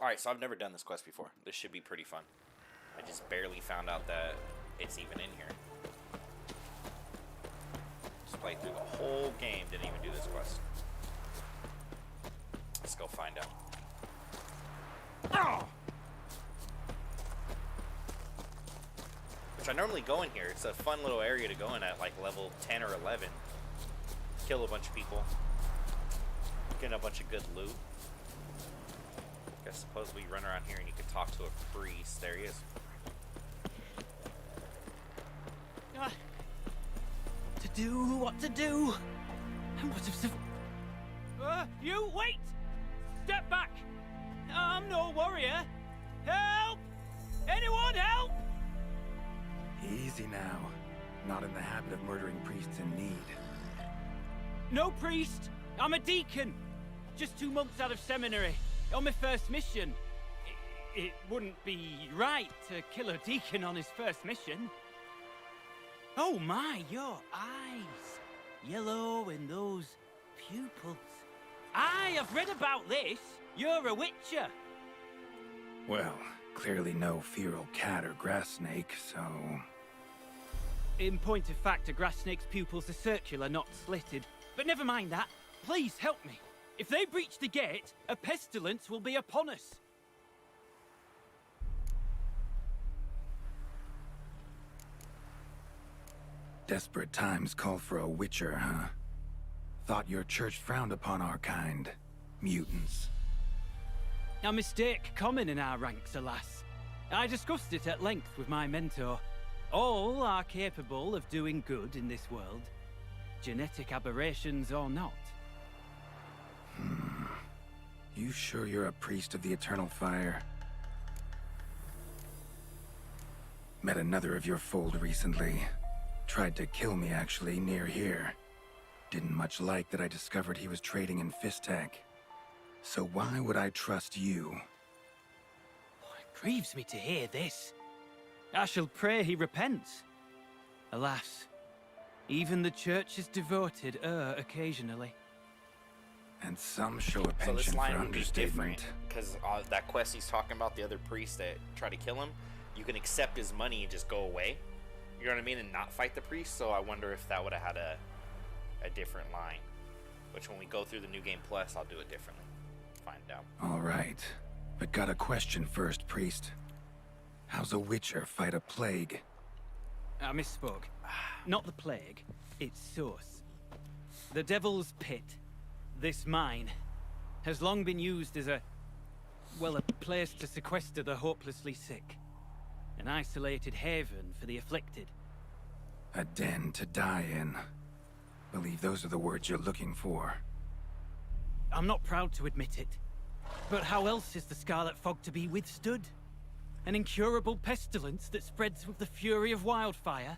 Alright, so I've never done this quest before. This should be pretty fun. I just barely found out that it's even in here. Just played through the whole game, didn't even do this quest. Let's go find out. Oh! Which I normally go in here. It's a fun little area to go in at like level 10 or 11. Kill a bunch of people. Get a bunch of good loot. I guess suppose we run around here and you can talk to a priest. There he is. What to do? And what if... you, wait! Step back! I'm no warrior. Help! Anyone help? Easy now. Not in the habit of murdering priests in need. No priest. I'm a deacon. Just 2 months out of seminary. On my first mission. It wouldn't be right to kill a deacon on his first mission. Oh my, your eyes. Yellow in those pupils. I've read about this. You're a witcher. Well, clearly no feral cat or grass snake, so... In point of fact, a grass snake's pupils are circular, not slitted. But never mind that. Please help me. If they breach the gate, a pestilence will be upon us. Desperate times call for a witcher, huh? Thought your church frowned upon our kind. Mutants. A mistake common in our ranks, alas. I discussed it at length with my mentor. All are capable of doing good in this world. Genetic aberrations or not. You sure you're a priest of the Eternal Fire? Met another of your fold recently. Tried to kill me, actually, near here. Didn't much like that I discovered he was trading in Fistek. So why would I trust you? It grieves me to hear this. I shall pray he repents. Alas, even the church is devoted occasionally. And some show a So this penchant line for would be different, understatement. because that quest he's talking about, the other priest that tried to kill him, you can accept his money and just go away. You know what I mean? And not fight the priest, so I wonder if that would have had a different line. Which when we go through the New Game Plus, I'll do it differently. Find out. Alright, but got a question first, priest. How's a witcher fight a plague? I misspoke. Not the plague, its source. The Devil's Pit, this mine, has long been used as a place to sequester the hopelessly sick. An isolated haven for the afflicted. A den to die in. Believe those are the words you're looking for. I'm not proud to admit it. But how else is the Scarlet Fog to be withstood? An incurable pestilence that spreads with the fury of wildfire?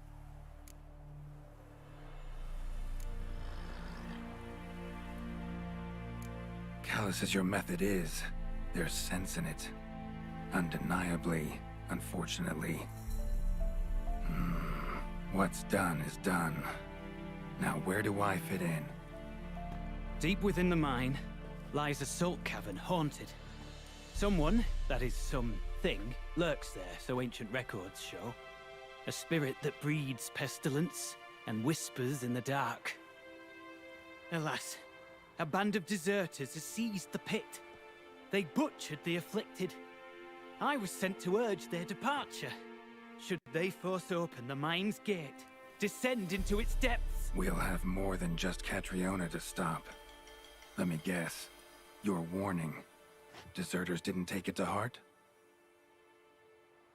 Callous as your method is, there's sense in it. Undeniably, unfortunately. What's done is done. Now where do I fit in? Deep within the mine lies a salt cavern haunted. Someone, that is something, lurks there, so ancient records show. A spirit that breeds pestilence and whispers in the dark. Alas, a band of deserters has seized the pit. They butchered the afflicted. I was sent to urge their departure. Should they force open the mine's gate, descend into its depths... We'll have more than just Catriona to stop. Let me guess. Your warning. Deserters didn't take it to heart?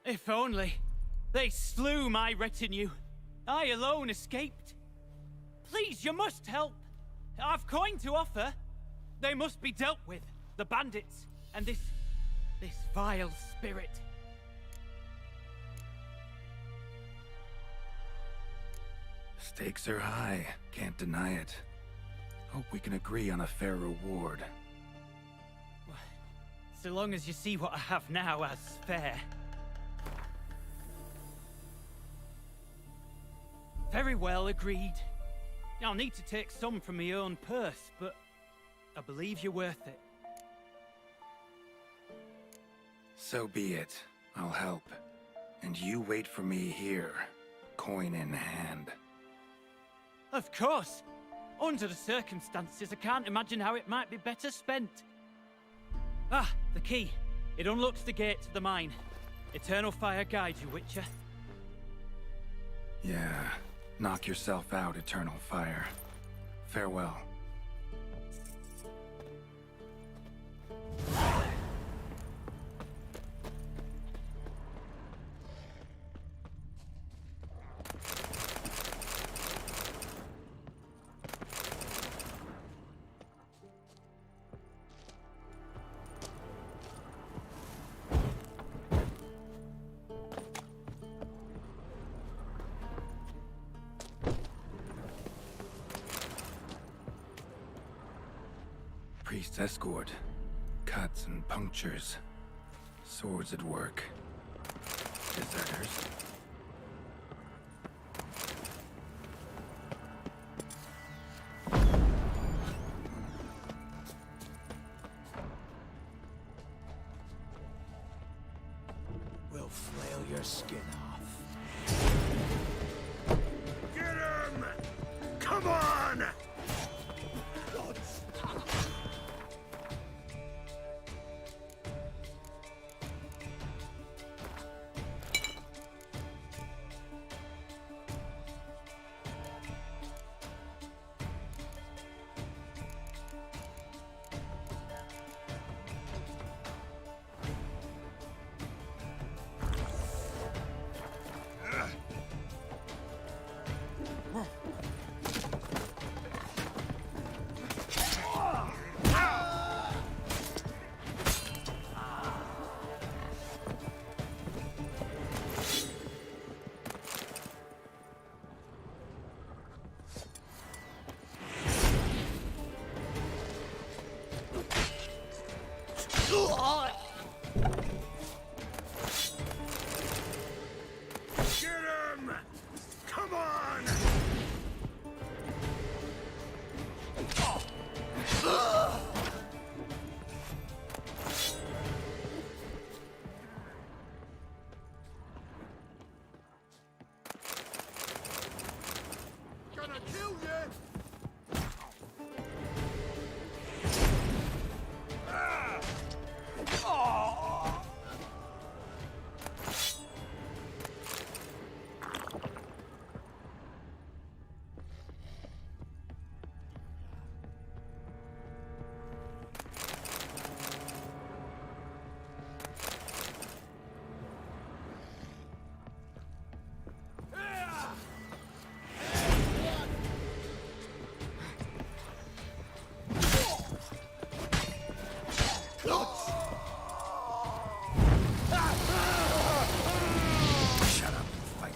If only. They slew my retinue. I alone escaped. Please, you must help. I've coin to offer. They must be dealt with. The bandits and this vile spirit. Stakes are high. Can't deny it. Hope we can agree on a fair reward. So long as you see what I have now as fair. Very well, agreed. I'll need to take some from my own purse, but I believe you're worth it. So be it. I'll help. And you wait for me here, coin in hand. Of course! Under the circumstances, I can't imagine how it might be better spent. Ah, the key. It unlocks the gate to the mine. Eternal fire guides you, Witcher. Yeah, knock yourself out, Eternal Fire. Farewell. Priest's escort. Cuts and punctures. Swords at work. Deserters. We'll flail your skin off. Get him! Come on! Get him! Come on! Gonna kill you! Shut up and fight.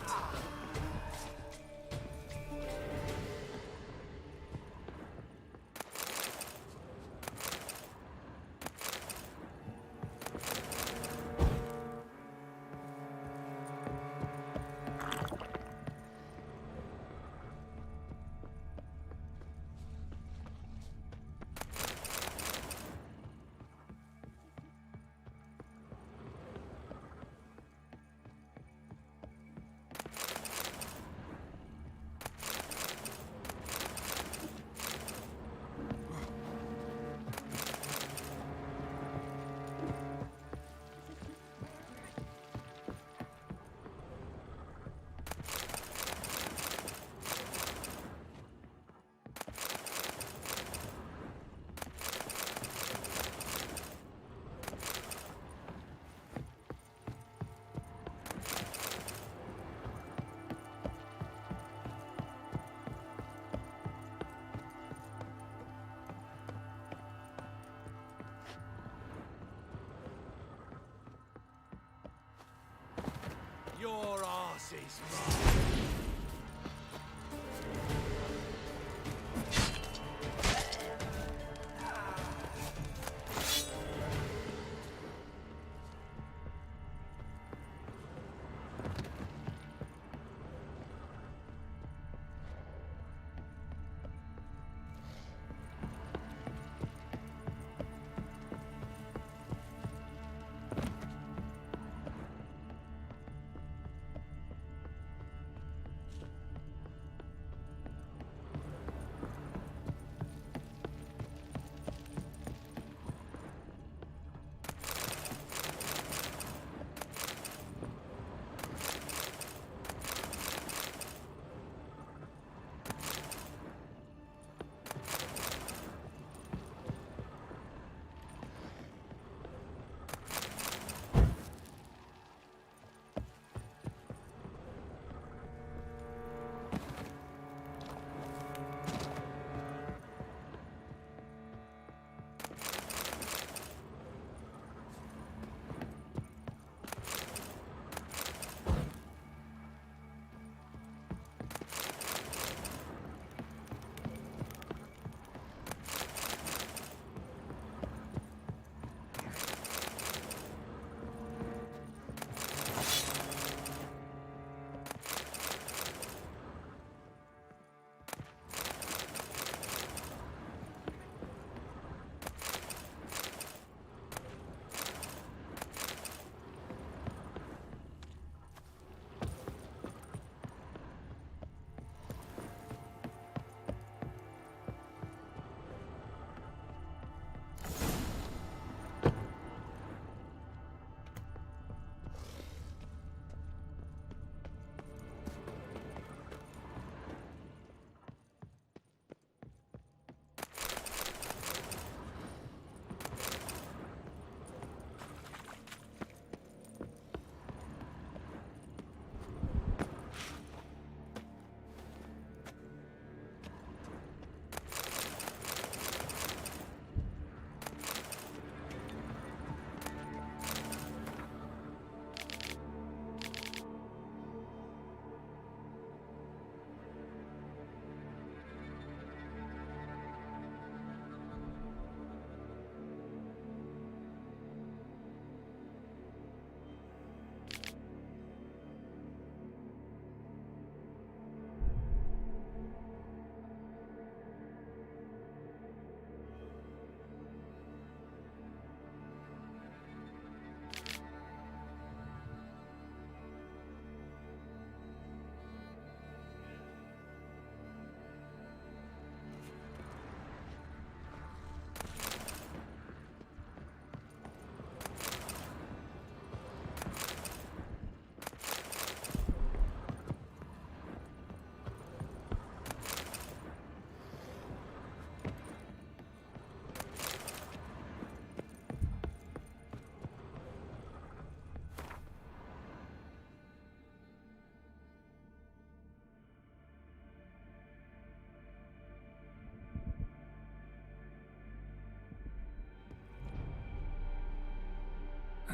Your arse is mine.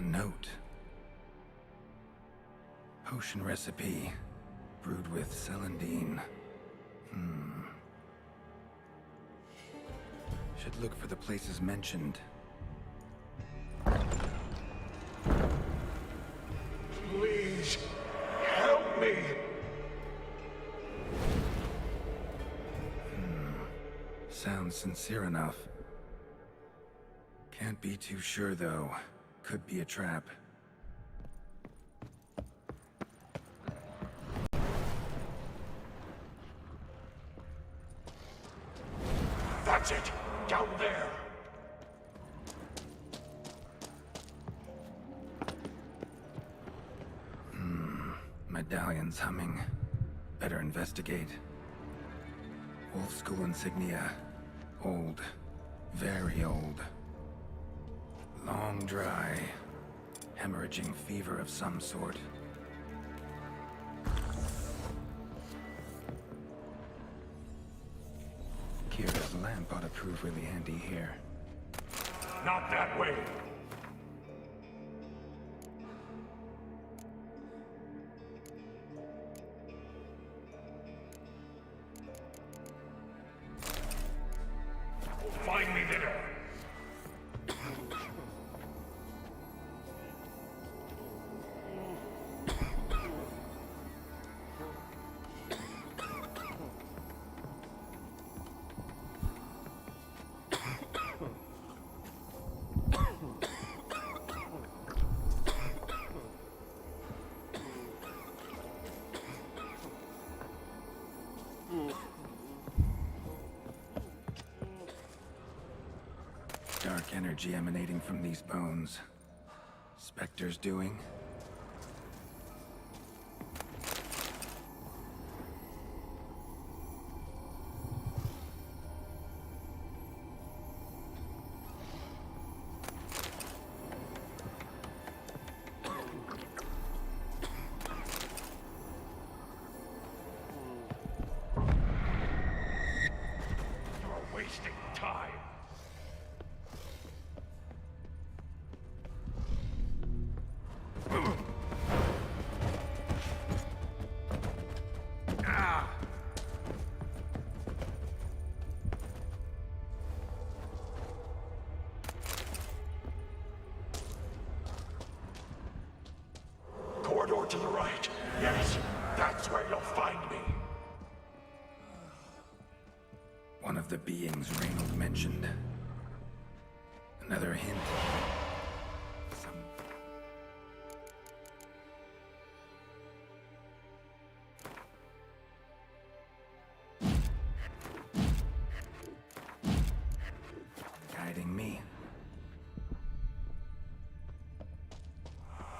note. Potion recipe. Brewed with celandine. Should look for the places mentioned. Please, help me! Sounds sincere enough. Can't be too sure, though. Could be a trap. That's it! Down there! Medallion's humming. Better investigate. Wolf School insignia. Old. Very old. Long dry. Hemorrhaging fever of some sort. Kira's lamp ought to prove really handy here. Not that way! Find me there! Dark energy emanating from these bones. Spectre's doing? You're wasting time. Corridor to the right. Yes, that's where you'll find me. One of the beings Reynold mentioned. Another hint. Some... guiding me.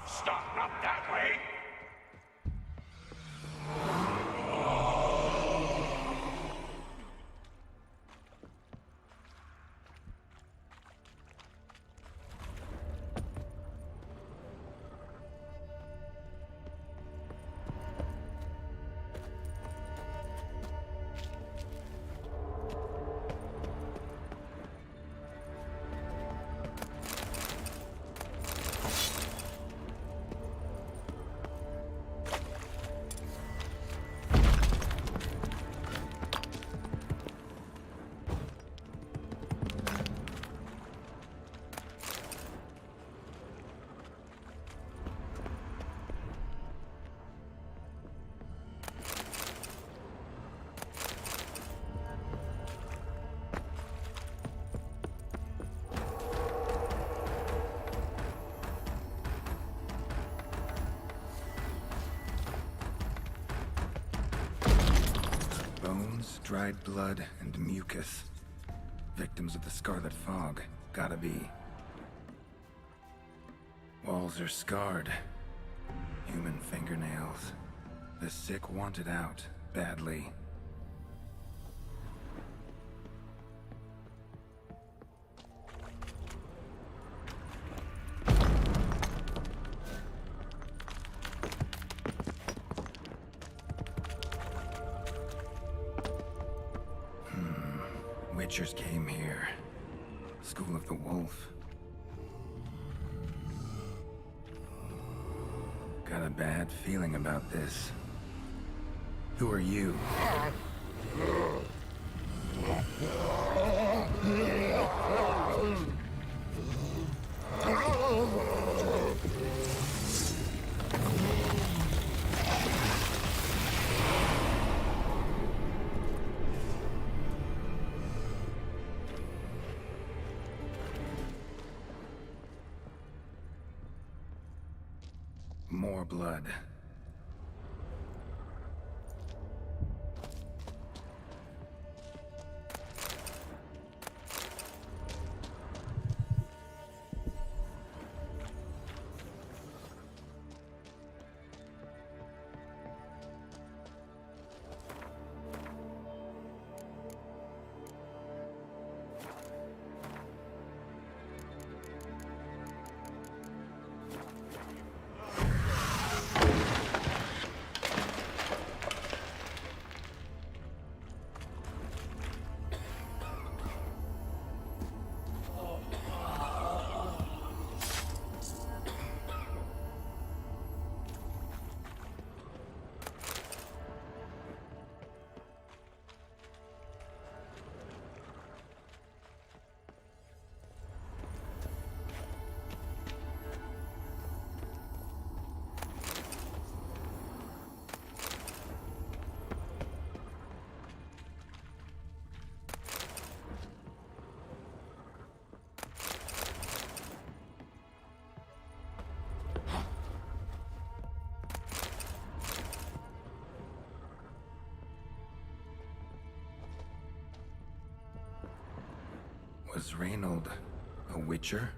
Stop, not that way! Bones, dried blood, and mucus. Victims of the Scarlet Fog. Gotta be. Walls are scarred. Human fingernails. The sick want it out, badly. Witchers came here. School of the Wolf. got a bad feeling about this. Who are you? More blood. Was Reynold a Witcher?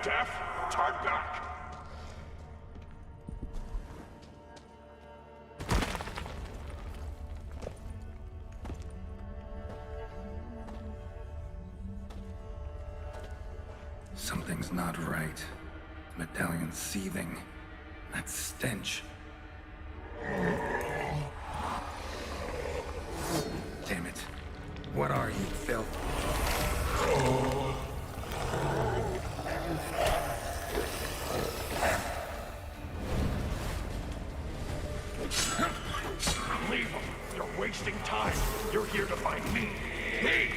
Deaf? Time back! Something's not right. Medallion's seething. That stench. Damn it. What are you, filth? Leave him! You're wasting time! You're here to find me! Me!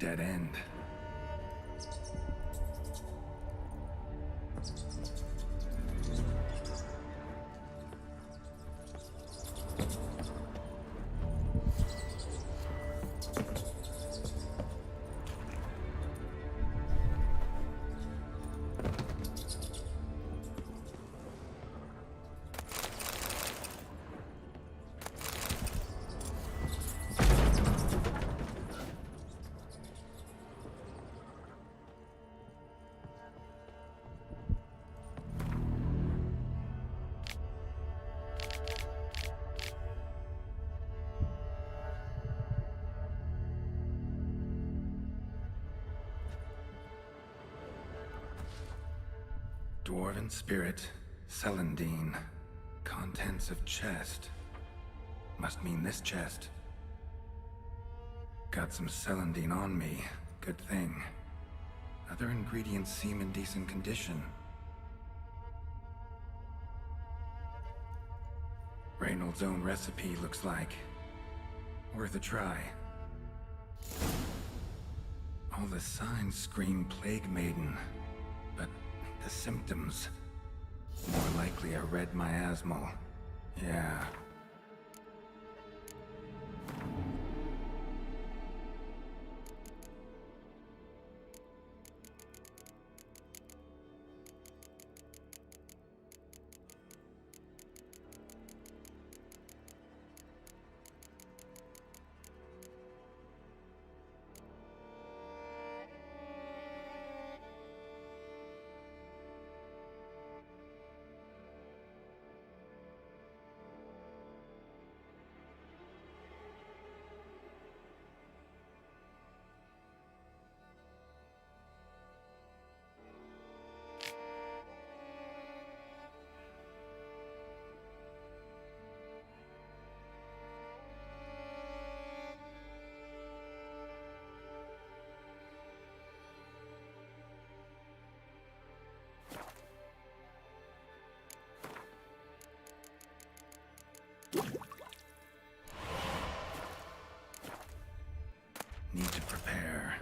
dead end. Dwarven spirit, Celandine. Contents of chest. Must mean this chest. Got some Celandine on me. Good thing. Other ingredients seem in decent condition. Reynolds' own recipe looks like. Worth a try. All the signs scream Plague Maiden, but the symptoms... more likely a red miasmal. Yeah. Need to prepare.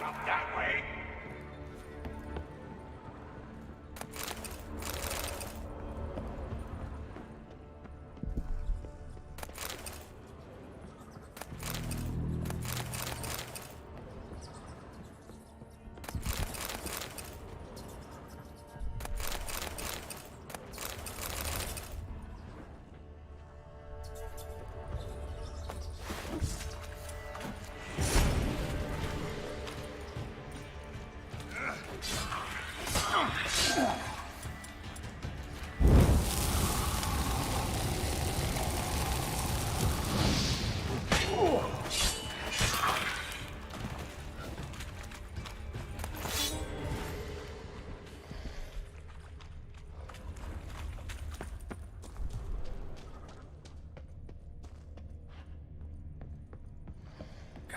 Not that way.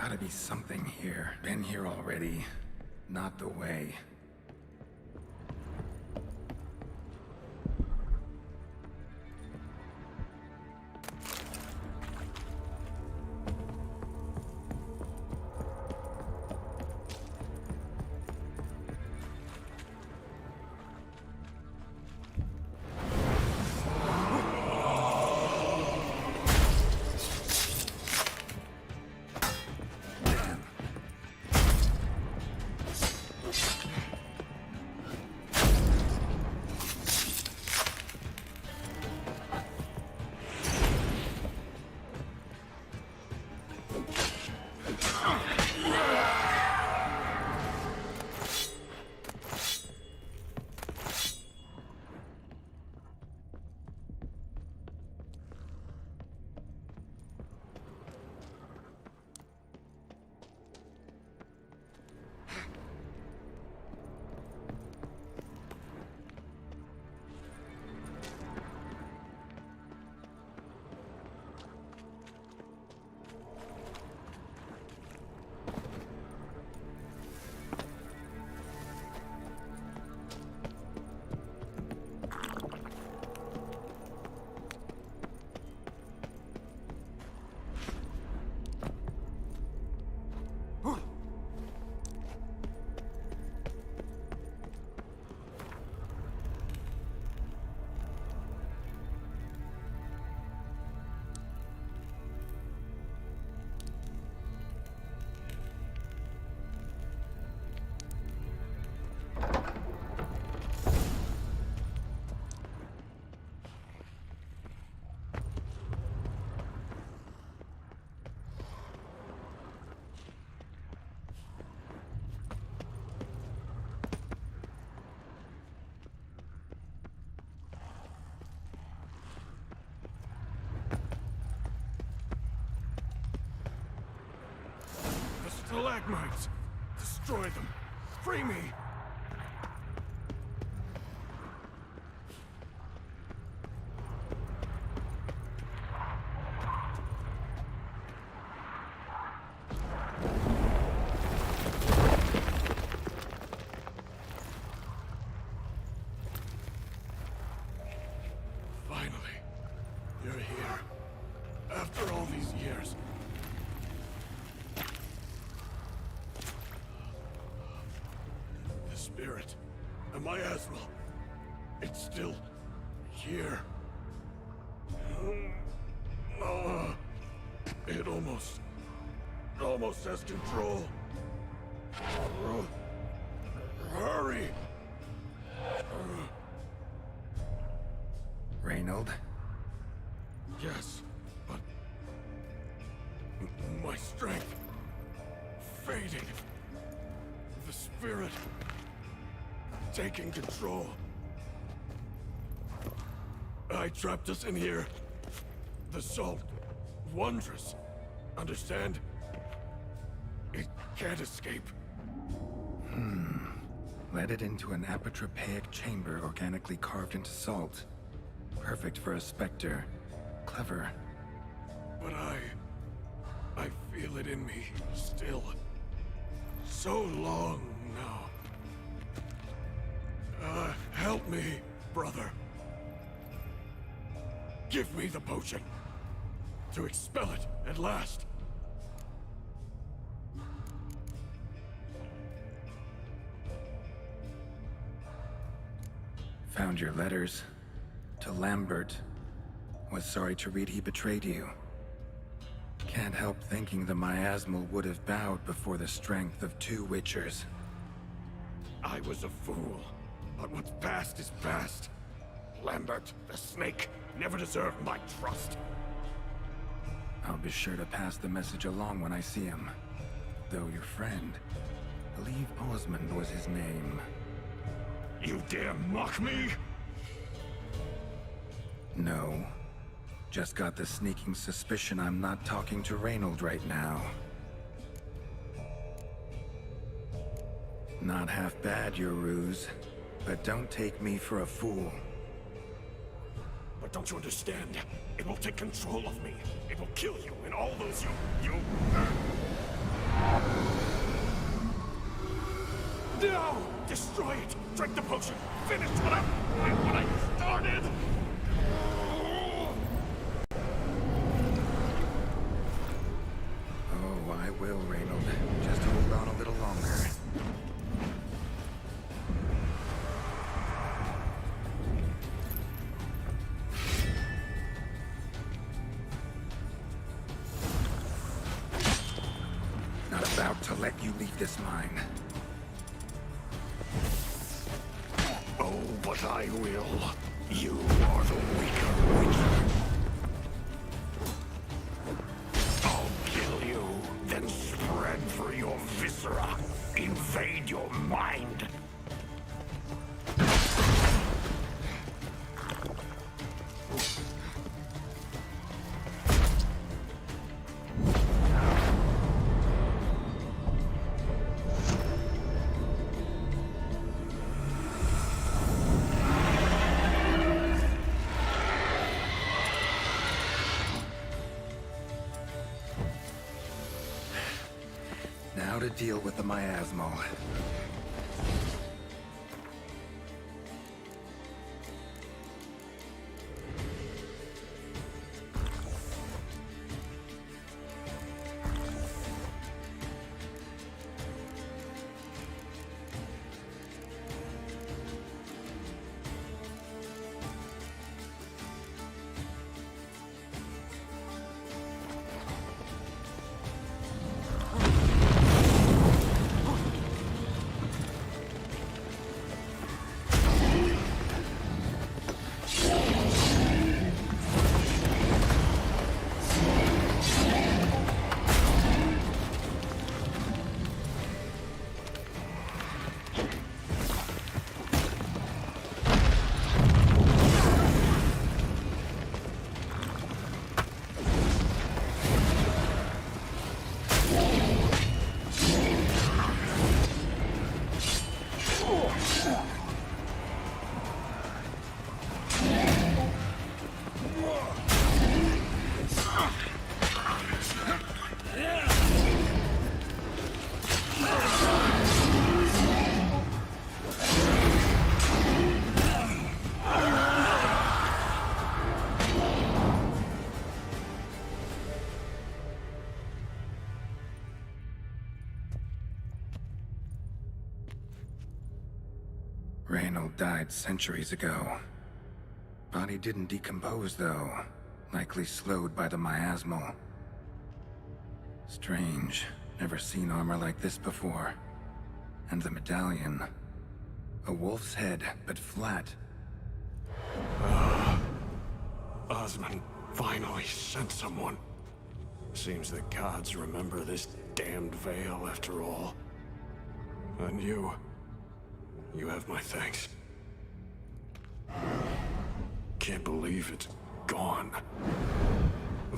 Gotta be something here. Been here already. Not the way. stalagmites! Destroy them! Free me! Finally, you're here. After all these years. The spirit, the miasma, it's still here. It almost has control. Hurry! Reynold? Yes, but my strength fading. The spirit taking control. I trapped us in here. The salt, wondrous. Understand? It can't escape. Led it into an apotropaic chamber organically carved into salt. Perfect for a specter. Clever. But I feel it in me still. So long now. Help me, brother. Give me the potion. To expel it at last. Found your letters. To Lambert. Was sorry to read he betrayed you. Can't help thinking the miasmal would have bowed before the strength of 2 Witchers. I was a fool. But what's past is past. Lambert, the snake, never deserved my trust. I'll be sure to pass the message along when I see him. Though your friend, believe Osmond was his name. You dare mock me? No. Just got the sneaking suspicion I'm not talking to Reynold right now. Not half bad, your ruse. But don't take me for a fool. But don't you understand? It will take control of me. It will kill you and all those you... No! Destroy it! Drink the potion! Finish what I started! Oh, I will, Reynold. Just hold on a little longer. Not about to let you leave this mine. Oh, but I will. You are the weaker witcher. I'll kill you, then spread through your viscera. Invade your mind. Now to deal with the miasmal. died centuries ago. Body didn't decompose, though. Likely slowed by the miasmal. Strange. Never seen armor like this before. And the medallion. A wolf's head, but flat. Osmond finally sent someone. Seems the gods remember this damned veil after all. And you have my thanks. Can't believe it's gone.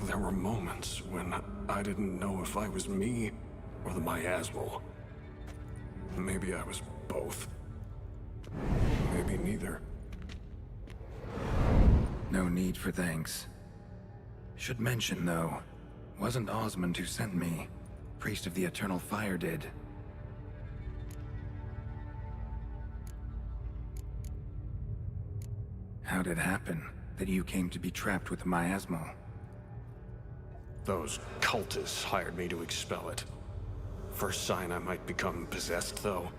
There were moments when I didn't know if I was me or the miasmal. Maybe I was both. Maybe neither. No need for thanks. Should mention, though, wasn't Osmond who sent me. Priest of the Eternal Fire did. How'd it happen that you came to be trapped with the miasmal? Those cultists hired me to expel it. First sign I might become possessed, though,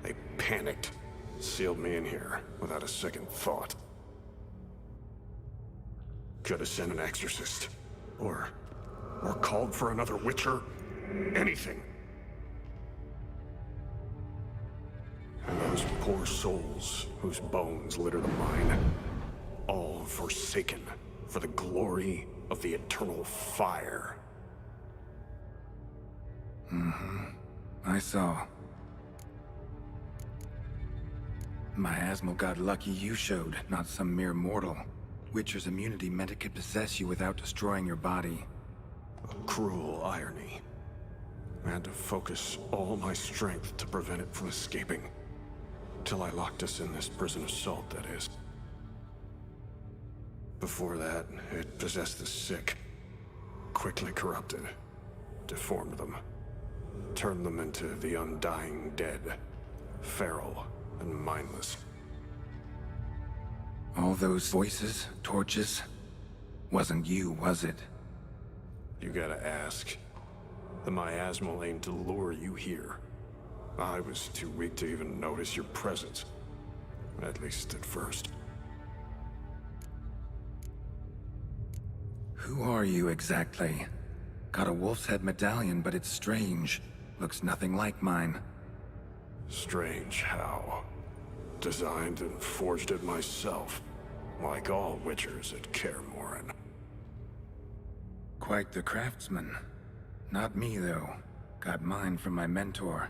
they panicked. Sealed me in here without a second thought. Could have sent an exorcist. Or called for another Witcher. Anything. And those poor souls whose bones litter the mine. All forsaken for the glory of the Eternal Fire. I saw. Miasmal got lucky you showed, not some mere mortal. Witcher's immunity meant it could possess you without destroying your body. A cruel irony. I had to focus all my strength to prevent it from escaping. Till I locked us in this prison of salt, that is. Before that, it possessed the sick. Quickly corrupted. Deformed them. Turned them into the undying dead. Feral and mindless. All those voices, torches, wasn't you, was it? You gotta ask. The miasmal aimed to lure you here. I was too weak to even notice your presence. At least at first. Who are you exactly? Got a wolf's head medallion, but it's strange. Looks nothing like mine. Strange how. Designed and forged it myself. Like all Witchers at Kaer Morhen. Quite the craftsman. Not me, though. Got mine from my mentor.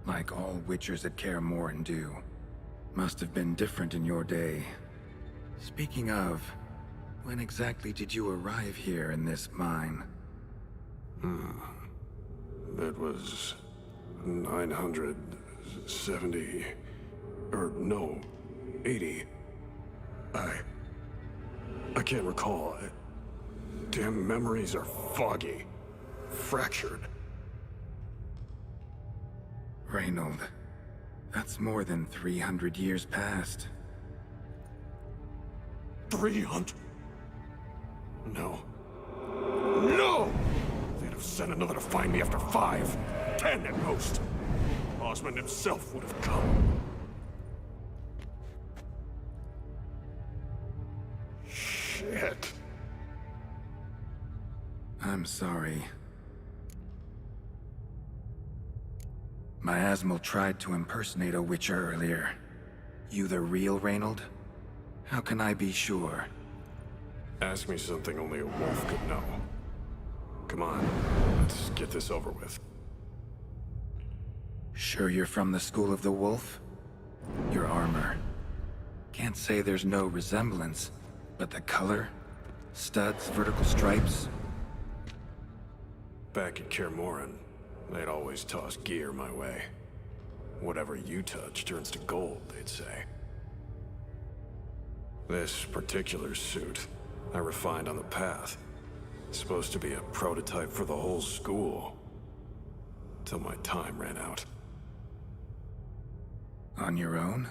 Like all Witchers at Kaer Morhen do. Must have been different in your day. Speaking of, when exactly did you arrive here in this mine? It was 970... or no, 80. I can't recall. Damn memories are foggy. Fractured. Reynold, that's more than 300 years past. 300? No. No! They'd have sent another to find me after 5, 10 at most. Osmond himself would have come. Shit. I'm sorry. Miasmal tried to impersonate a Witcher earlier. You the real Reynold? How can I be sure? Ask me something only a wolf could know. Come on, let's get this over with. Sure you're from the School of the Wolf? Your armor. Can't say there's no resemblance, but the color? Studs, vertical stripes? Back at Kaer Morhen, they'd always toss gear my way. Whatever you touch turns to gold, they'd say. This particular suit, I refined on the path. Supposed to be a prototype for the whole school. Till my time ran out. On your own?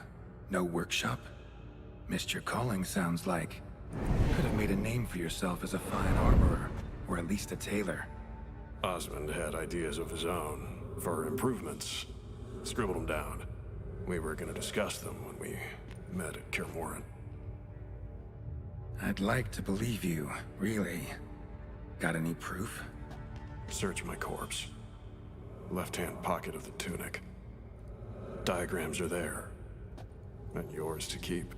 No workshop? Missed your calling, sounds like. Could have made a name for yourself as a fine armorer, or at least a tailor. Osmond had ideas of his own, for improvements. Scribbled them down. We were gonna discuss them when we met at Kermoran. I'd like to believe you, really. Got any proof? Search my corpse. Left-hand pocket of the tunic. Diagrams are there. And yours to keep.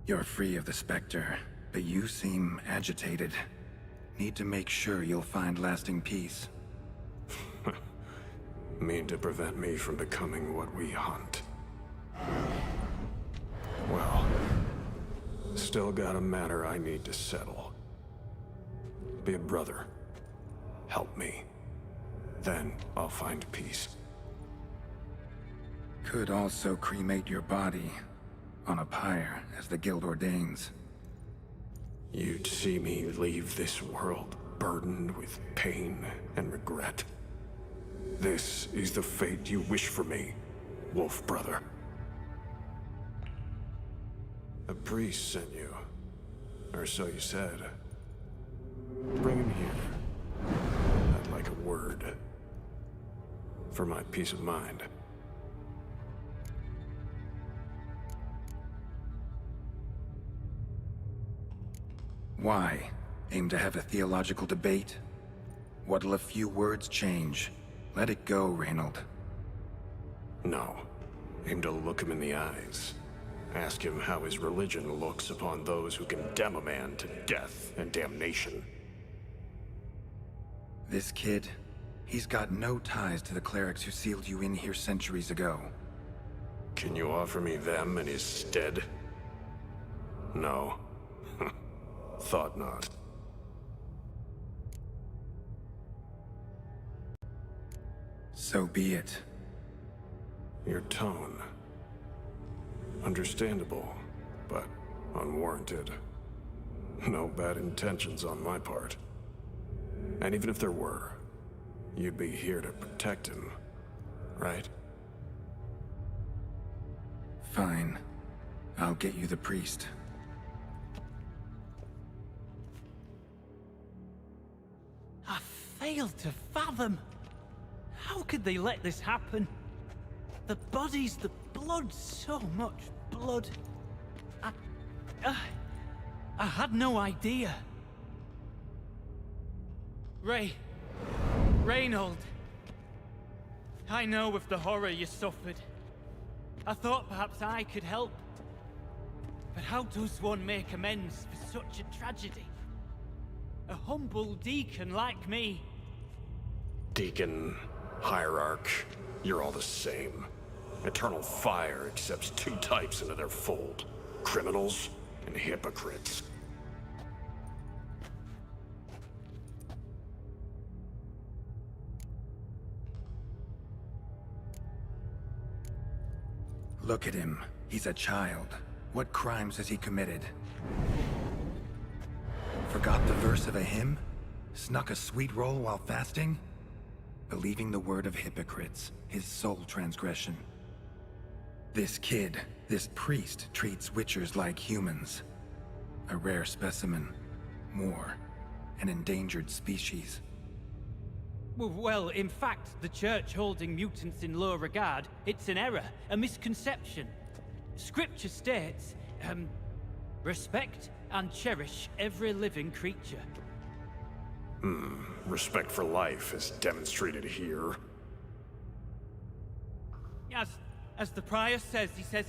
You're free of the Spectre, but you seem agitated. Need to make sure you'll find lasting peace. Mean to prevent me from becoming what we hunt. Well, still got a matter I need to settle. Be a brother. Help me. Then I'll find peace. Could also cremate your body on a pyre, as the Guild ordains. You'd see me leave this world burdened with pain and regret. This is the fate you wish for me, Wolf Brother. A priest sent you. Or so you said. Bring him here. I'd like a word. For my peace of mind. Why? Aim to have a theological debate? What'll a few words change? Let it go, Reynold. No. Aim to look him in the eyes. Ask him how his religion looks upon those who condemn a man to death and damnation. This kid, he's got no ties to the clerics who sealed you in here centuries ago. Can you offer me them in his stead? No. Thought not. So be it. Your tone. Understandable, but unwarranted. No bad intentions on my part. And even if there were, you'd be here to protect him, right? Fine. I'll get you the priest. I failed to fathom. How could they let this happen? The bodies, the blood, so much blood. I had no idea. Reynold. I know of the horror you suffered. I thought perhaps I could help. But how does one make amends for such a tragedy? A humble deacon like me. Deacon, hierarch, you're all the same. Eternal Fire accepts two types into their fold. Criminals and hypocrites. Look at him. He's a child. What crimes has he committed? Forgot the verse of a hymn? Snuck a sweet roll while fasting? Believing the word of hypocrites, his sole transgression. This kid, this priest, treats witchers like humans. A rare specimen. More. An endangered species. Well, in fact, the Church holding mutants in low regard, it's an error, a misconception. Scripture states, respect and cherish every living creature. Respect for life is demonstrated here. As the prior says, he says,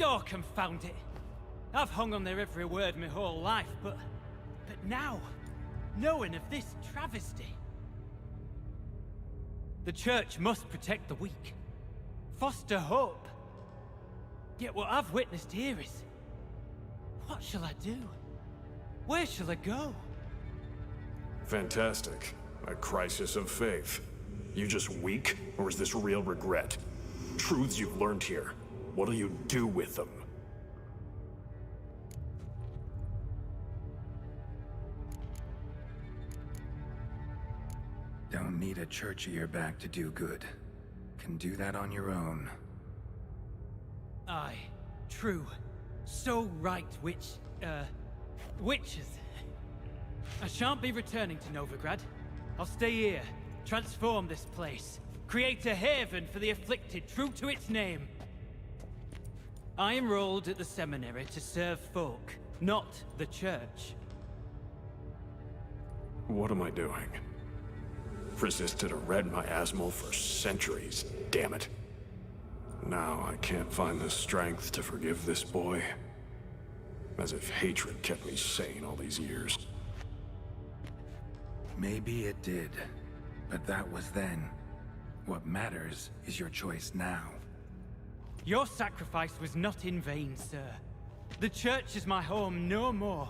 oh, confound it. I've hung on their every word my whole life, but now, knowing of this travesty, the Church must protect the weak, foster hope. Yet what I've witnessed here is, what shall I do? Where shall I go? Fantastic. A crisis of faith. You just weak, or is this real regret? Truths you've learned here. What'll you do with them? Don't need a church at your back to do good. Can do that on your own. Aye, true. So right, which, Witches. I shan't be returning to Novigrad. I'll stay here, transform this place, create a haven for the afflicted, true to its name. I enrolled at the seminary to serve folk, not the church. What am I doing? Resisted a red miasmal for centuries, damn it. Now I can't find the strength to forgive this boy. As if hatred kept me sane all these years. Maybe it did, but that was then. What matters is your choice now. Your sacrifice was not in vain, sir. The church is my home no more.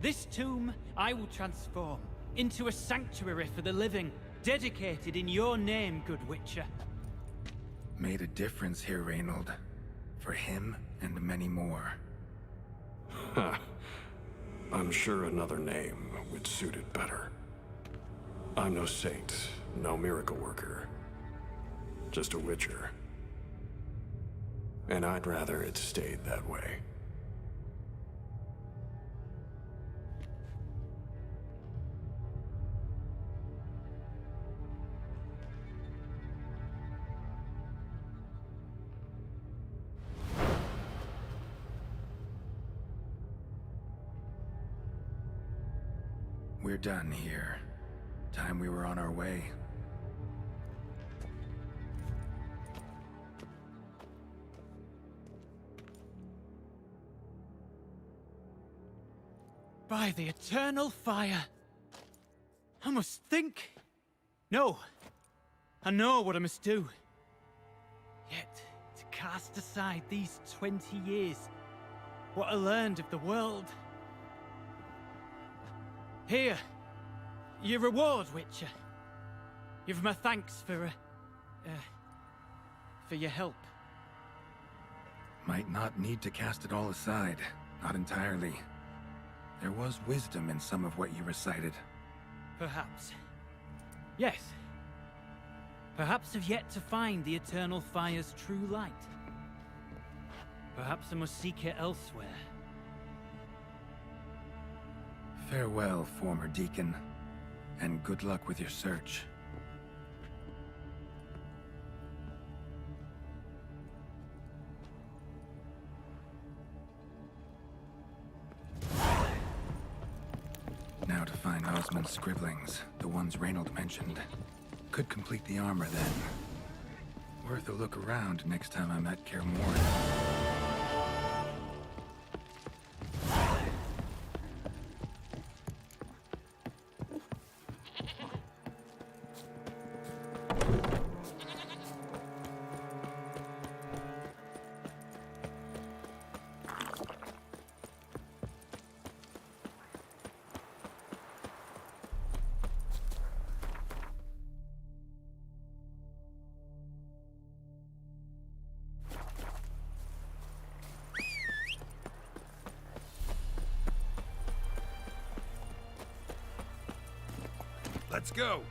This tomb I will transform into a sanctuary for the living, dedicated in your name, good Witcher. Made a difference here, Reynold. For him and many more. Ha. I'm sure another name would suit it better. I'm no saint, no miracle worker. Just a Witcher. And I'd rather it stayed that way. We're done here. Time we were on our way. By the eternal fire. I must think. No. I know what I must do. Yet, to cast aside these 20 years, what I learned of the world. Here, your reward, Witcher. You've my thanks for your help. Might not need to cast it all aside. Not entirely. There was wisdom in some of what you recited. Perhaps. Yes. Perhaps I've yet to find the eternal fire's true light. Perhaps I must seek it elsewhere. Farewell, former deacon. And good luck with your search. Now to find Osmond's scribblings, the ones Reynold mentioned. Could complete the armor then. Worth a look around next time I'm at Kaer Morhen. Let's go.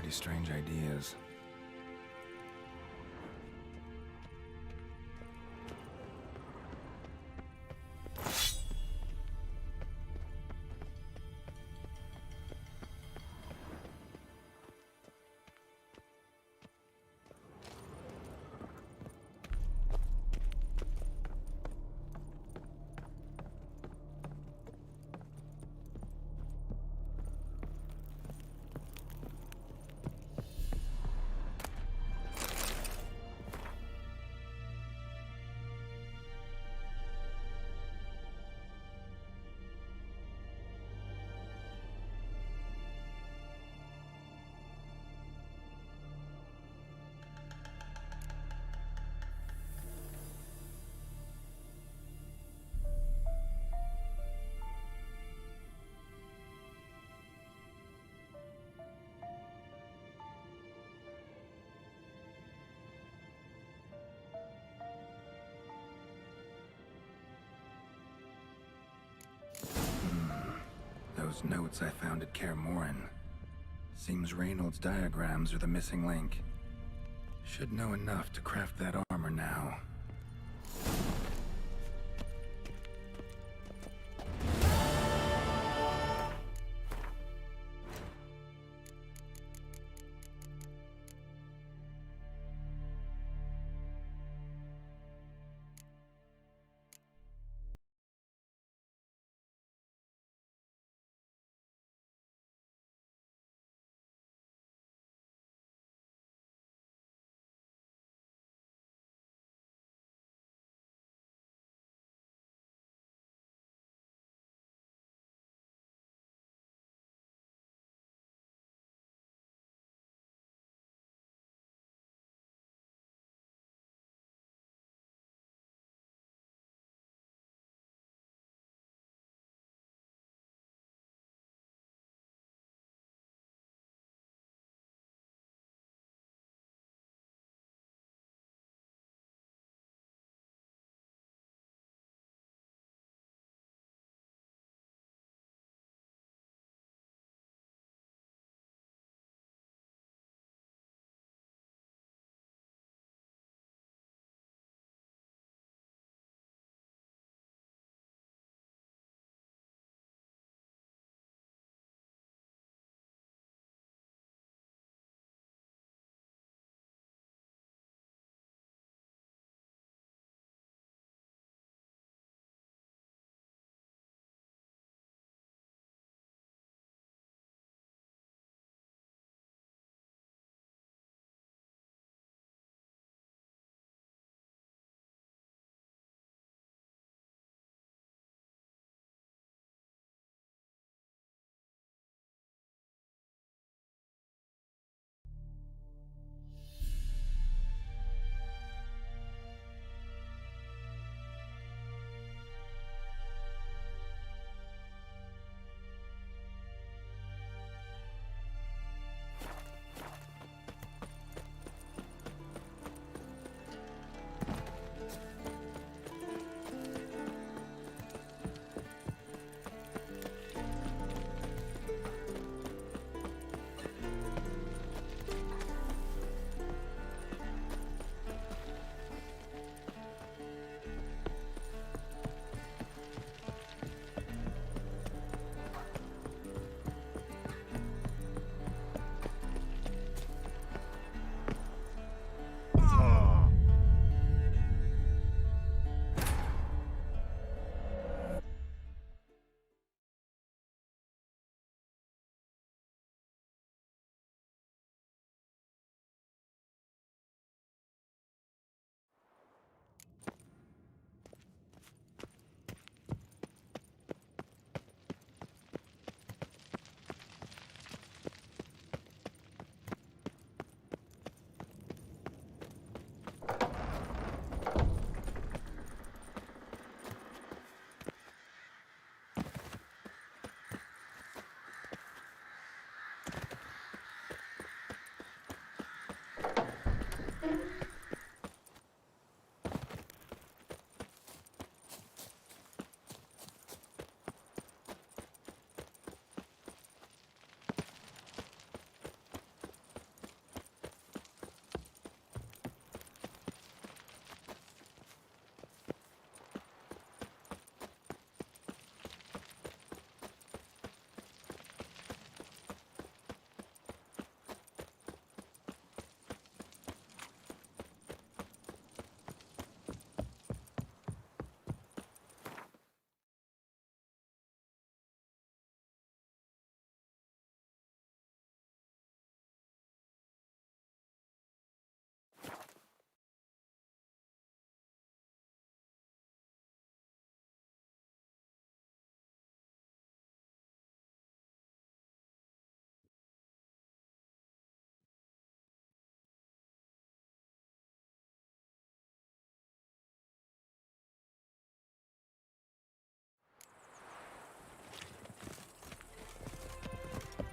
pretty strange ideas. Those notes I found at Kaer Morhen. Seems Reynolds' diagrams are the missing link. Should know enough to craft that armor now.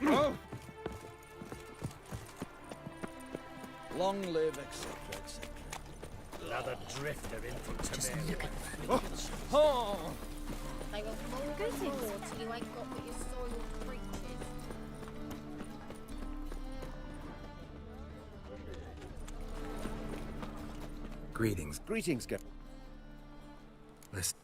Oh! Long live, etc., etc. Another drifter in from Temeria. Oh! They were more and more till you ain't got what your soiled creatures. Greetings. Greetings, Gap. Listen.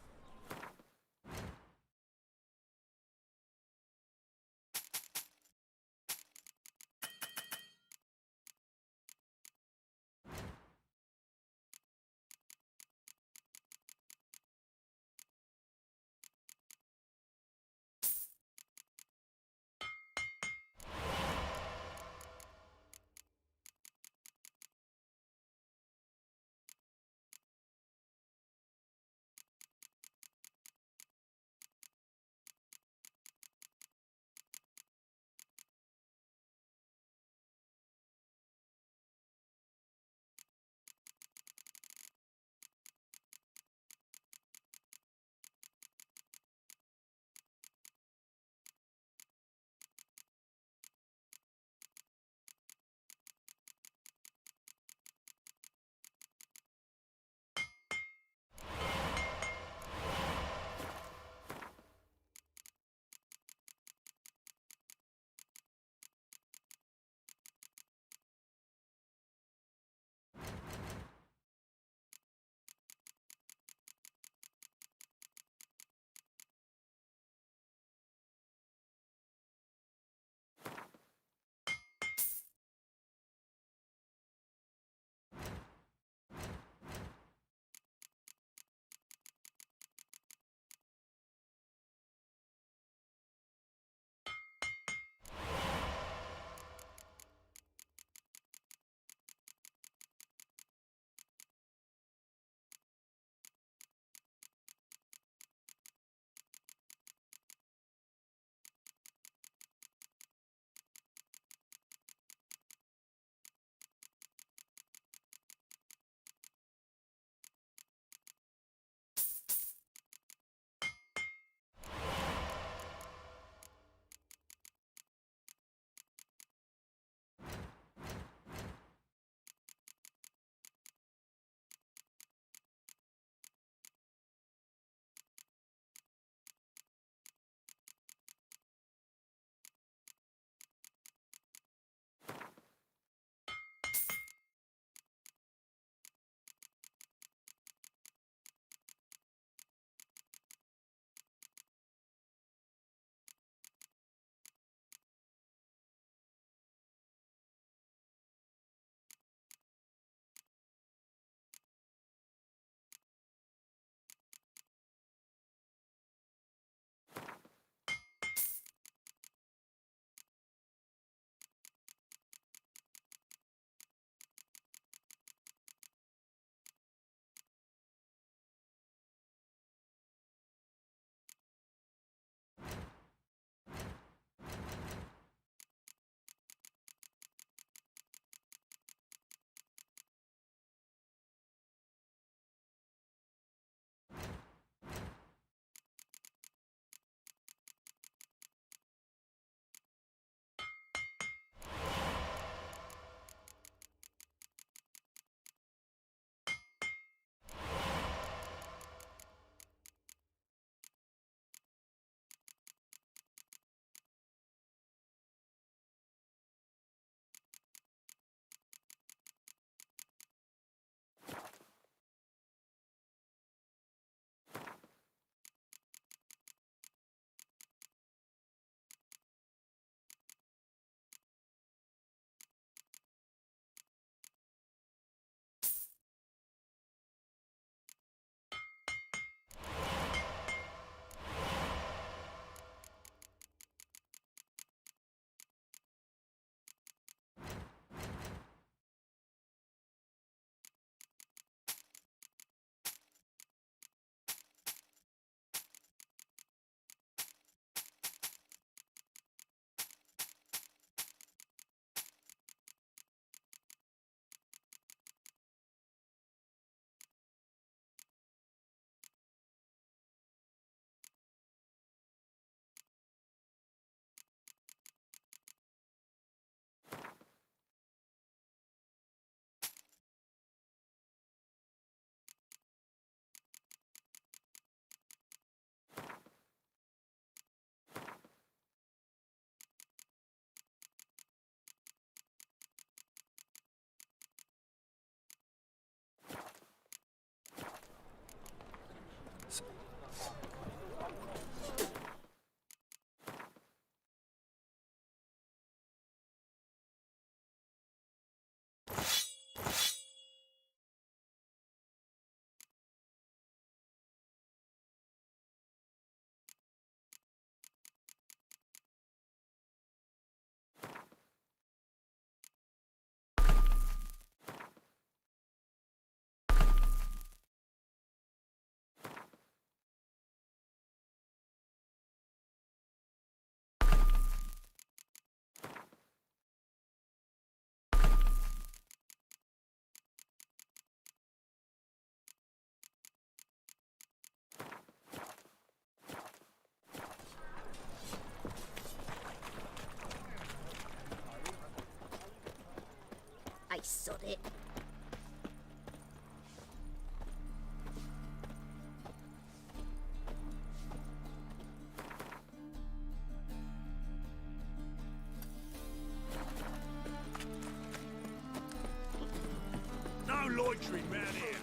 loitering round here.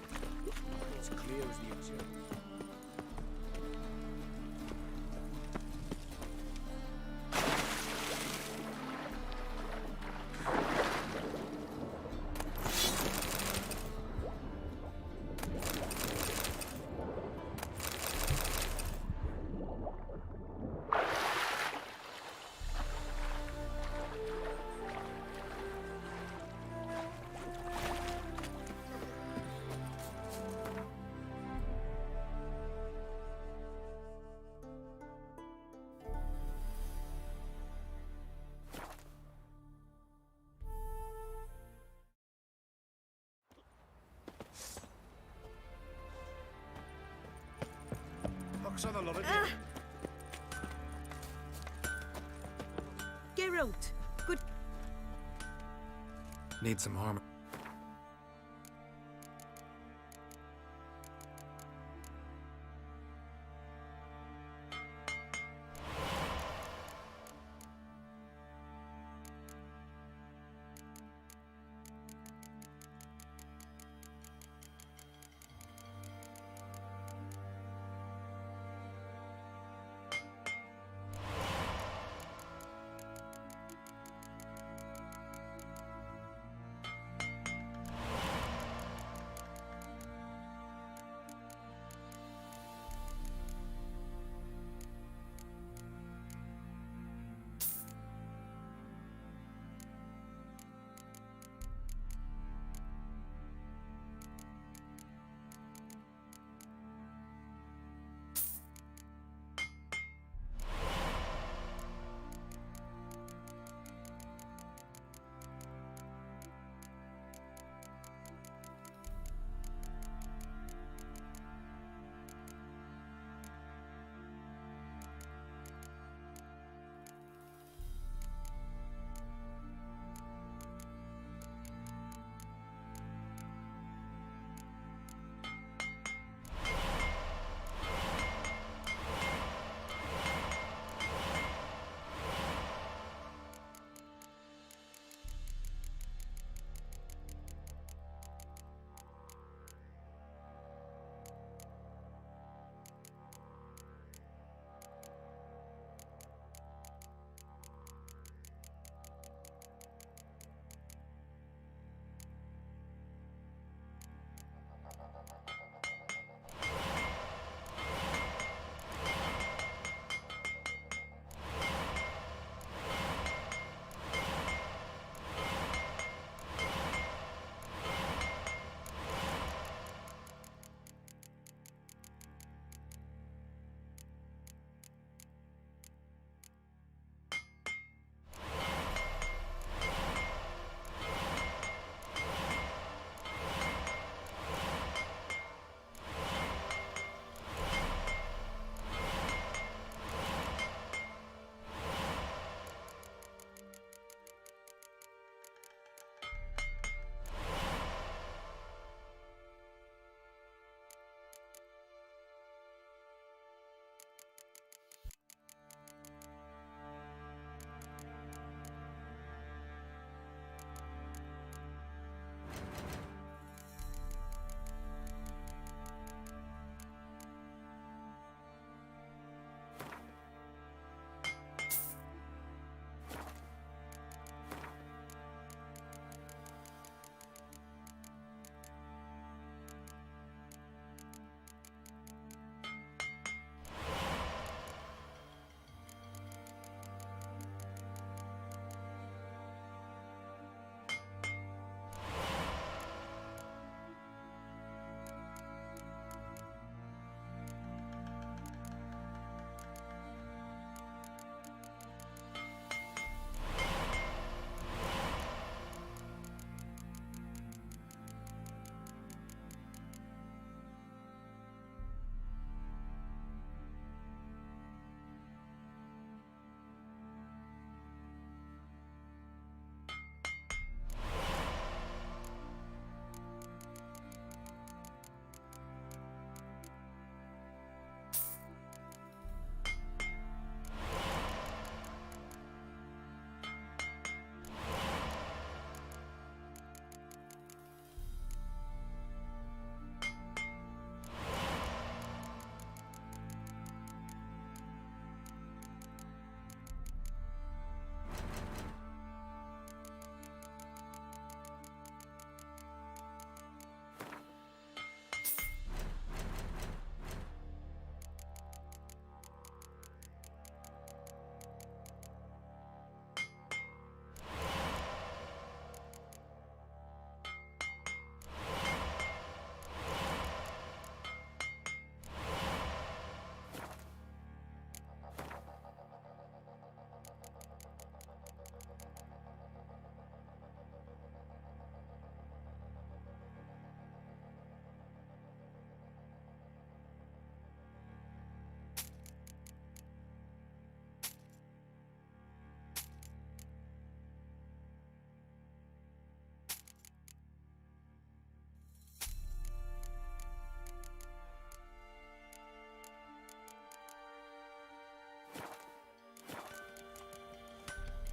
It's clear as the observer. Looks on the lot of you. Geralt, good. Need some armor.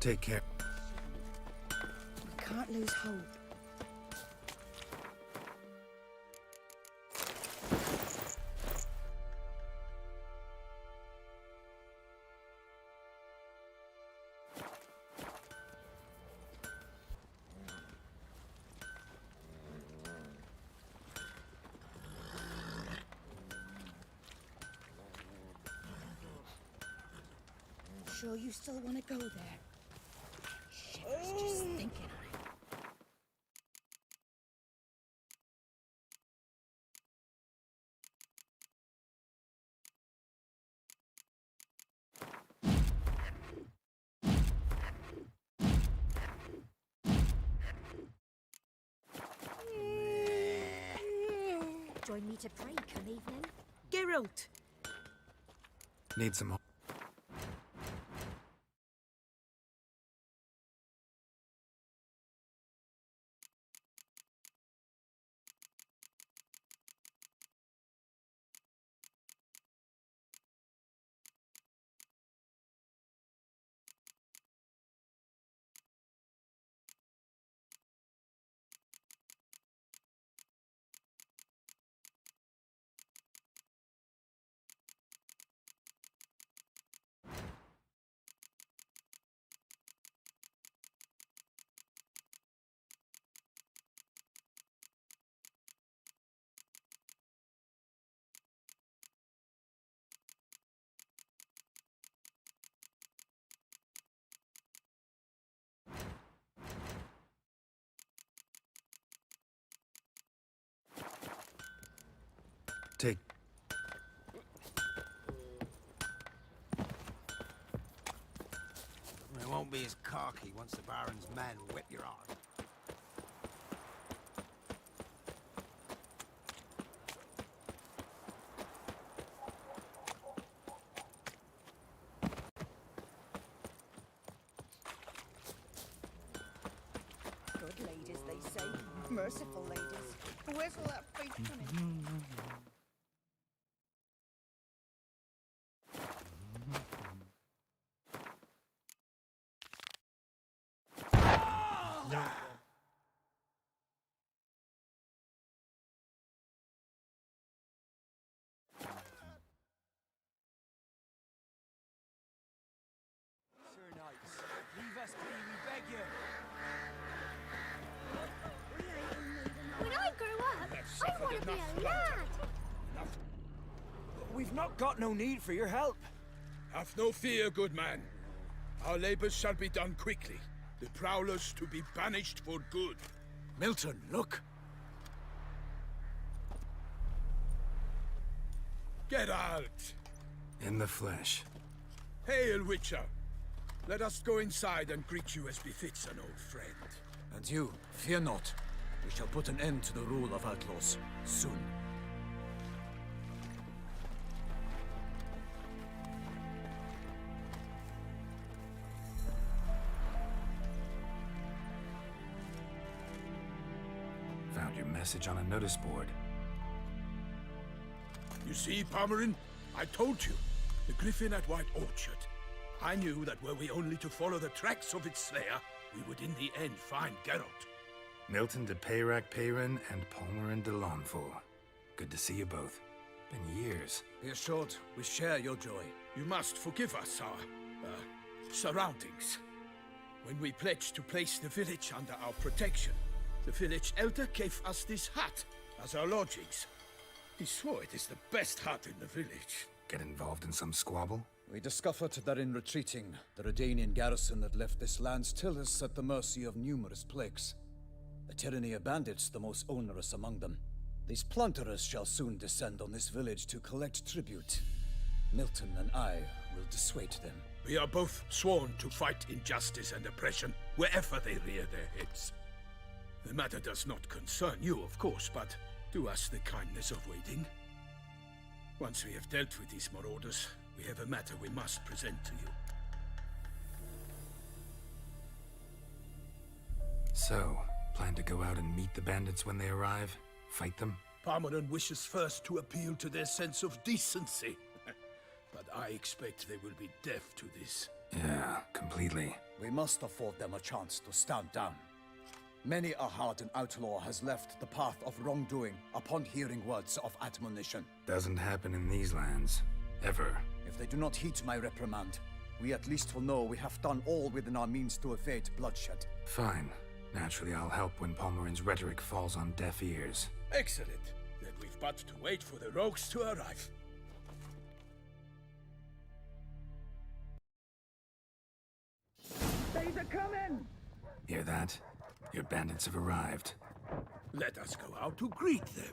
Take care. We can't lose hope. Sure you still want to go there? Shivers just thinking of it. Join me to pray one evening. Geralt! Need some. Take. We won't be as cocky once the Baron's men whip your arm. Good ladies, they say. Merciful ladies. Where's all that faith coming? Sir Knights, leave us be, we beg you. When I grow up, I want to be a lad. We've not got no need for your help. Have no fear, good man. Our labors shall be done quickly. The prowlers to be banished for good. Milton, look. Geralt! In the flesh. Hail, Witcher! Let us go inside and greet you as befits an old friend. And you, fear not. We shall put an end to the rule of outlaws, soon. Found your message on a notice board. You see, Palmerin? I told you. The griffin at White Orchard. I knew that were we only to follow the tracks of its slayer, we would in the end find Geralt. Milton de Peyrac Peyrin and Palmerin de Lawnful. Good to see you both. Been years. Be assured, we share your joy. You must forgive us our, surroundings. When we pledged to place the village under our protection, the village elder gave us this hut as our lodgings. He swore it is the best hut in the village. Get involved in some squabble? We discovered that in retreating, the Redanian garrison that left this land still is at the mercy of numerous plagues. The tyranny of bandits the most onerous among them. These plunderers shall soon descend on this village to collect tribute. Milton and I will dissuade them. We are both sworn to fight injustice and oppression wherever they rear their heads. The matter does not concern you, of course, but do us the kindness of waiting. Once we have dealt with these marauders, we have a matter we must present to you. So, plan to go out and meet the bandits when they arrive? Fight them? Palmerin wishes first to appeal to their sense of decency. But I expect they will be deaf to this. Yeah, completely. We must afford them a chance to stand down. Many a hardened outlaw has left the path of wrongdoing upon hearing words of admonition. Doesn't happen in these lands. Ever. If they do not heed my reprimand, we at least will know we have done all within our means to evade bloodshed. Fine. Naturally, I'll help when Palmerin's rhetoric falls on deaf ears. Excellent. Then we've but to wait for the rogues to arrive. They's a coming! Hear that? Your bandits have arrived. Let us go out to greet them.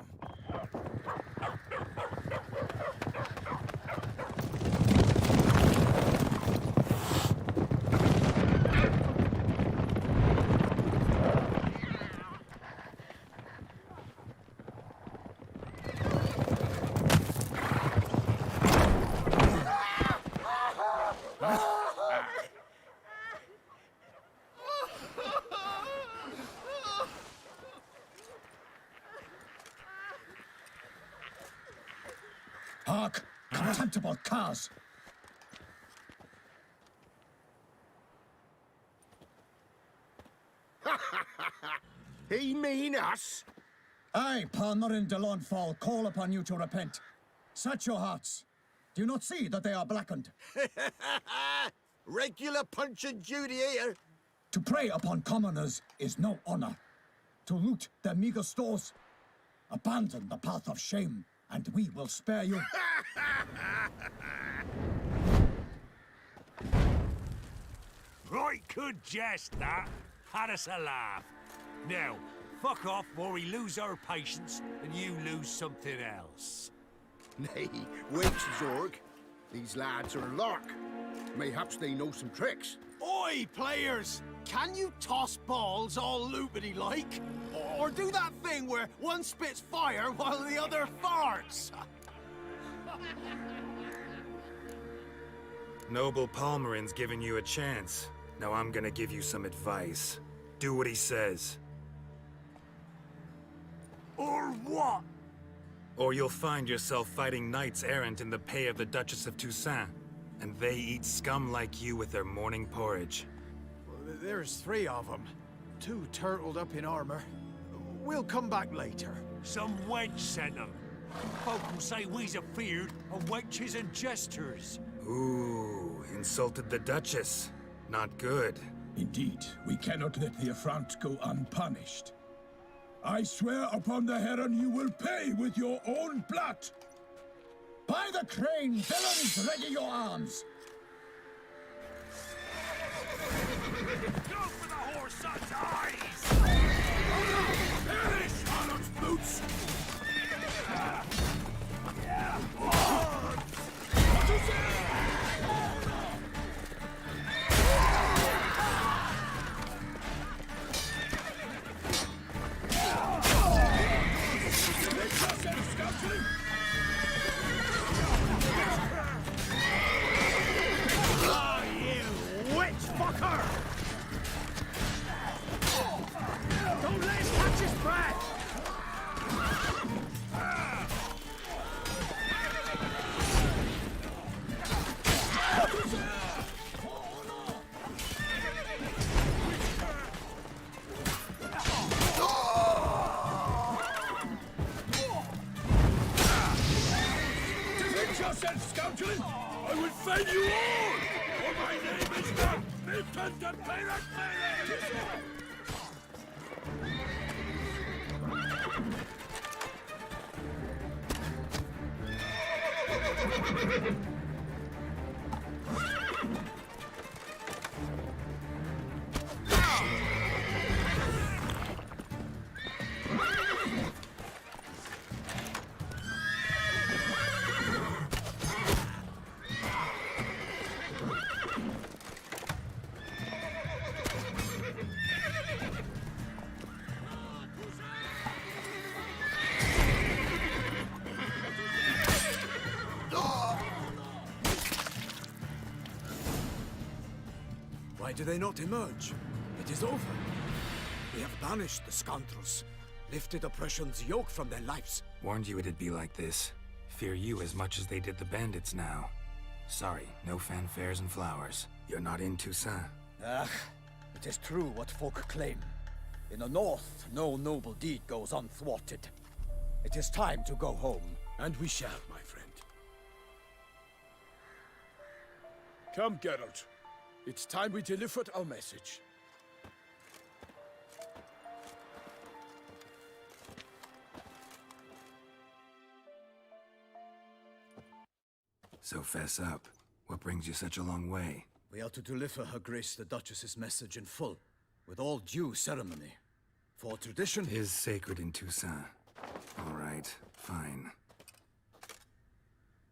Hark! Contemptible cars! He mean us? I, Palmerin de Launfal, call upon you to repent. Set your hearts. Do you not see that they are blackened? Regular Punch and Judy here. To prey upon commoners is no honor. To loot their meager stores, abandon the path of shame, and we will spare you. Right good jest, that. Had us a laugh. Now, fuck off or we lose our patience and you lose something else. Nay, wait, Zorg. These lads are lark. Mayhaps they know some tricks. Oi, players! Can you toss balls all loopity-like? Or do that thing where one spits fire while the other farts? Noble Palmerin's giving you a chance. Now I'm gonna give you some advice. Do what he says. Or what? Or you'll find yourself fighting knights errant in the pay of the Duchess of Toussaint. And they eat scum like you with their morning porridge. There's 3 of them. 2 turtled up in armor. We'll come back later. Some wench sent them. Folk will say we's afeard of wenches and jesters. Ooh, insulted the Duchess. Not good. Indeed, we cannot let the affront go unpunished. I swear upon the Heron you will pay with your own blood. By the crane, villains, ready your arms! Go for the horse's eyes! Perish, Harlot's boots! Ah, you witch fucker! Don't let him catch his breath! Defend yourself, scoundrel! I will fell you all! For my name is not Milton de Peyrac. Why do they not emerge? It is over. We have banished the scoundrels, lifted oppression's yoke from their lives. Warned you it'd be like this. Fear you as much as they did the bandits now. Sorry, no fanfares and flowers. You're not in Toussaint? Ah, it is true what folk claim. In the north, no noble deed goes unthwarted. It is time to go home. And we shall, my friend. Come, Geralt. It's time we delivered our message. So fess up. What brings you such a long way? We are to deliver Her Grace the Duchess's message in full, with all due ceremony. For tradition... Is sacred in Toussaint. All right, fine.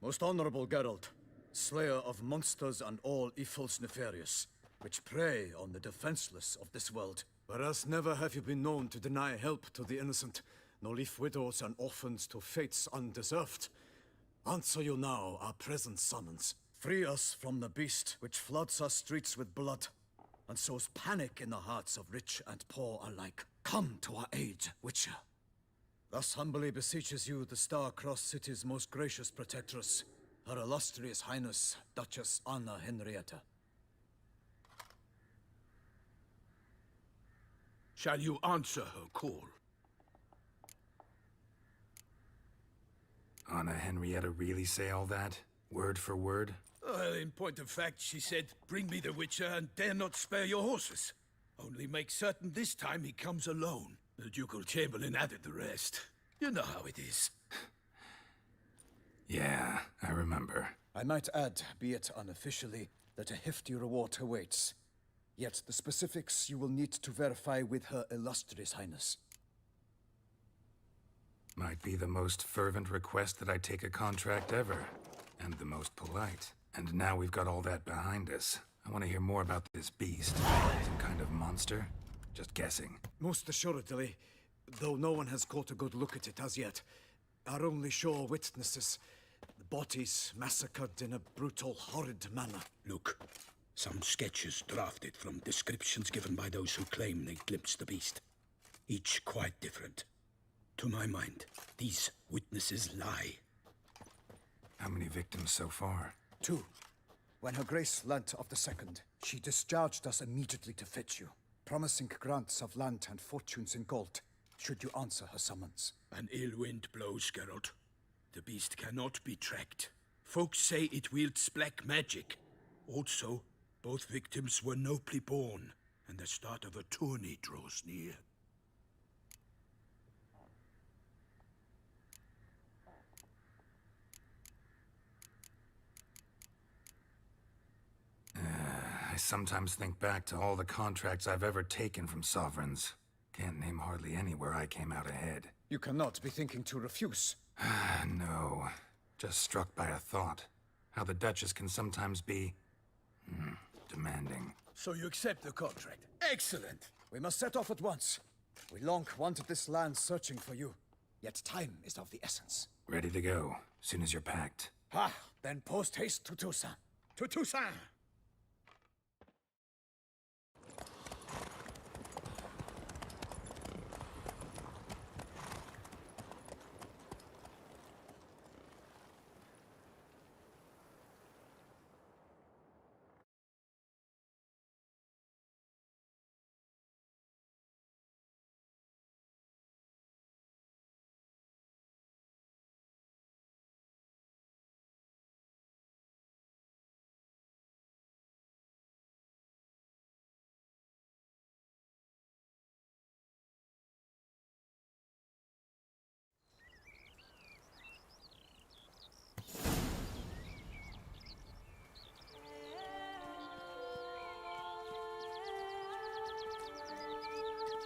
Most honorable Geralt, slayer of monsters and all evils nefarious, which prey on the defenseless of this world. Whereas never have you been known to deny help to the innocent, nor leave widows and orphans to fates undeserved. Answer you now our present summons. Free us from the beast which floods our streets with blood, and sows panic in the hearts of rich and poor alike. Come to our aid, Witcher. Thus humbly beseeches you the Star-Crossed City's most gracious protectress, Her Illustrious Highness, Duchess Anna Henrietta. Shall you answer her call? Anna Henrietta really say all that? Word for word? Well, in point of fact, she said, "Bring me the Witcher and dare not spare your horses. Only make certain this time he comes alone." The Ducal Chamberlain added the rest. You know how it is. Yeah, I remember. I might add, be it unofficially, that a hefty reward awaits. Yet the specifics you will need to verify with Her Illustrious Highness. Might be the most fervent request that I take a contract ever. And the most polite. And now we've got all that behind us. I want to hear more about this beast. Some kind of monster? Just guessing. Most assuredly, though no one has caught a good look at it as yet. Our only sure witnesses, the bodies massacred in a brutal, horrid manner. Look, some sketches drafted from descriptions given by those who claim they glimpsed the beast. Each quite different. To my mind, these witnesses lie. How many victims so far? 2. When Her Grace learnt of the second, she discharged us immediately to fetch you, promising grants of land and fortunes in gold, should you answer her summons. An ill wind blows, Geralt. The beast cannot be tracked. Folks say it wields black magic. Also, both victims were nobly born, and the start of a tourney draws near. I sometimes think back to all the contracts I've ever taken from sovereigns. Can't name hardly any where I came out ahead. You cannot be thinking to refuse. No. Just struck by a thought. How the Duchess can sometimes be... demanding. So you accept the contract. Excellent! We must set off at once. We long wanted this land searching for you. Yet time is of the essence. Ready to go, soon as you're packed. Ha! Then post haste to Toussaint. To Toussaint!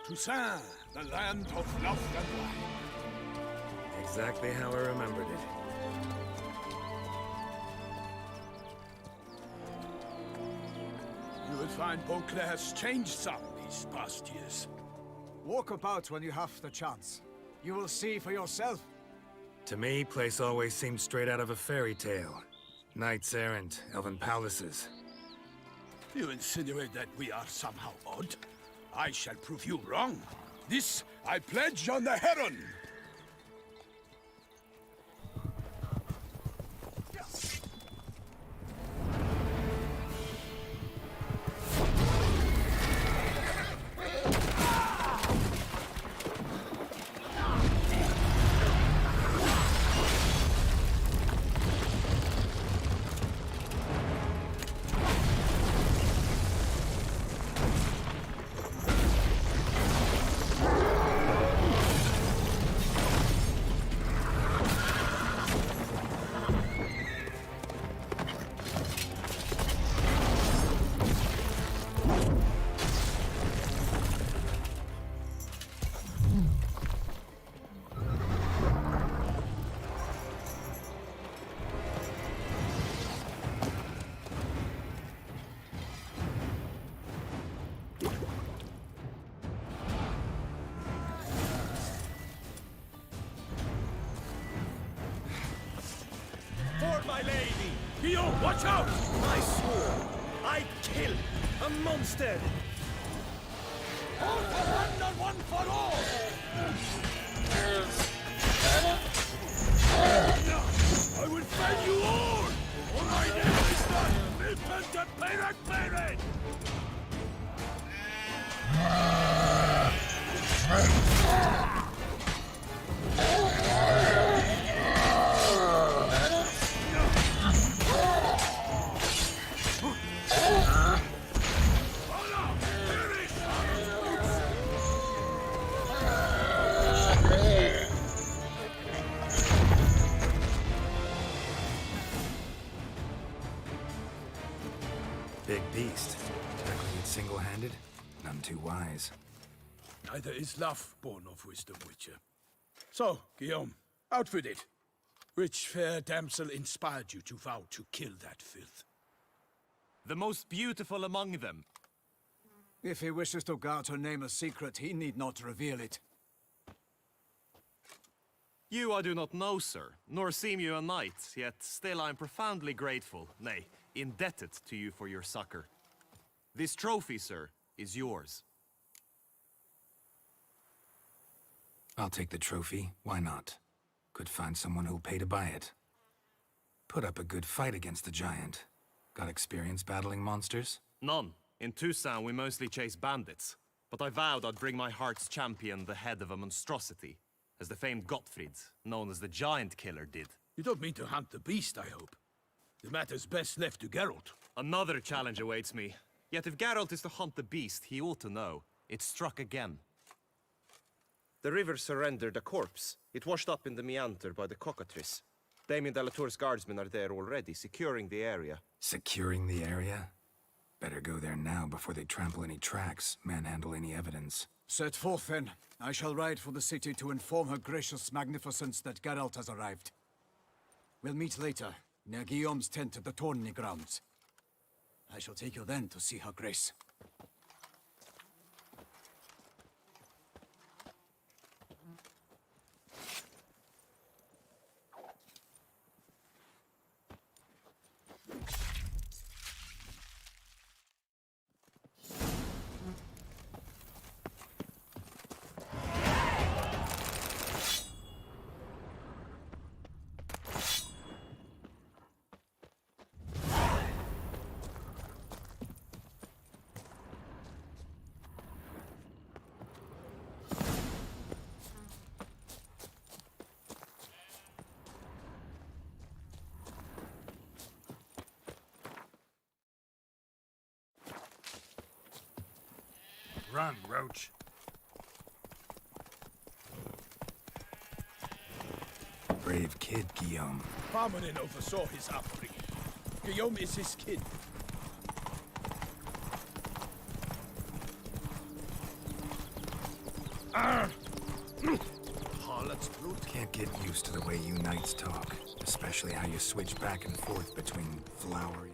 Toussaint, the land of love and wine. Exactly how I remembered it. You will find Beauclair has changed some these past years. Walk about when you have the chance. You will see for yourself. To me, place always seemed straight out of a fairy tale. Knights errant, elven palaces. You insinuate that we are somehow odd? I shall prove you wrong. This I pledge on the Heron! my lady! Guillaume, watch out! I swore I'd kill a monster! All for one and one for all! I will find you all! Or my name is not Milton de Peyrac. Big beast. Tackling it single-handed? None too wise. Neither is love born of wisdom, Witcher. So, Guillaume, out with it. Which fair damsel inspired you to vow to kill that filth? The most beautiful among them. If he wishes to guard her name a secret, he need not reveal it. You I do not know, sir, nor seem you a knight, yet still I am profoundly grateful, nay, indebted to you for your succor. This trophy, sir, is yours. I'll take the trophy. Why not? Could find someone who'll pay to buy it. Put up a good fight against the giant. Got experience battling monsters? None. In Toussaint, we mostly chase bandits. But I vowed I'd bring my heart's champion the head of a monstrosity, as the famed Gottfried, known as the Giant Killer, did. You don't mean to hunt the beast, I hope. The matter's best left to Geralt. Another challenge awaits me. Yet if Geralt is to hunt the beast, he ought to know. It struck again. The river surrendered a corpse. It washed up in the meander by the cockatrice. Damien Delatour's guardsmen are there already, securing the area. Securing the area? Better go there now before they trample any tracks, manhandle any evidence. Set forth, then. I shall ride for the city to inform her gracious magnificence that Geralt has arrived. We'll meet later, near Guillaume's tent at the Tourney grounds. I shall take you then to see her grace. Run, Roach. Brave kid, Guillaume. Parmanin oversaw his upbringing. Guillaume is his kid. Harlot's blood. Can't get used to the way you knights talk, especially how you switch back and forth between flowery.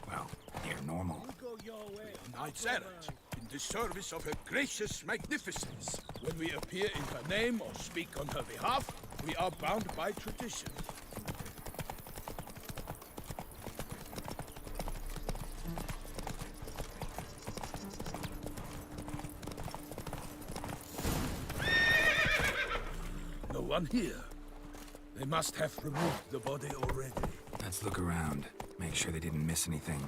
Well, near normal. Knights errant, in the service of her gracious magnificence. When we appear in her name or speak on her behalf, we are bound by tradition. No one here. They must have removed the body already. Let's look around. Make sure they didn't miss anything.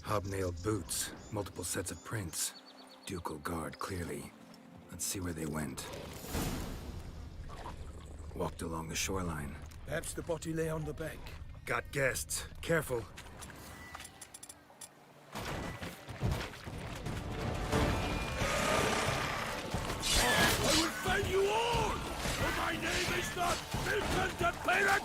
Hobnailed boots, multiple sets of prints. Ducal guard, clearly. Let's see where they went. Walked along the shoreline. Perhaps the body lay on the bank. Got guests. Careful. I will find you all! For my name is not Milton the Pirate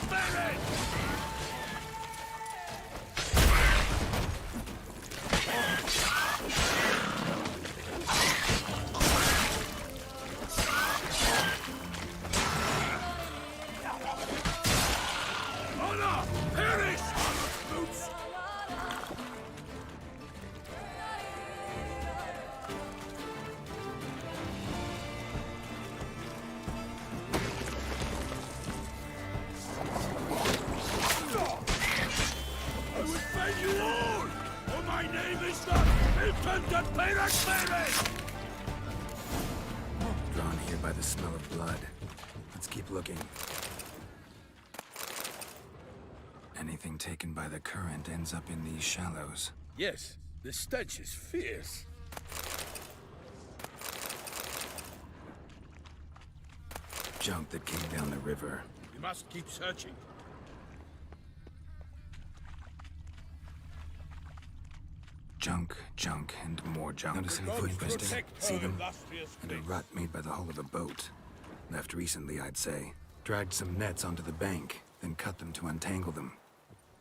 Honor! Perish! Boots! I will find you all! For my name is not Milton the Pirate Drawn here by the smell of blood. Let's keep looking. Anything taken by the current ends up in these shallows. Yes, the stench is fierce. Junk that came down the river. We must keep searching. Junk, and more junk. Notice any God footprints? protect See her them? illustrious And a grace. rut made by the hull of a boat. Left recently, I'd say. Dragged some nets onto the bank, then cut them to untangle them.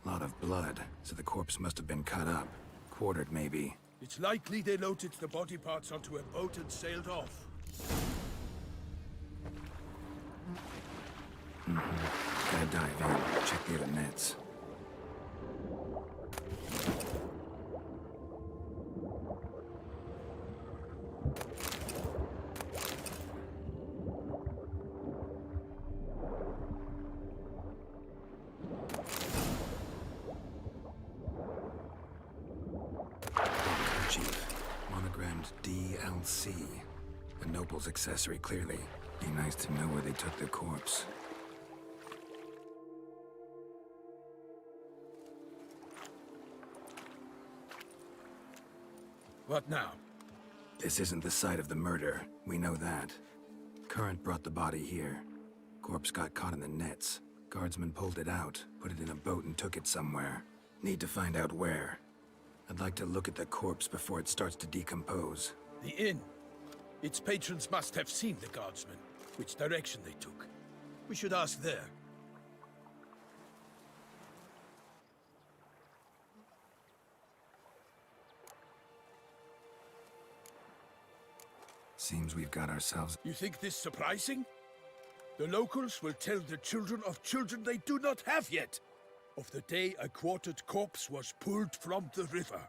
Lot of blood, so the corpse must have been cut up. Quartered, maybe. It's likely they loaded the body parts onto a boat and sailed off. Gotta dive in, check the other nets. Chief, monogrammed DLC. A noble's accessory, clearly. Be nice to know where they took the corpse. What now? This isn't the site of the murder. We know that. Current brought the body here. Corpse got caught in the nets. Guardsmen pulled it out, put it in a boat and took it somewhere. Need to find out where. I'd like to look at the corpse before it starts to decompose. The inn. Its patrons must have seen the guardsmen, which direction they took. We should ask there. Seems we've got ourselves... You think this surprising? The locals will tell the children of children they do not have yet, of the day a quartered corpse was pulled from the river.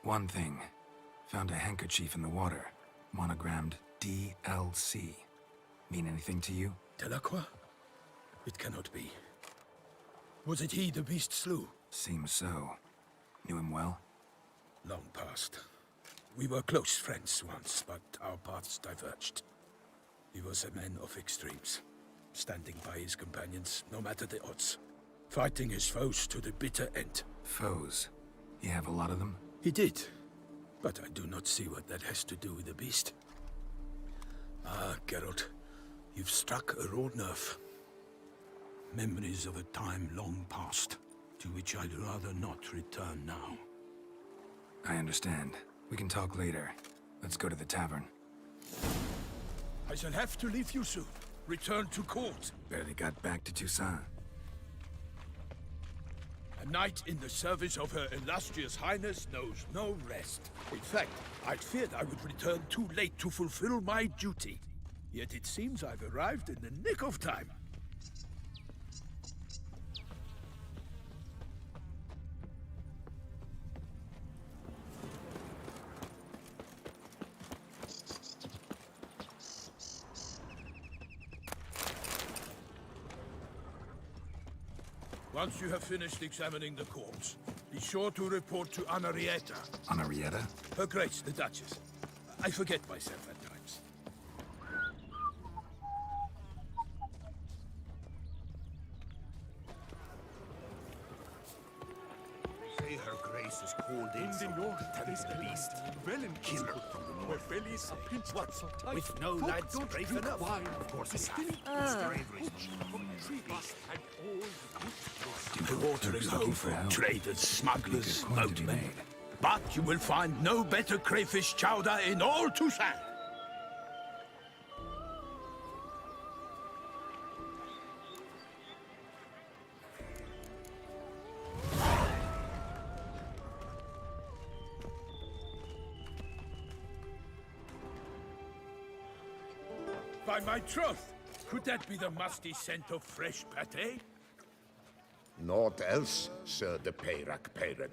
One thing. Found a handkerchief in the water. Monogrammed DLC. Mean anything to you? Delacroix? It cannot be. Was it he the beast slew? Seems so. Knew him well? Long past. We were close friends once, but our paths diverged. He was a man of extremes, standing by his companions, no matter the odds. Fighting his foes to the bitter end. Foes? You have a lot of them? He did, but I do not see what that has to do with the beast. Ah, Geralt, you've struck a raw nerve. Memories of a time long past. to which I'd rather not return now. I understand. We can talk later. Let's go to the tavern. I shall have to leave you soon. Return to court. Barely got back to Toussaint. A knight in the service of Her Illustrious Highness knows no rest. In fact, I feared I would return too late to fulfill my duty. Yet it seems I've arrived in the nick of time. Once you have finished examining the corpse, be sure to report to Anarietta. Anarietta? Her Grace, the Duchess. I forget myself at times. Say her Grace is called in the north, that is the beast. Kill her. What? With no lads brave enough? Of course we have. The water is looking low for for help. traders, smugglers, Good boatmen. But you will find no better crayfish chowder in all Toussaint. By my troth, could that be the musty scent of fresh pâté? Naught else, Sir de Peyrac Peyran.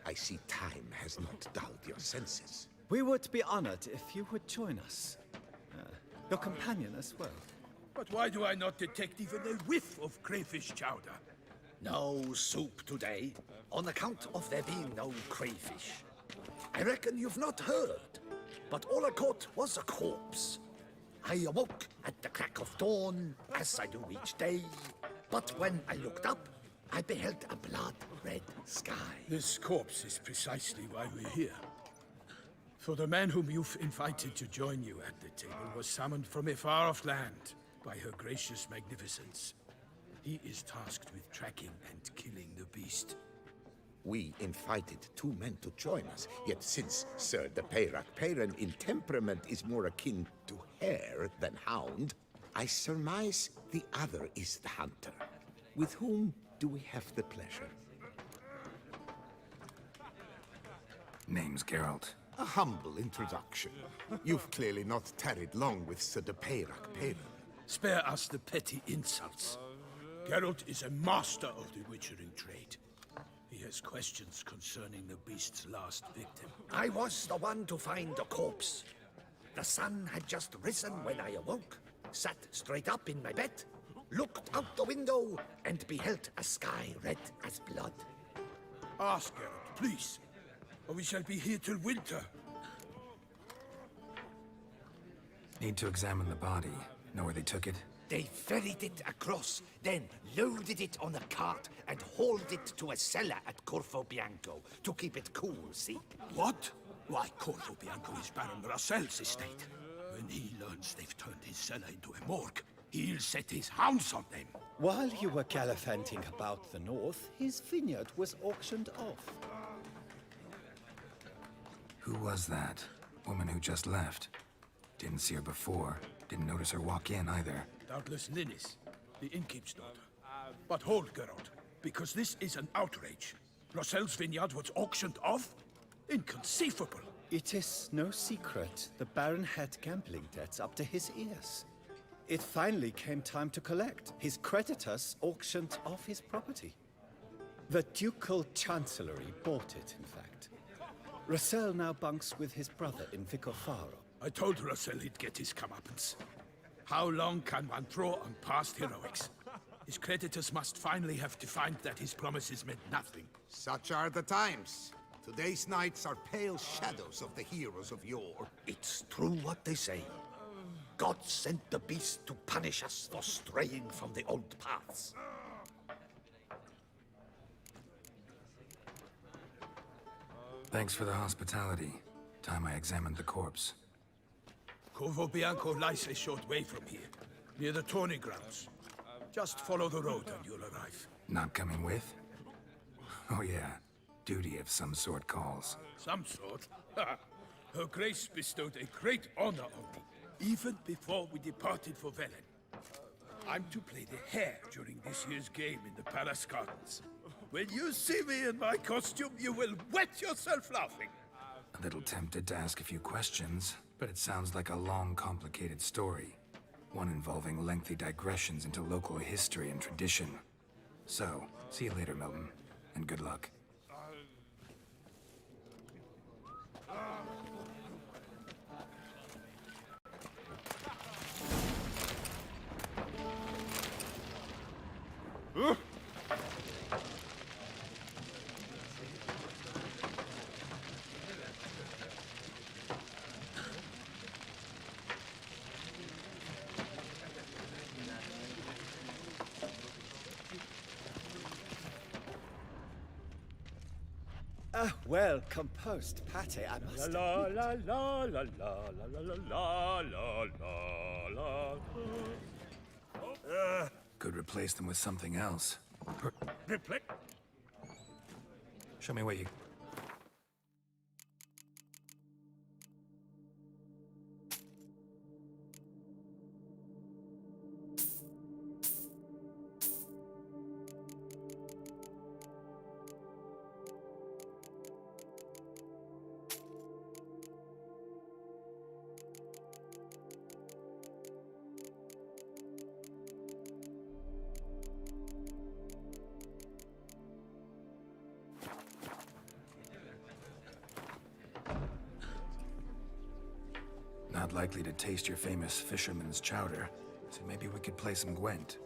I see time has not dulled your senses. We would be honored if you would join us. Your companion as well. But why do I not detect even a whiff of crayfish chowder? No soup today, on account of there being no crayfish. I reckon you've not heard, but all I caught was a corpse. I awoke at the crack of dawn, as I do each day, but when I looked up, I beheld a blood-red sky. This corpse is precisely why we're here. For the man whom you've invited to join you at the table was summoned from a far-off land by her gracious magnificence. He is tasked with tracking and killing the beast. We invited two men to join us, yet since Sir de Peyrac Peyran in temperament is more akin to hare than hound, I surmise the other is the hunter. With whom do we have the pleasure? Name's Geralt. A humble introduction. You've clearly not tarried long with Sir de Peyrac Peyran. Spare us the petty insults. Geralt is a master of the witchering trade. He has questions concerning the beast's last victim. I was the one to find the corpse. The sun had just risen when I awoke, sat straight up in my bed, looked out the window, and beheld a sky red as blood. Ask Geralt, please, or we shall be here till winter. Need to examine the body. Know where they took it? They ferried it across, then loaded it on a cart and hauled it to a cellar at Corvo Bianco to keep it cool, see? What? Why, Corvo Bianco is Baron Rossel's estate. When he learns they've turned his cellar into a morgue, he'll set his hounds on them. While you were gallivanting about the north, his vineyard was auctioned off. Who was that? Woman who just left. Didn't see her before. Didn't notice her walk in either. Doubtless Linnis, the innkeep's daughter. But hold, Geralt, because this is an outrage. Rossel's vineyard was auctioned off? Inconceivable. It is no secret the Baron had gambling debts up to his ears. It finally came time to collect. His creditors auctioned off his property. The Ducal Chancellery bought it, in fact. Rossel now bunks with his brother in Vicofaro. I told Rossel he'd get his comeuppance. How long can one draw on past heroics? His creditors must finally have to find that his promises meant nothing. Such are the times. Today's knights are pale shadows of the heroes of yore. It's true what they say. God sent the beast to punish us for straying from the old paths. Thanks for the hospitality. Time I examined the corpse. Corvo Bianco lies a short way from here, near the tourney grounds. Just follow the road and you'll arrive. Not coming with? Oh yeah, duty of some sort calls. Some sort? Her Grace bestowed a great honor on me, even before we departed for Velen. I'm to play the hare during this year's game in the Palace Gardens. When you see me in my costume, you will wet yourself laughing. A little tempted to ask a few questions, but it sounds like a long, complicated story. One involving lengthy digressions into local history and tradition. So, see you later, Milton, and good luck. Well composed pate, I must La admit. la la la la la la la la la la. Could replace them with something else. Replay. Show me what you... Not likely to taste your famous fisherman's chowder, so maybe we could play some Gwent.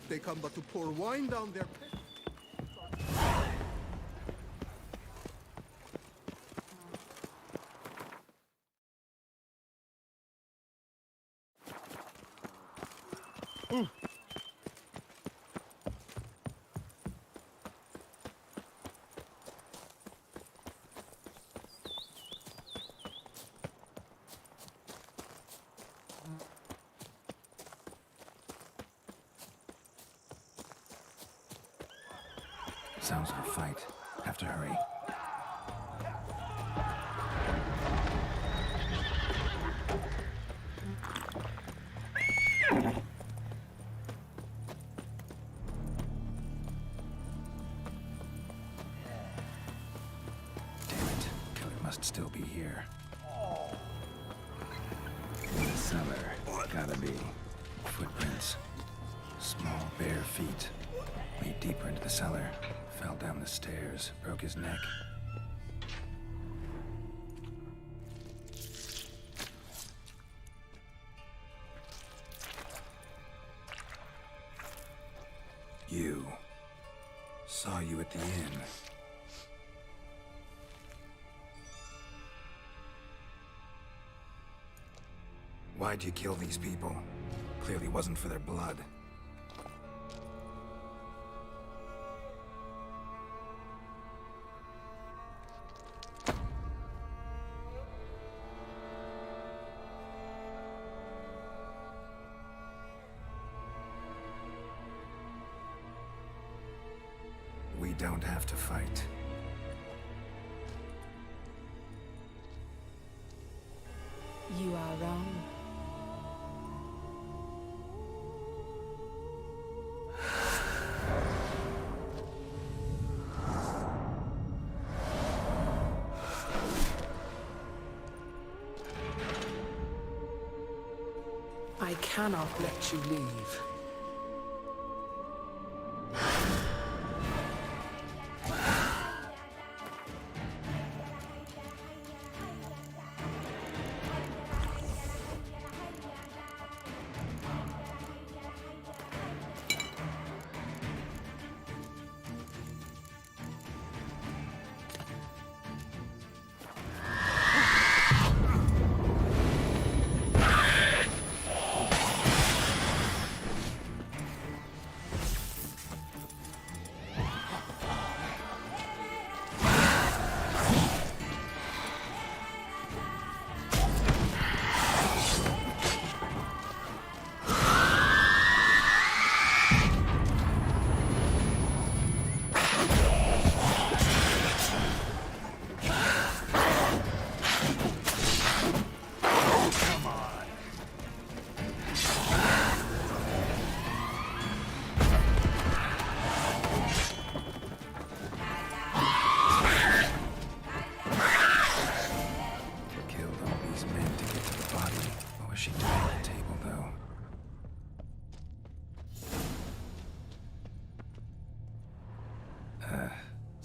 They come but to pour wine down their pit. Sounds of a fight. Have to hurry. Damn it. Killer must still be here. The cellar. Gotta be. Footprints. Small, bare feet. Lead deeper into the cellar. Fell down the stairs. Broke his neck. You. Saw you at the inn. Why'd you kill these people? Clearly wasn't for their blood. We don't have to fight. You are wrong. I cannot let you leave.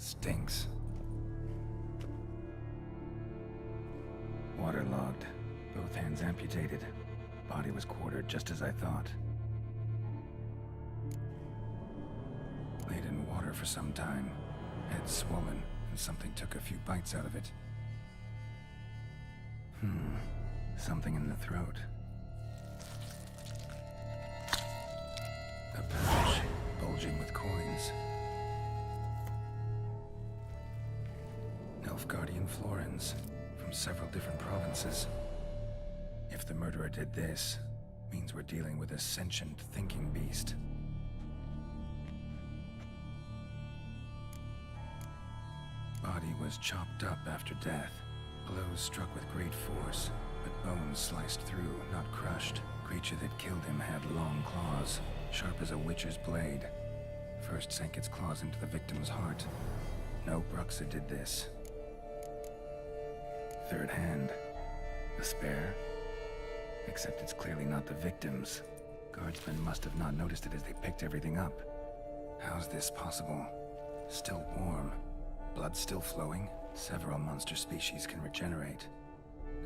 Stinks. Waterlogged. Both hands amputated. Body was quartered just as I thought. Laid in water for some time. Head swollen, and something took a few bites out of it. Something in the throat. A pouch, bulging with coins. Nilfgaardian florins, from several different provinces. If the murderer did this, means we're dealing with a sentient, thinking beast. Body was chopped up after death. Blows struck with great force, but bones sliced through, not crushed. Creature that killed him had long claws, sharp as a witcher's blade. First sank its claws into the victim's heart. No Bruxa did this. Third hand. A spare? Except it's clearly not the victim's. Guardsmen must have not noticed it as they picked everything up. How's this possible? Still warm. Blood still flowing? Several monster species can regenerate.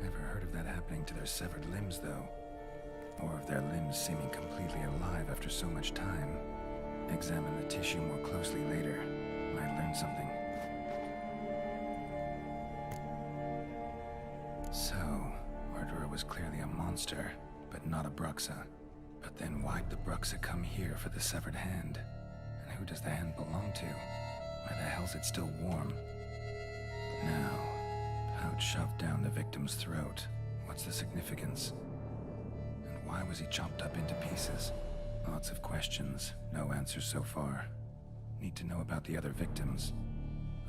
Never heard of that happening to their severed limbs, though. Or of their limbs seeming completely alive after so much time. Examine the tissue more closely later. Might learn something. So, murderer was clearly a monster, but not a Bruxa. But then why'd the Bruxa come here for the severed hand? And who does the hand belong to? Why the hell's it still warm? Now, pouch shoved down the victim's throat. What's the significance? And why was he chopped up into pieces? Lots of questions, no answers so far. Need to know about the other victims.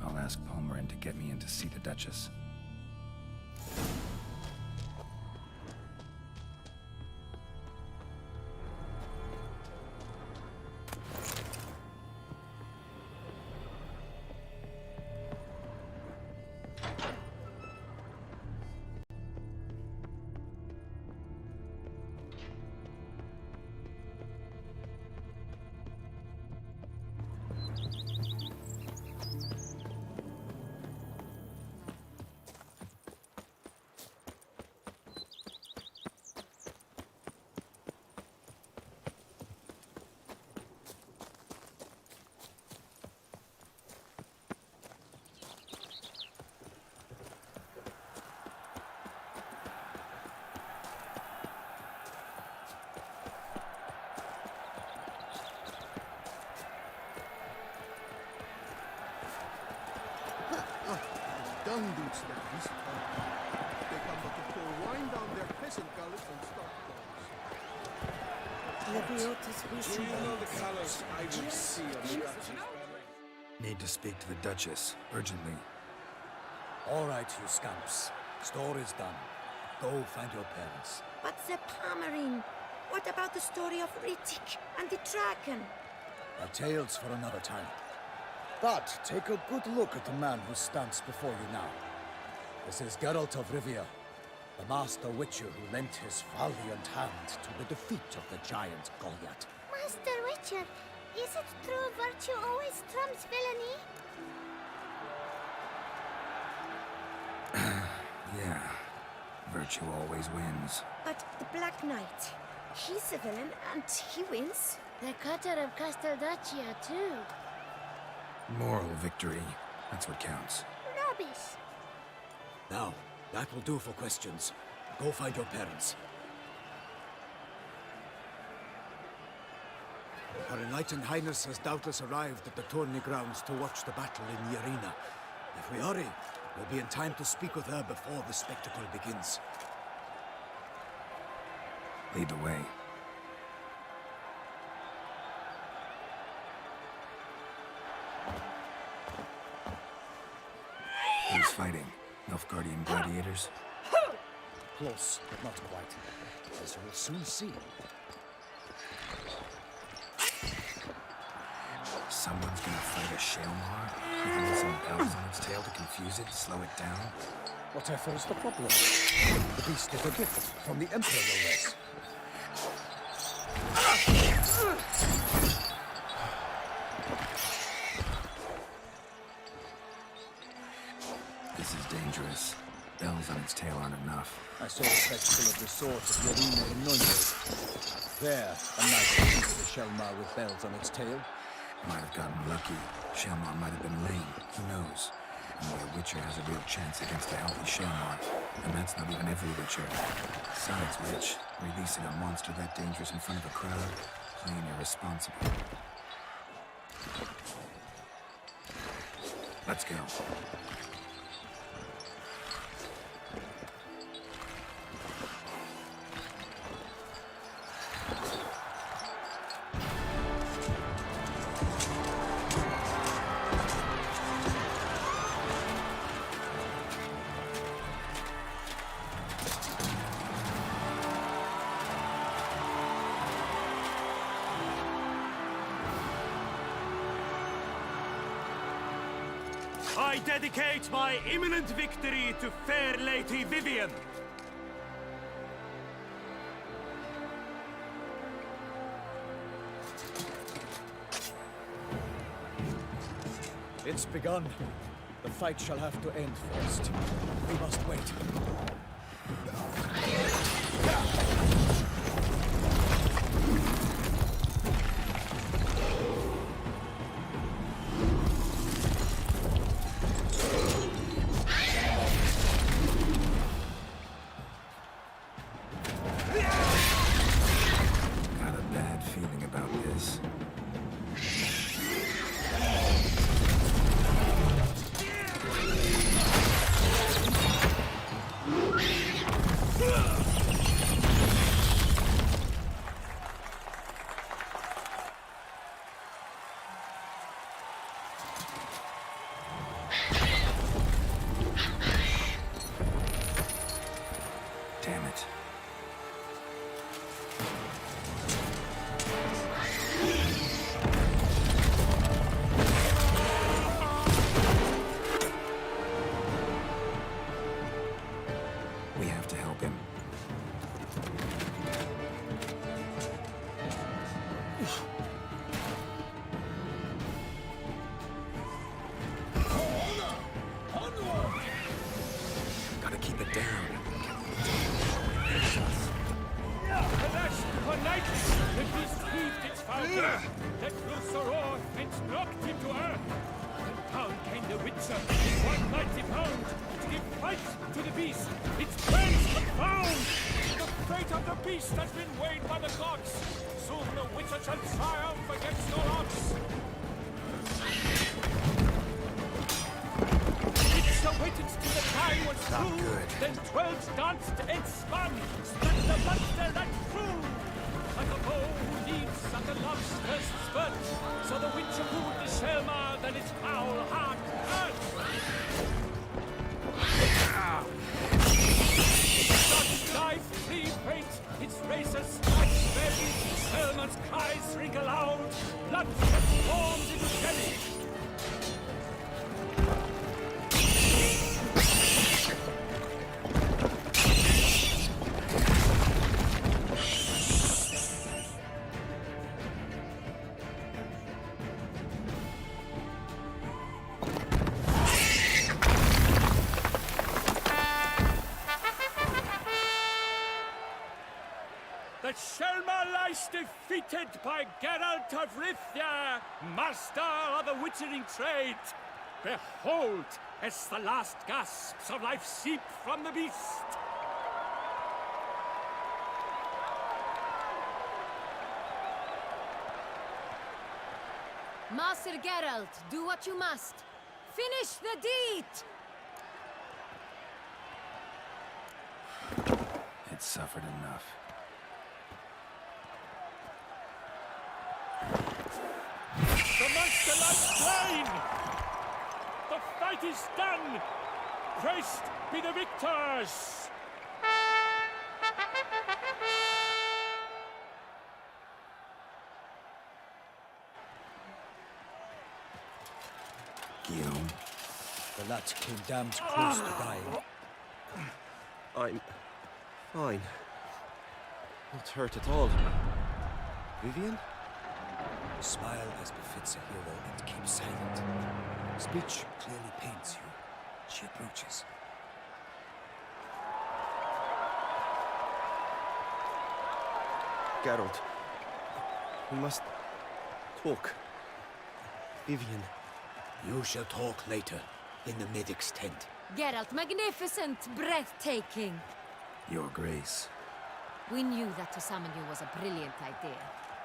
I'll ask Palmerin to get me in to see the Duchess. Dung dudes these. They come but to pour wine down their peasant gullets and start Do you know the colors I will see on the Duchess banner? Need to speak to the Duchess, urgently. All right, you scamps. Story's done. Go find your parents. But the Palmerin, what about the story of Rittik and the dragon? A tale's for another time. But take a good look at the man who stands before you now. This is Geralt of Rivia, the master witcher who lent his valiant hand to the defeat of the giant Goliath. Master Witcher, is it true virtue always trumps villainy? Yeah, virtue always wins. But the Black Knight, he's a villain and he wins. The cutter of Casteldaccia, too. Moral victory, that's what counts. Rubbish. Now, that will do for questions. Go find your parents. Her Enlightened Highness has doubtless arrived at the tourney grounds to watch the battle in the arena. If we hurry, we'll be in time to speak with her before the spectacle begins. Lead the way. Who's fighting? Nilfgaardian gladiators? Close, but not quite. As you will soon see. Someone's gonna fight a Shalmar? Giving some bells on its tail to confuse it, slow it down? Whatever is the problem? The beast is a gift from the Emperor, no less. This is dangerous. Bells on its tail aren't enough. I saw the spectacle of the swords of Yerina in Nuremberg. There, a knight defeated a Shalmar with bells on its tail. Might have gotten lucky. Shalmar might have been lame. Who knows? Only a Witcher has a real chance against a healthy Shalmar. And that's not even every Witcher. Besides which, releasing a monster that dangerous in front of a crowd, plain irresponsible. Let's go. I dedicate my imminent victory to fair Lady Vivian. It's begun. The fight shall have to end first. We must wait. Got a bad feeling about this. The Witcher is one mighty pound to give fight to the beast. Its plans confound. The fate of the beast has been weighed by the gods. Soon the Witcher shall triumph against all odds. Witcher waited till the time was through. Then 12 danced and spun, struck the monster that flew. Like a bow who leaps at the love's first spurt, so the Witcher pulled the Selma, then its foul heart hurt. Such life, free faint, its racers strike belly, Selma's cries ring aloud, blood transforms into jelly. The Selma lies defeated by Geralt of Rivia, master of the witchering trade. Behold, as the last gasps of life seep from the beast. Master Geralt, do what you must. Finish the deed! It's suffered enough. The monster lies slain! The fight is done! Praised be the victors! Guillaume. The lad came damned close to dying. I'm fine. Not hurt at all. Vivian? Smile as befits a hero and keep silent. Speech clearly pains you. She approaches. Geralt, we must talk. Vivian. You shall talk later, in the medic's tent. Geralt, magnificent, breathtaking. Your Grace. We knew that to summon you was a brilliant idea.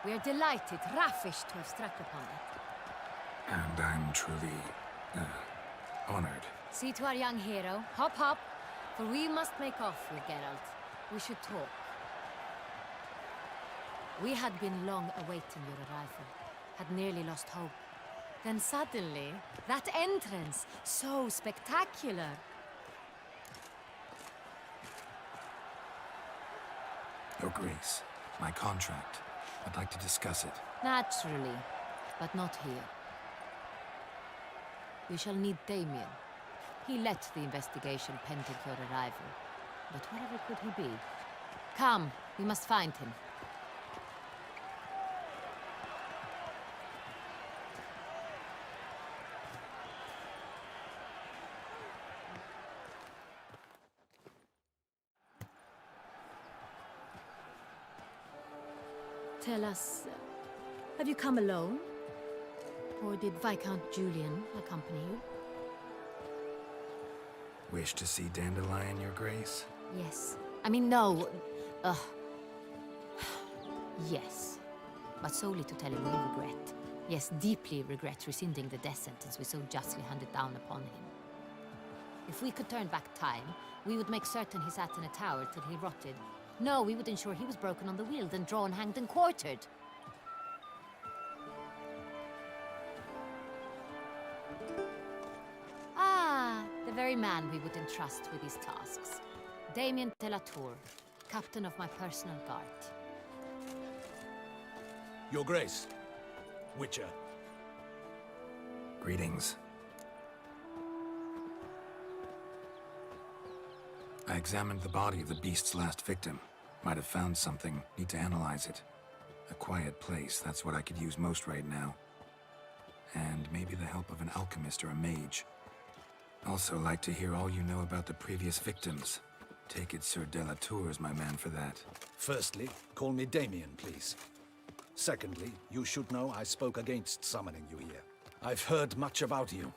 We are delighted, ravished to have struck upon it. And I'm truly, honored. See to our young hero. Hop, hop. For we must make off with Geralt. We should talk. We had been long awaiting your arrival. Had nearly lost hope. Then suddenly, that entrance, so spectacular. Your Grace, my contract. I'd like to discuss it. Naturally, but not here. We shall need Damien. He led the investigation pending your arrival. But wherever could he be? Come, we must find him. Tell us, have you come alone? Or did Viscount Julian accompany you? Wish to see Dandelion, Your Grace? Yes. I mean, no. Yes. But solely to tell him we regret. Yes, deeply regret rescinding the death sentence we so justly handed down upon him. If we could turn back time, we would make certain he sat in a tower till he rotted. No, we would ensure he was broken on the wheel, then drawn, hanged, and quartered. Ah, the very man we would entrust with these tasks. Damien de la Tour, captain of my personal guard. Your Grace, Witcher. Greetings. I examined the body of the beast's last victim. Might have found something. Need to analyze it. A quiet place, that's what I could use most right now. And maybe the help of an alchemist or a mage. Also like to hear all you know about the previous victims. Take it Sir de la Tour is my man for that. Firstly, call me Damien, please. Secondly, you should know I spoke against summoning you here. I've heard much about you.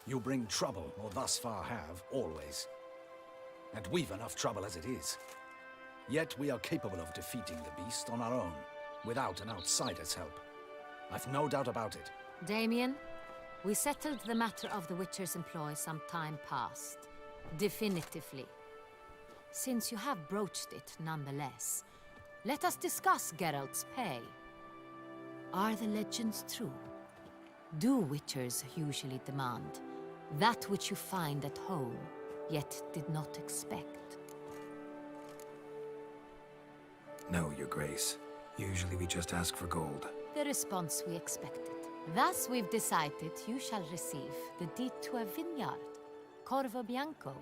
You bring trouble, or thus far have, always. And we've enough trouble as it is. Yet we are capable of defeating the beast on our own, without an outsider's help. I've no doubt about it. Damien, we settled the matter of the Witcher's employ some time past. Definitively. Since you have broached it nonetheless, let us discuss Geralt's pay. Are the legends true? Do Witchers usually demand that which you find at home, yet did not expect? No, Your Grace. Usually we just ask for gold. The response we expected. Thus we've decided you shall receive the deed to a vineyard, Corvo Bianco,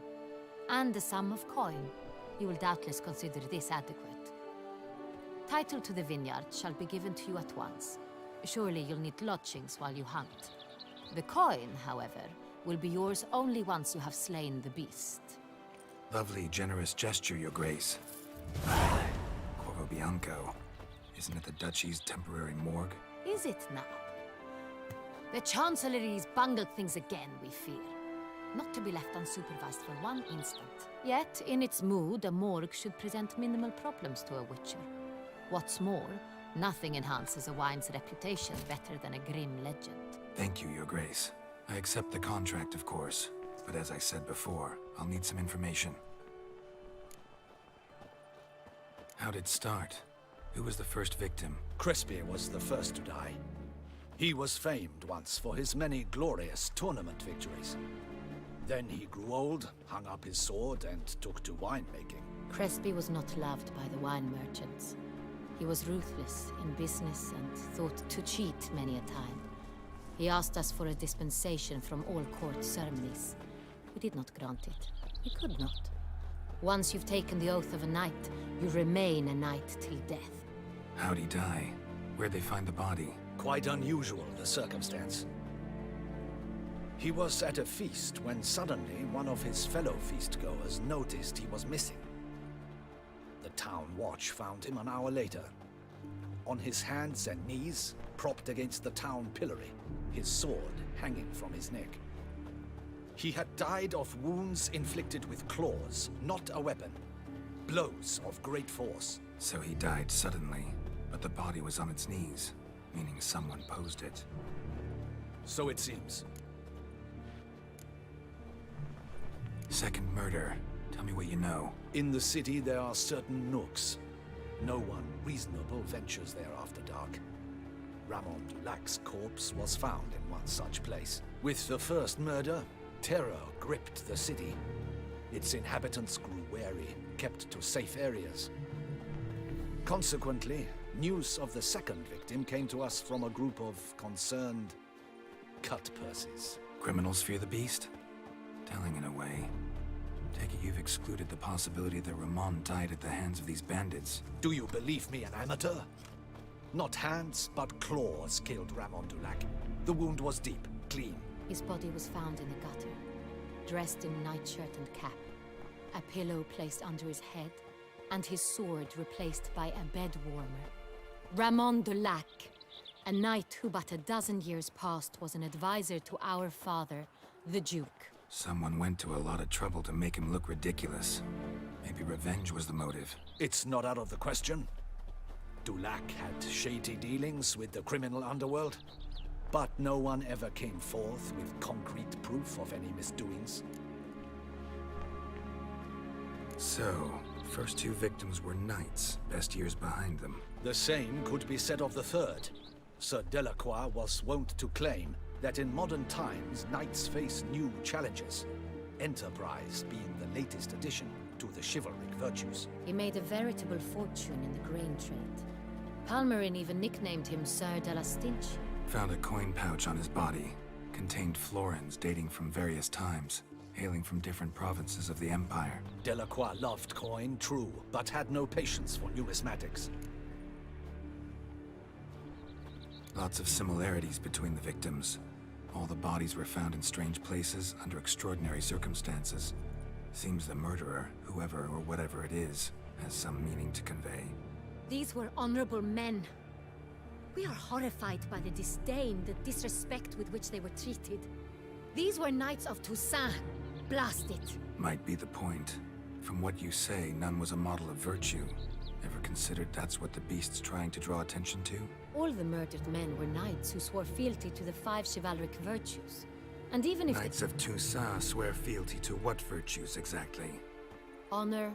and the sum of coin. You will doubtless consider this adequate. Title to the vineyard shall be given to you at once. Surely you'll need lodgings while you hunt. The coin, however, will be yours only once you have slain the beast. Lovely, generous gesture, Your Grace. Corvo Bianco. Isn't it the Duchy's temporary morgue? Is it now? The Chancellery's bungled things again, we fear. Not to be left unsupervised for one instant. Yet, in its mood, a morgue should present minimal problems to a Witcher. What's more, nothing enhances a wine's reputation better than a grim legend. Thank you, Your Grace. I accept the contract, of course. But as I said before, I'll need some information. How'd it start? Who was the first victim? Crespi was the first to die. He was famed once for his many glorious tournament victories. Then he grew old, hung up his sword, and took to winemaking. Crespi was not loved by the wine merchants. He was ruthless in business and thought to cheat many a time. He asked us for a dispensation from all court ceremonies. We did not grant it. We could not. Once you've taken the oath of a knight, you remain a knight till death. How'd he die? Where'd they find the body? Quite unusual, the circumstance. He was at a feast when suddenly one of his fellow feastgoers noticed he was missing. The town watch found him an hour later. On his hands and knees, propped against the town pillory, his sword hanging from his neck. He had died of wounds inflicted with claws, not a weapon. Blows of great force. So he died suddenly, but the body was on its knees, meaning someone posed it. So it seems. Second murder. Tell me what you know. In the city there are certain nooks. No one reasonable ventures there after dark. Ramon Dulac's corpse was found in one such place. With the first murder, terror gripped the city. Its inhabitants grew wary, kept to safe areas. Consequently, news of the second victim came to us from a group of concerned cut-purses. Criminals fear the beast? Telling in a way. Take it you've excluded the possibility that Ramon died at the hands of these bandits. Do you believe me an amateur? Not hands, but claws killed Ramon Dulac. The wound was deep, clean. His body was found in a gutter, dressed in nightshirt and cap, a pillow placed under his head, and his sword replaced by a bed warmer. Ramon Dulac, a knight who but a dozen years past was an advisor to our father, the Duke. Someone went to a lot of trouble to make him look ridiculous. Maybe revenge was the motive. It's not out of the question. Dulac had shady dealings with the criminal underworld, but no one ever came forth with concrete proof of any misdoings. So, first two victims were knights, best years behind them. The same could be said of the third. Sir Delacroix was wont to claim that in modern times, knights face new challenges, enterprise being the latest addition to the chivalric virtues. He made a veritable fortune in the grain trade. Palmerin even nicknamed him Sir de la Stinch. Found a coin pouch on his body. Contained florins dating from various times, hailing from different provinces of the Empire. Delacroix loved coin, true, but had no patience for numismatics. Lots of similarities between the victims. All the bodies were found in strange places under extraordinary circumstances. Seems the murderer, whoever or whatever it is, has some meaning to convey. These were honorable men. We are horrified by the disdain, the disrespect with which they were treated. These were Knights of Toussaint. Blast it. Might be the point. From what you say, none was a model of virtue. Ever considered that's what the beast's trying to draw attention to? All the murdered men were knights who swore fealty to the 5 chivalric virtues. And even if Knights of Toussaint swear fealty to what virtues exactly? honor,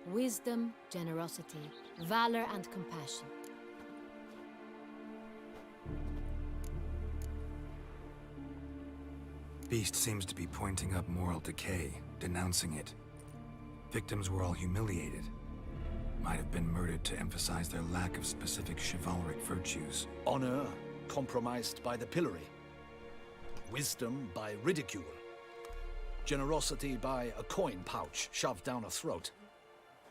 wisdom, generosity, valor, and compassion. Beast seems to be pointing up moral decay, denouncing it. Victims were all humiliated. Might have been murdered to emphasize their lack of specific chivalric virtues. Honor compromised by the pillory. Wisdom by ridicule. Generosity by a coin pouch shoved down a throat.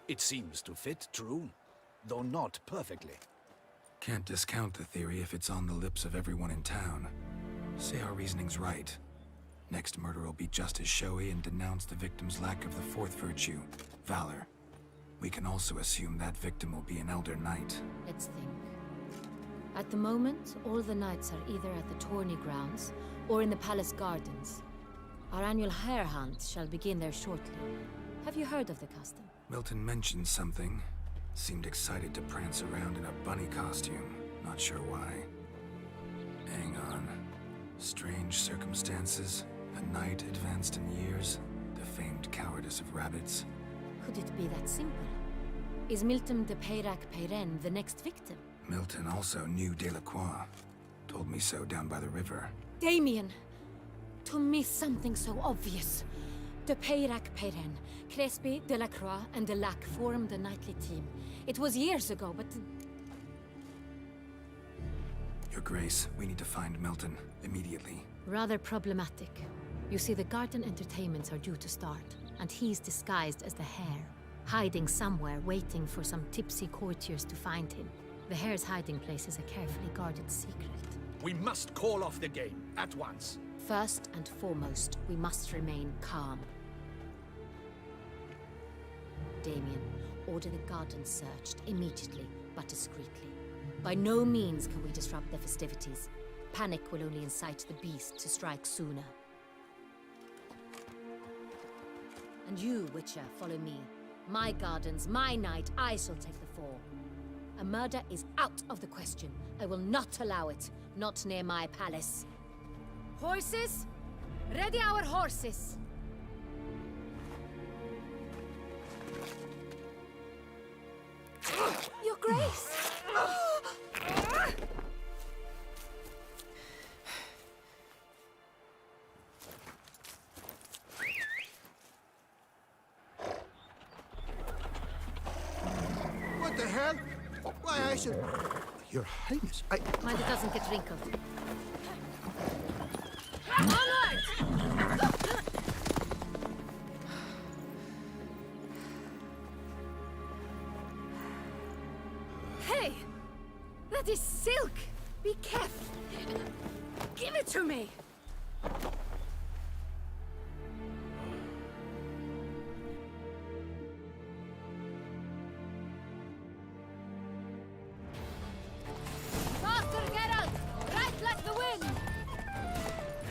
It seems to fit, true, though not perfectly. Can't discount the theory if it's on the lips of everyone in town. Say our reasoning's right. Next murder will be just as showy and denounce the victim's lack of the 4th virtue, valor. We can also assume that victim will be an elder knight. Let's think. At the moment, all the knights are either at the tourney grounds or in the palace gardens. Our annual hare hunt shall begin there shortly. Have you heard of the custom? Milton mentioned something. Seemed excited to prance around in a bunny costume. Not sure why. Hang on. Strange circumstances. A knight advanced in years. The famed cowardice of rabbits. Could it be that simple? Is Milton de Peyrac-Peyren the next victim? Milton also knew Delacroix. Told me so down by the river. Damien! To miss something so obvious. De Peyrac-Peyren, Crespi, Delacroix, and Delac formed a knightly team. It was years ago, but... Your Grace, we need to find Milton, immediately. Rather problematic. You see, the garden entertainments are due to start, and he's disguised as the hare, hiding somewhere, waiting for some tipsy courtiers to find him. The hare's hiding place is a carefully guarded secret. We must call off the game, at once. First and foremost, we must remain calm. Damien, order the garden searched immediately, but discreetly. By no means can we disrupt the festivities. Panic will only incite the beast to strike sooner. And you, Witcher, follow me. My gardens, my night, I shall take the fall. A murder is out of the question. I will not allow it. Not near my palace. Horses? Ready our horses! Your Grace! What the hell? Why, I should... Your Highness, Mind it doesn't get wrinkled. Hey! That is silk! Be careful! Give it to me! Faster, Geralt! Right like the wind!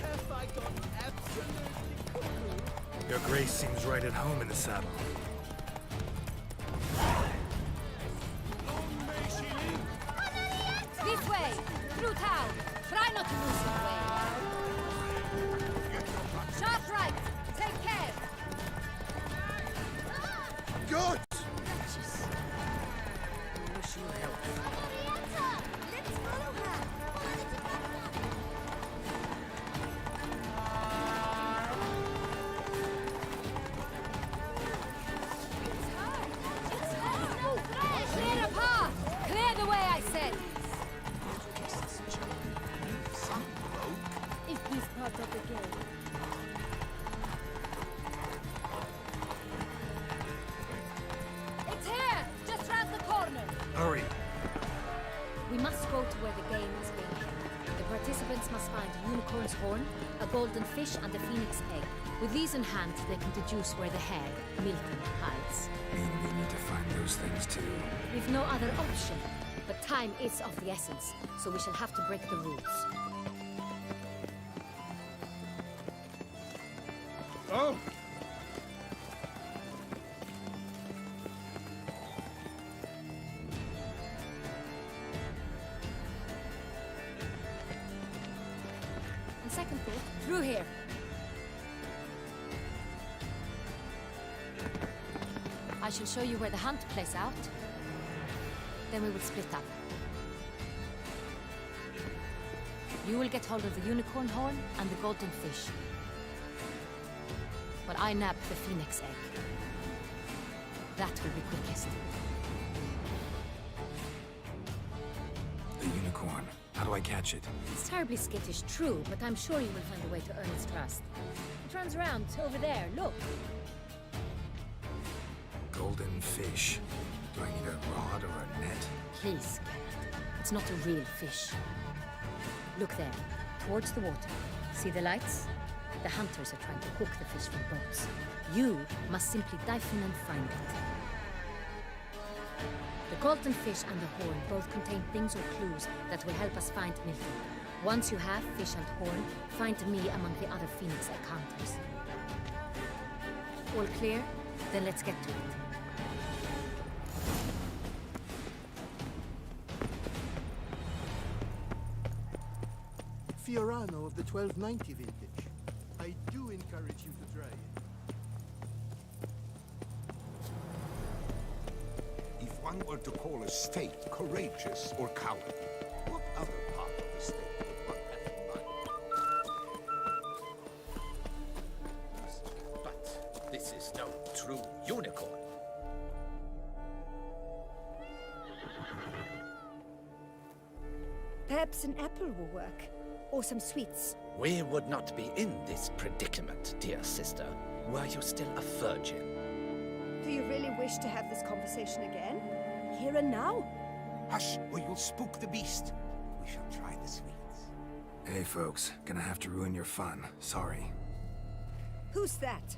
Have I gone absolutely cuckoo? Your Grace seems right at home in the saddle. This way! Through town! Try not to lose your way! Sharp right! Take care! Good! Wish you help. Let's follow her! Clear a path! Clear the way, I said! Is this part of the game? It's here! Just round the corner! Hurry! We must go to where the game is being held. The participants must find a unicorn's horn, a golden fish, and a phoenix egg. With these in hand, they can deduce where the hare, Milton, hides. Mean we need to find those things too. We've no other option. But time is of the essence, so we shall have to break the rules. Oh! On second thought, through here. I shall show you where the hunt plays out. Then we will split up. You will get hold of the unicorn horn and the golden fish. While I nab the phoenix egg. That will be quickest. The unicorn. How do I catch it? It's terribly skittish, true, but I'm sure you will find a way to earn its trust. It runs around over there, look. Golden fish. Do I need a rod or a net? Please, Geralt. It's not a real fish. Look there, towards the water. See the lights? The hunters are trying to hook the fish from boats. You must simply dive in and find it. The golden fish and the horn both contain things or clues that will help us find Nilfgaard. Once you have fish and horn, find me among the other Phoenix Egg hunters. All clear? Then let's get to it. Fiorano of the 1290 vintage. I do encourage you to try it. If one were to call a state courageous or cowardly, what other part of the state would one have in mind? But this is no true unicorn. Perhaps an apple will work. Or some sweets. We would not be in this predicament, dear sister, were you still a virgin. Do you really wish to have this conversation again? Here and now? Hush, or you'll spook the beast. We shall try the sweets. Hey folks, gonna have to ruin your fun. Sorry. Who's that?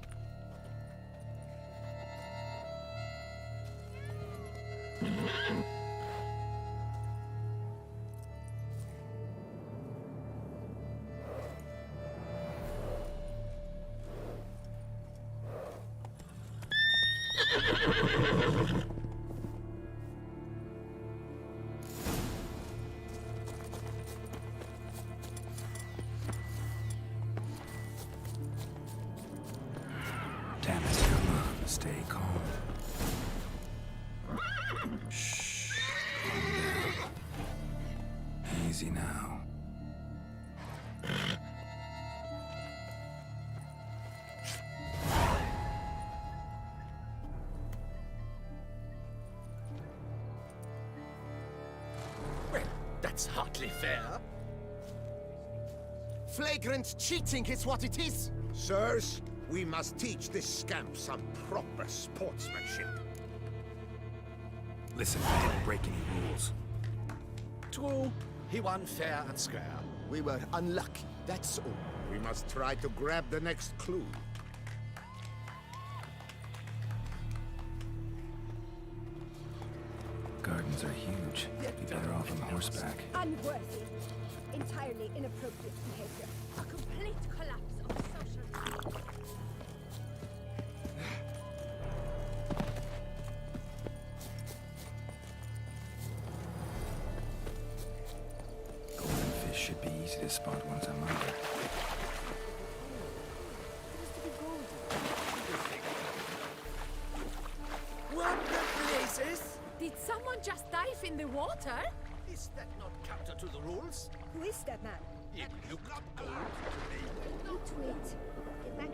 Damn it, come on, stay calm. Shh. Calm down. Easy now. Well, that's hardly fair. Flagrant cheating is what it is! Sirs, we must teach this scamp some proper sportsmanship. Listen, I didn't break any rules. True, he won fair and square. We were unlucky, that's all. We must try to grab the next clue. Gardens are huge. Be better off on horseback. Unworthy. Entirely inappropriate behavior. A complete collapse of social... Golden fish should be easy to spot once I'm under. What the blazes? Did someone just dive in the water? Is that not counter to the rules? Who is that man? It looked gold to me. You twit. Get back.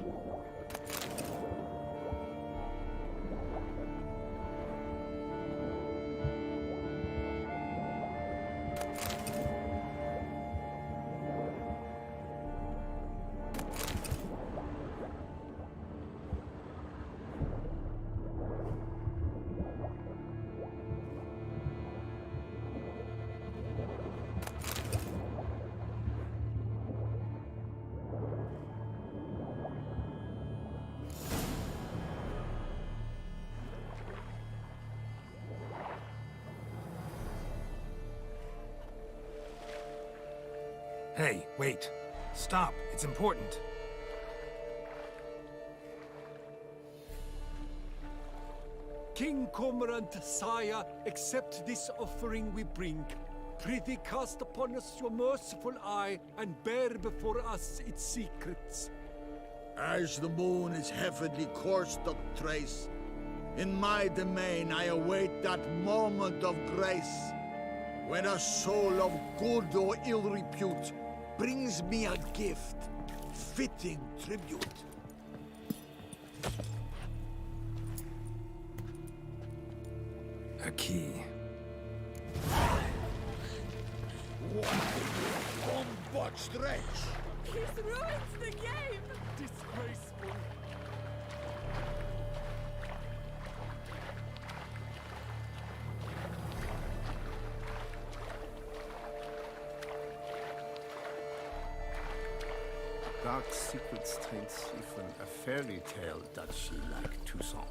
Hey, wait. Stop. It's important. King Cormorant, sire, accept this offering we bring. Prithee cast upon us your merciful eye, and bear before us its secrets. As the moon is heavenly course doth trace, in my domain I await that moment of grace, when a soul of good or ill repute brings me a gift, fitting tribute. A key. What stretch? He's ruined the game! Disgraceful. Dark secrets trains even a fairy tale that she like Toussaint.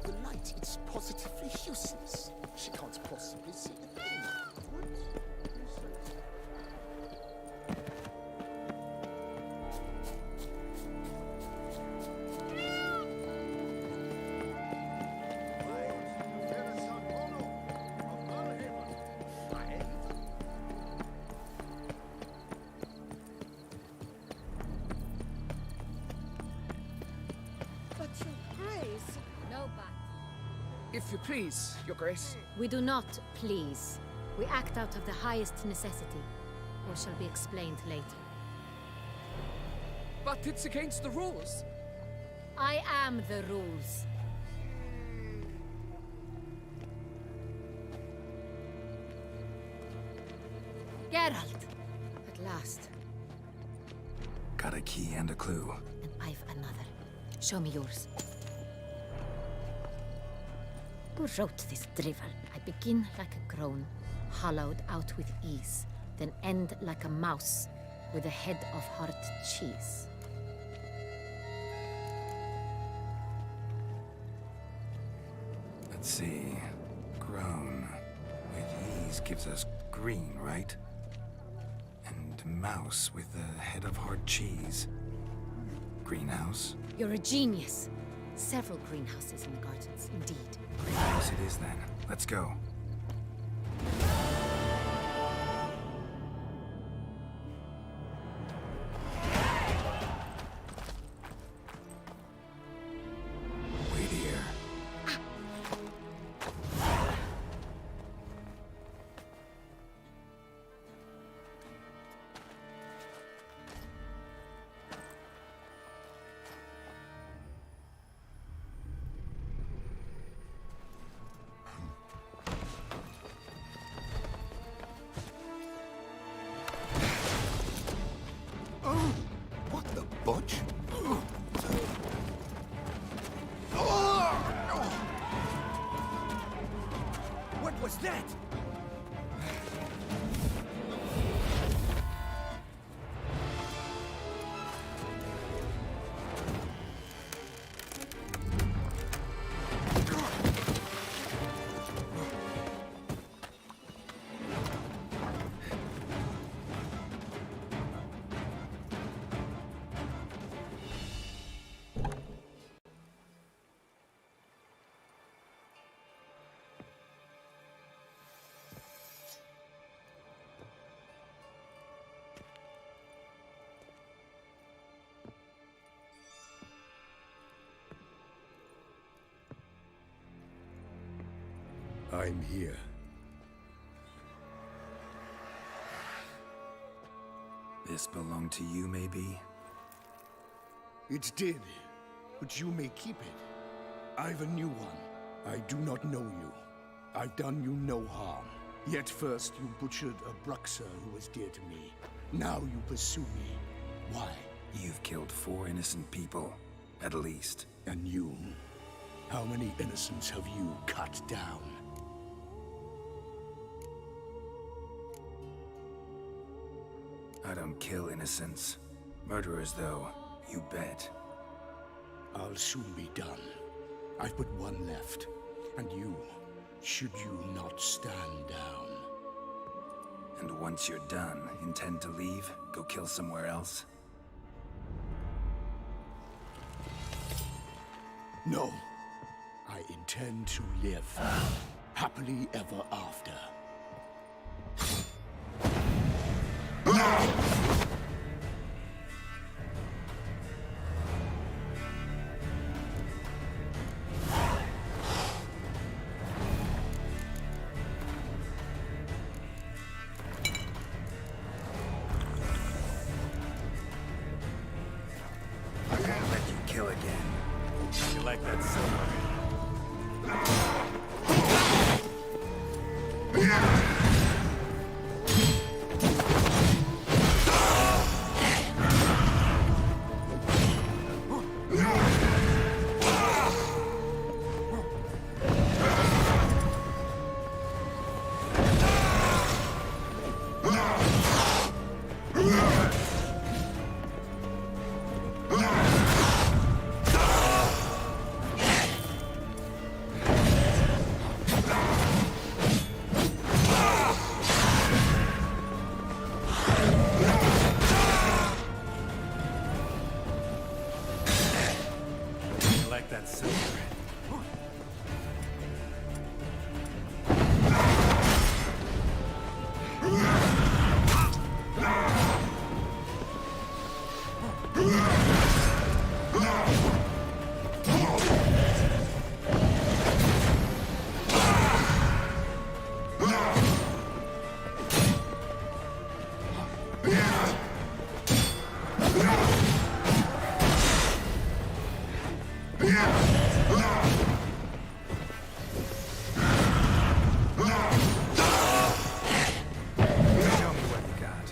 The light, it's positively useless. She can't possibly see the thing. But your grace. No, but. If you please, your grace. We do not please. We act out of the highest necessity, or shall be explained later. But it's against the rules. I am the rules. Geralt! At last. Got a key and a clue. And I've another. Show me yours. Who wrote this drivel? I begin like a groan, hollowed out with ease, then end like a mouse with a head of hard cheese. Let's see. Grown. With ease gives us green, right? And mouse with a head of hard cheese. Greenhouse? You're a genius. Several greenhouses in the gardens, indeed. Greenhouse it is then. Let's go. Wait here. What the butch? What was that? I'm here. This belonged to you, maybe? It did, but you may keep it. I've a new one. I do not know you. I've done you no harm. Yet first you butchered a Bruxer who was dear to me. Now you pursue me. Why? You've killed 4 innocent people, at least. And you? How many innocents have you cut down? I don't kill innocents. Murderers, though, you bet. I'll soon be done. I've but one left. And you, should you not stand down. And once you're done, intend to leave? Go kill somewhere else? No. I intend to live happily ever after. I won't let you kill again. You like that silver? You like that silver? Show me what you got.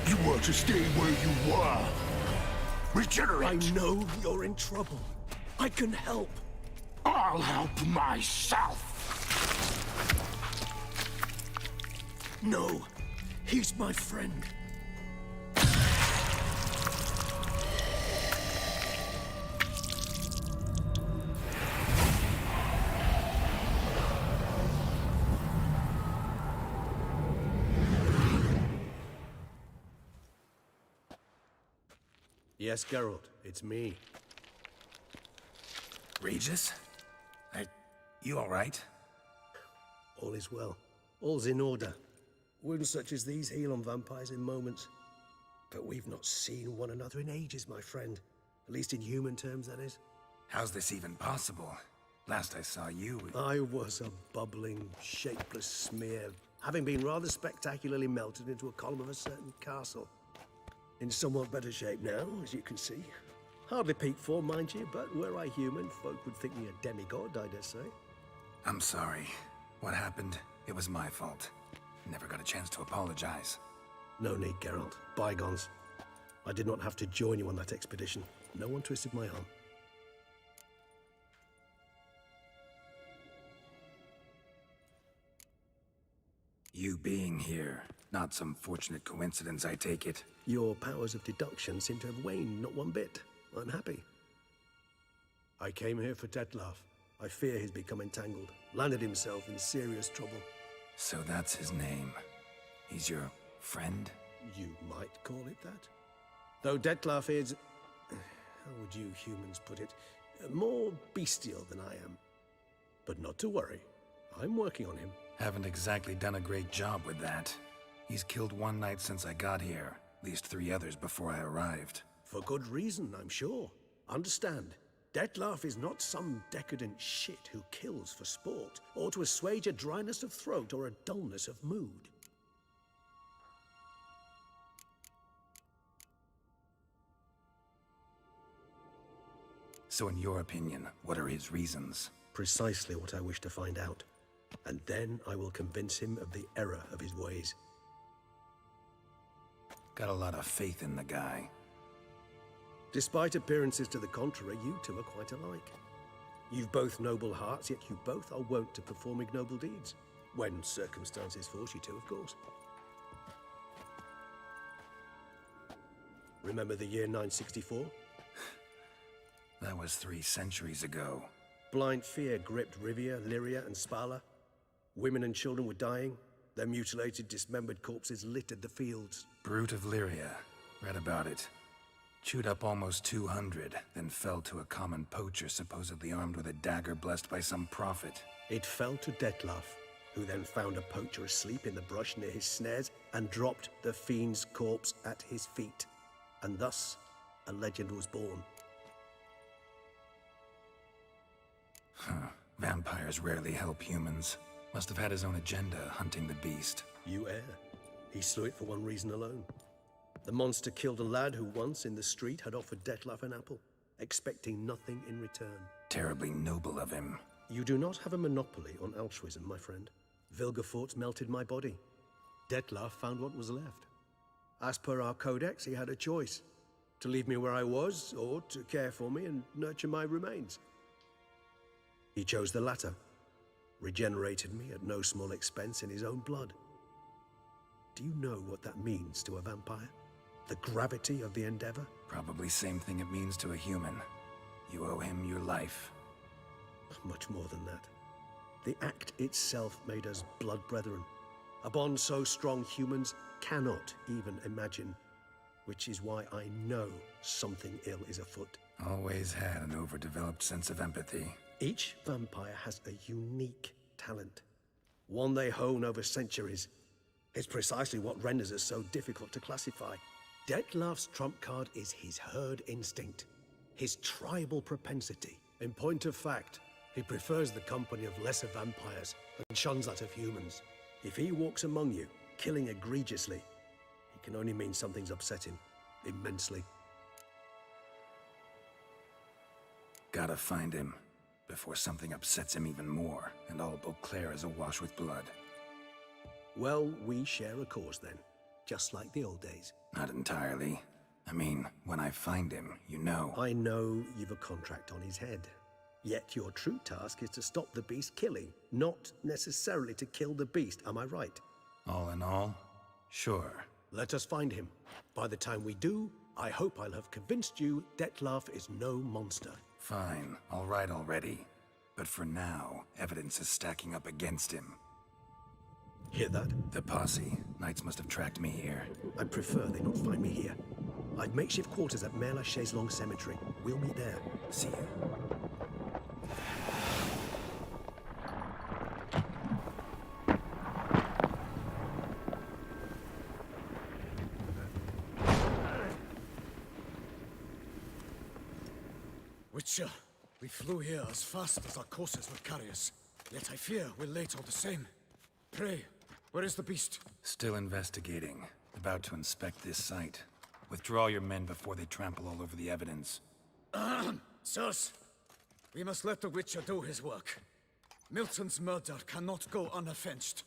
You were to stay where you were. Regenerate. I know you're in trouble. I can help. I'll help myself. No, he's my friend. Yes, Geralt, it's me. Regis? You all right? All is well. All's in order. Wounds such as these heal on vampires in moments. But we've not seen one another in ages, my friend. At least in human terms, that is. How's this even possible? Last I saw you... I was a bubbling, shapeless smear, having been rather spectacularly melted into a column of a certain castle. In somewhat better shape now, as you can see. Hardly peak form, mind you, but were I human, folk would think me a demigod, I dare say. I'm sorry. What happened, it was my fault. Never got a chance to apologize. No need, Geralt. Bygones. I did not have to join you on that expedition. No one twisted my arm. You being here, not some fortunate coincidence, I take it. Your powers of deduction seem to have waned not one bit. I'm happy. I came here for Dettlaff. I fear he's become entangled, landed himself in serious trouble. So that's his name. He's your friend? You might call it that. Though Dettlaff is, how would you humans put it, more bestial than I am. But not to worry, I'm working on him. Haven't exactly done a great job with that. He's killed one knight since I got here, at least 3 others before I arrived. For good reason, I'm sure. Understand, Dettlaff is not some decadent shit who kills for sport, or to assuage a dryness of throat or a dullness of mood. So in your opinion, what are his reasons? Precisely what I wish to find out. And then I will convince him of the error of his ways. Got a lot of faith in the guy. Despite appearances to the contrary, you two are quite alike. You've both noble hearts, yet you both are wont to perform ignoble deeds. When circumstances force you to, of course. Remember the year 964? That was 3 centuries ago. Blind fear gripped Rivia, Lyria, and Spala. Women and children were dying. Their mutilated, dismembered corpses littered the fields. Brute of Lyria. Read about it. Chewed up almost 200, then fell to a common poacher supposedly armed with a dagger blessed by some prophet. It fell to Dettlaff, who then found a poacher asleep in the brush near his snares and dropped the fiend's corpse at his feet. And thus, a legend was born. Huh. Vampires rarely help humans. Must have had his own agenda, hunting the beast. You err. He slew it for one reason alone. The monster killed a lad who once, in the street, had offered Dettlaff an apple, expecting nothing in return. Terribly noble of him. You do not have a monopoly on altruism, my friend. Vilgefortz melted my body. Dettlaff found what was left. As per our codex, he had a choice. To leave me where I was, or to care for me and nurture my remains. He chose the latter. Regenerated me at no small expense in his own blood. Do you know what that means to a vampire? The gravity of the endeavor? Probably same thing it means to a human. You owe him your life. Much more than that. The act itself made us blood brethren. A bond so strong humans cannot even imagine. Which is why I know something ill is afoot. Always had an overdeveloped sense of empathy. Each vampire has a unique talent. One they hone over centuries. It's precisely what renders us so difficult to classify. Dettlaff's trump card is his herd instinct, his tribal propensity. In point of fact, he prefers the company of lesser vampires and shuns that of humans. If he walks among you, killing egregiously, it can only mean something's upset him, immensely. Gotta find him, before something upsets him even more, and all Beauclair is awash with blood. Well, we share a cause then, just like the old days. Not entirely. I mean, when I find him, you know. I know you've a contract on his head. Yet your true task is to stop the beast killing, not necessarily to kill the beast, am I right? All in all, sure. Let us find him. By the time we do, I hope I'll have convinced you Dettlaff is no monster. Fine, all right already. But for now, evidence is stacking up against him. Hear that? The posse. Knights must have tracked me here. I prefer they not find me here. I've makeshift quarters at Mère la Chaise-Longue Cemetery. We'll meet there. See you. Witcher, we flew here as fast as our courses would carry us. Yet I fear we're late all the same. Pray, where is the beast? Still investigating. About to inspect this site. Withdraw your men before they trample all over the evidence. Sirs, we must let the Witcher do his work. Milton's murder cannot go unavenged.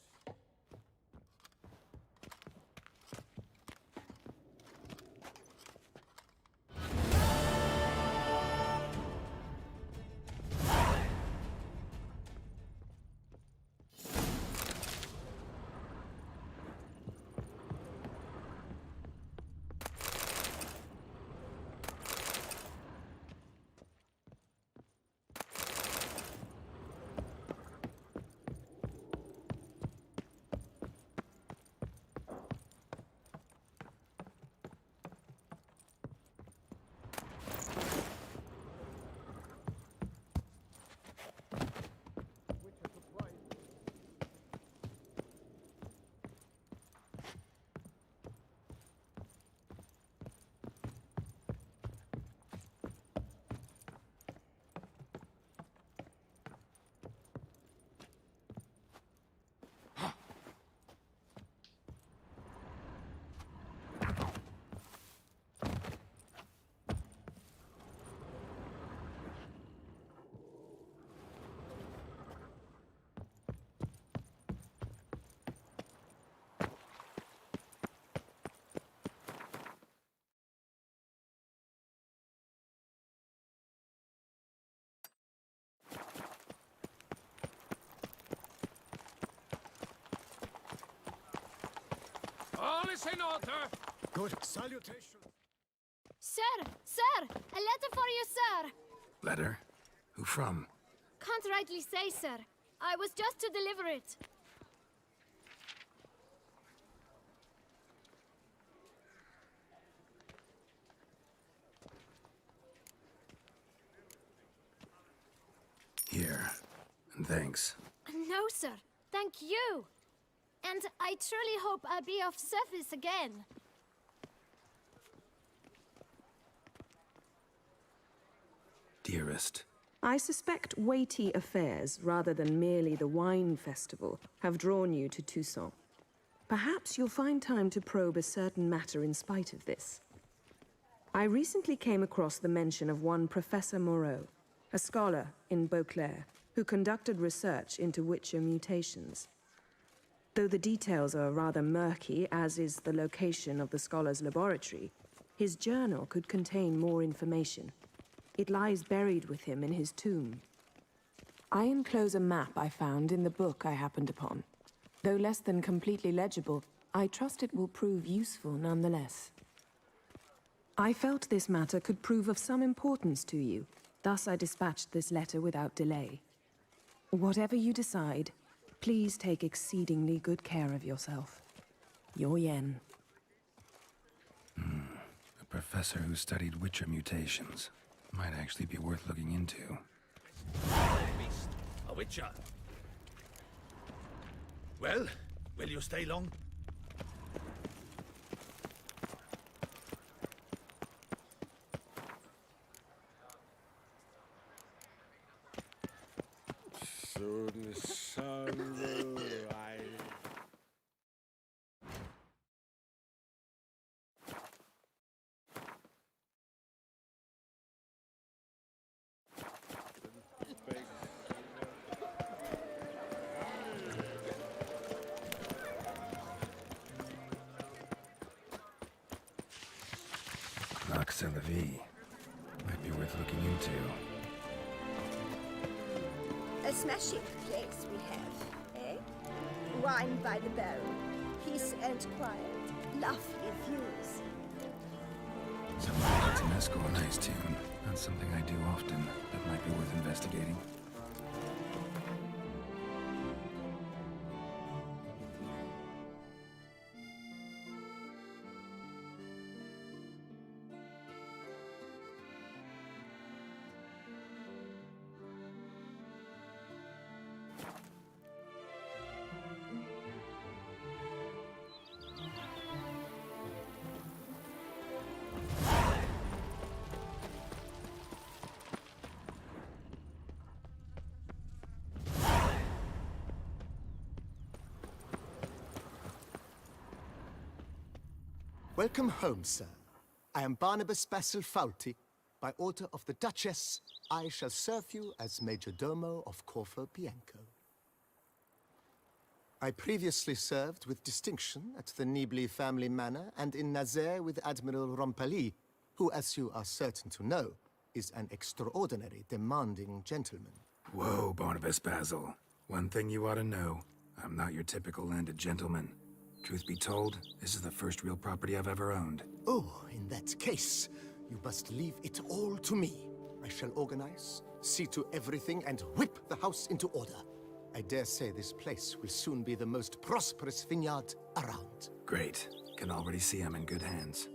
All is in order. Good salutation. Sir! Sir! A letter for you, sir! Letter? Who from? Can't rightly say, sir. I was just to deliver it. Here. And thanks. No, sir. Thank you. And I truly hope I'll be of service again. Dearest. I suspect weighty affairs, rather than merely the wine festival, have drawn you to Toussaint. Perhaps you'll find time to probe a certain matter in spite of this. I recently came across the mention of one Professor Moreau, a scholar in Beauclair, who conducted research into Witcher mutations. Though the details are rather murky, as is the location of the scholar's laboratory, his journal could contain more information. It lies buried with him in his tomb. I enclose a map I found in the book I happened upon. Though less than completely legible, I trust it will prove useful nonetheless. I felt this matter could prove of some importance to you, thus I dispatched this letter without delay. Whatever you decide, please take exceedingly good care of yourself. Your Yen. A professor who studied Witcher mutations. Might actually be worth looking into. Beast, a Witcher. Well, will you stay long? Soon the sun will rise. Nox Elavi. Might be worth looking into. A smashing place we have, eh? Wine by the barrel, peace and quiet, lovely views. Somebody gets an Esco a nice tune. Not something I do often. That might be worth investigating. Welcome home, sir. I am Barnabas Basilfauti. By order of the Duchess, I shall serve you as Major Domo of Corvo Bianco. I previously served with distinction at the Nibli family manor and in Nazaire with Admiral Rompali, who, as you are certain to know, is an extraordinary, demanding gentleman. Whoa, Barnabas Basil. One thing you ought to know. I'm not your typical landed gentleman. Truth be told, this is the first real property I've ever owned. Oh, in that case, you must leave it all to me. I shall organize, see to everything, and whip the house into order. I dare say this place will soon be the most prosperous vineyard around. Great. Can already see I'm in good hands.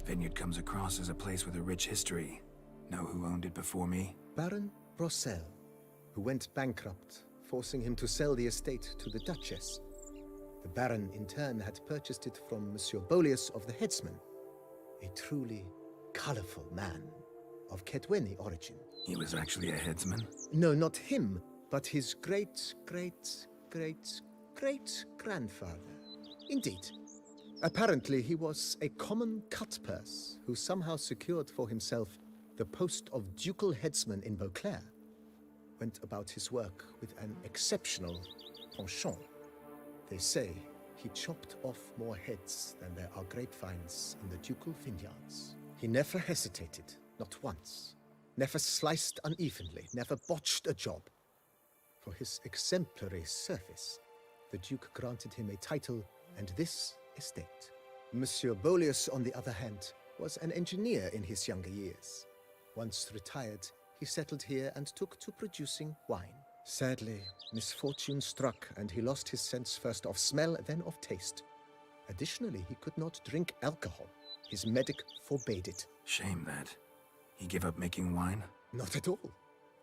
Vineyard comes across as a place with a rich history. Know who owned it before me? Baron Rossel, who went bankrupt, forcing him to sell the estate to the Duchess. The Baron, in turn, had purchased it from Monsieur Bolius of the Headsman, a truly colorful man of Kedweni origin. He was actually a headsman? No, not him, but his great-great-great-great-grandfather. Indeed. Apparently, he was a common cutpurse who somehow secured for himself the post of ducal headsman in Beauclair. Went about his work with an exceptional penchant. They say he chopped off more heads than there are grapevines in the ducal vineyards. He never hesitated, not once. Never sliced unevenly, never botched a job. For his exemplary service, the Duke granted him a title and this estate. Monsieur Bolius, on the other hand, was an engineer in his younger years. Once retired, he settled here and took to producing wine. Sadly, misfortune struck and he lost his sense first of smell, then of taste. Additionally, he could not drink alcohol. His medic forbade it. Shame that. He gave up making wine? Not at all.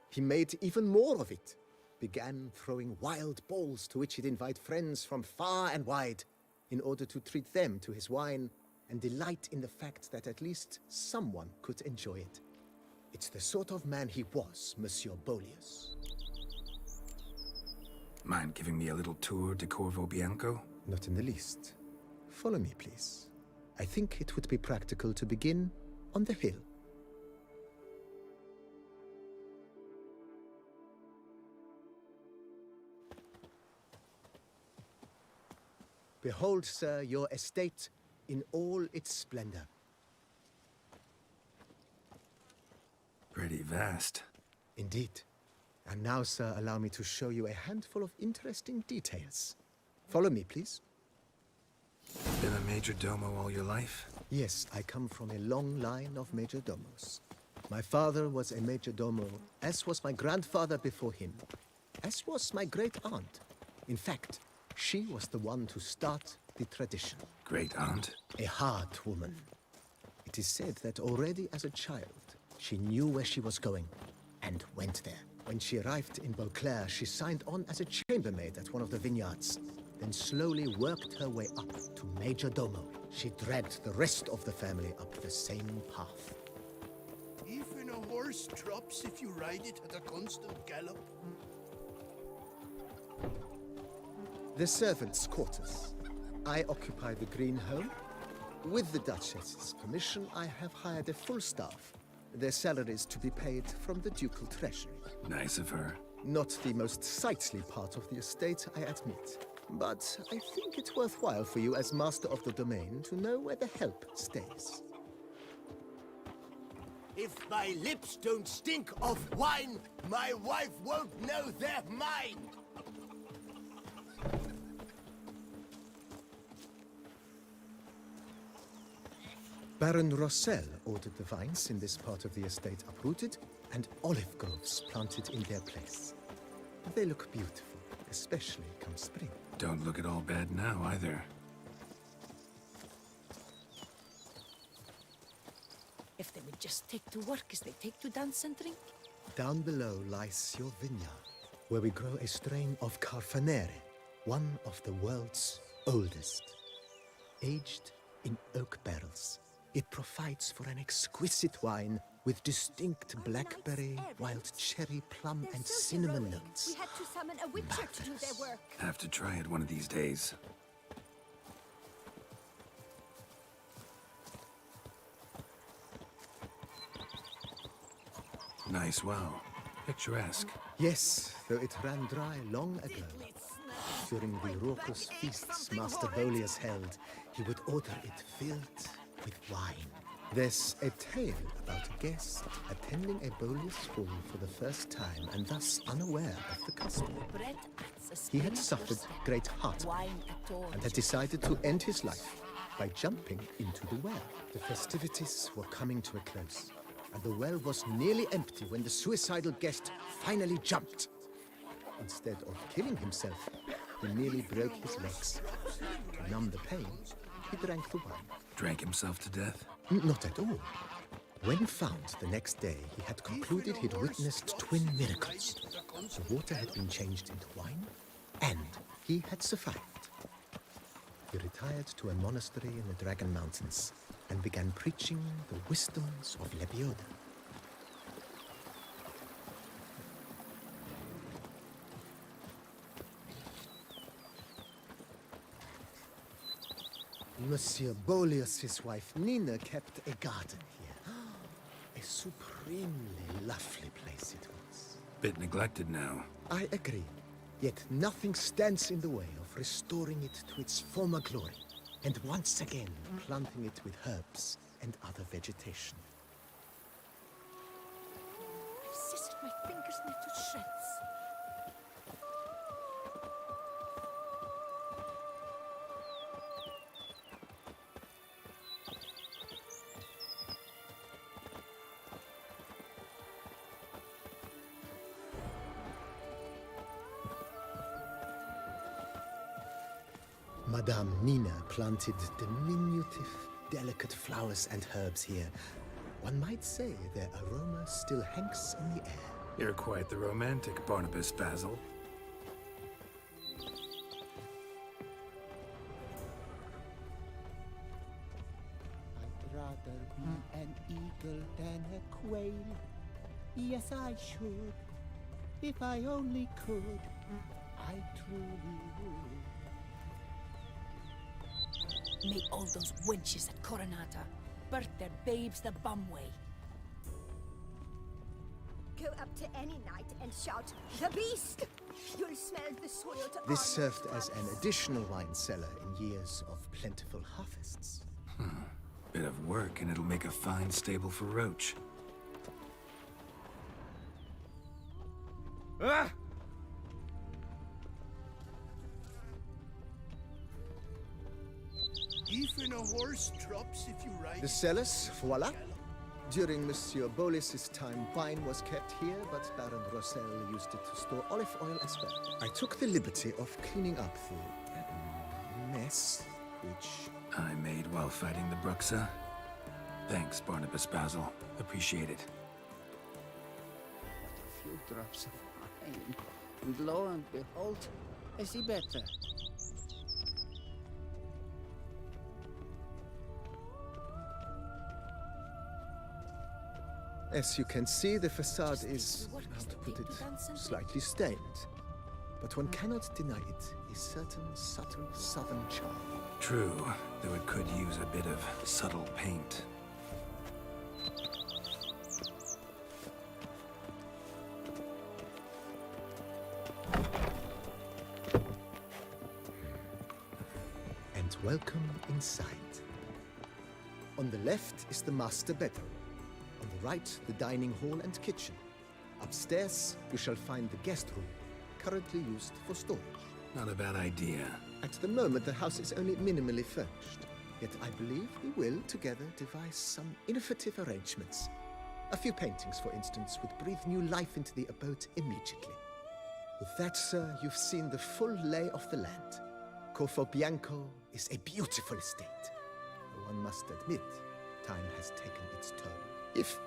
He made even more of it. Began throwing wild balls to which he'd invite friends from far and wide in order to treat them to his wine and delight in the fact that at least someone could enjoy it. It's the sort of man he was, Monsieur Bolius. Mind giving me a little tour de Corvo Bianco? Not in the least. Follow me, please. I think it would be practical to begin on the hill. Behold, sir, your estate in all its splendor. Pretty vast. Indeed. And now, sir, allow me to show you a handful of interesting details. Follow me, please. Been a major domo all your life? Yes, I come from a long line of major domos. My father was a major domo, as was my grandfather before him, as was my great-aunt. In fact, she was the one to start the tradition. Great-aunt? A hard woman. It is said that already as a child, she knew where she was going and went there. When she arrived in Beauclair, she signed on as a chambermaid at one of the vineyards, then slowly worked her way up to Major Domo. She dragged the rest of the family up the same path. Even a horse drops if you ride it at a constant gallop. The servants' quarters. I occupy the green home. With the Duchess's permission, I have hired a full staff. Their salaries to be paid from the ducal treasury. Nice of her. Not the most sightly part of the estate, I admit. But I think it's worthwhile for you as master of the domain to know where the help stays. If my lips don't stink of wine, my wife won't know their mind! Baron Rossel ordered the vines in this part of the estate uprooted and olive groves planted in their place. They look beautiful, especially come spring. Don't look at all bad now, either. If they would just take to work as they take to dance and drink. Down below lies your vineyard, where we grow a strain of Carfanere, one of the world's oldest. Aged in oak barrels, it provides for an exquisite wine with distinct blackberry, wild cherry, plum, and cinnamon notes. We had to summon a witcher to do their work. Have to try it one of these days. Nice well. Picturesque. Yes, though it ran dry long ago. during the raucous feasts Master Bolius held, he would order it filled with wine. There's a tale about a guest attending a Bolius hall for the first time and thus unaware of the custom. He had suffered great heartbreak and had decided to end his life by jumping into the well. The festivities were coming to a close, and the well was nearly empty when the suicidal guest finally jumped. Instead of killing himself, he merely broke his legs. To numb the pain, he drank the wine. Drank himself to death? Not at all. When found the next day, he had concluded he'd witnessed twin miracles. The water had been changed into wine, and he had survived. He retired to a monastery in the Dragon Mountains and began preaching the wisdoms of Lebioda. Monsieur Bolius' wife Nina kept a garden here. A supremely lovely place it was. Bit neglected now. I agree. Yet nothing stands in the way of restoring it to its former glory, and once again planting it with herbs and other vegetation. I've scissored my fingers into shreds. Madame Nina planted diminutive, delicate flowers and herbs here. One might say their aroma still hangs in the air. You're quite the romantic, Barnabas Basil. I'd rather be an eagle than a quail. Yes, I should. If I only could, I truly would. May all those wenches at Coronata birth their babes the bum way. Go up to any knight and shout, "The beast!" You'll smell the soil to This honor served as an additional wine cellar in years of plentiful harvests. Bit of work, and it'll make a fine stable for Roach. Ah! Even a horse drops if you ride. The cellars, voila. During Monsieur Bolis's time, wine was kept here, but Baron Rossel used it to store olive oil as well. I took the liberty of cleaning up the mess, which I made while fighting the Bruxa. Thanks, Barnabas Basil. Appreciate it. A few drops of wine, and lo and behold, I see better. As you can see, the facade is, how to put it, slightly stained. But one cannot deny it a certain subtle southern charm. True, though it could use a bit of subtle paint. And welcome inside. On the left is the master bedroom. On the right, the dining hall and kitchen. Upstairs, you shall find the guest room, currently used for storage. Not a bad idea. At the moment, the house is only minimally furnished. Yet I believe we will, together, devise some innovative arrangements. A few paintings, for instance, would breathe new life into the abode immediately. With that, sir, you've seen the full lay of the land. Corvo Bianco is a beautiful estate. Though one must admit, time has taken its toll. If,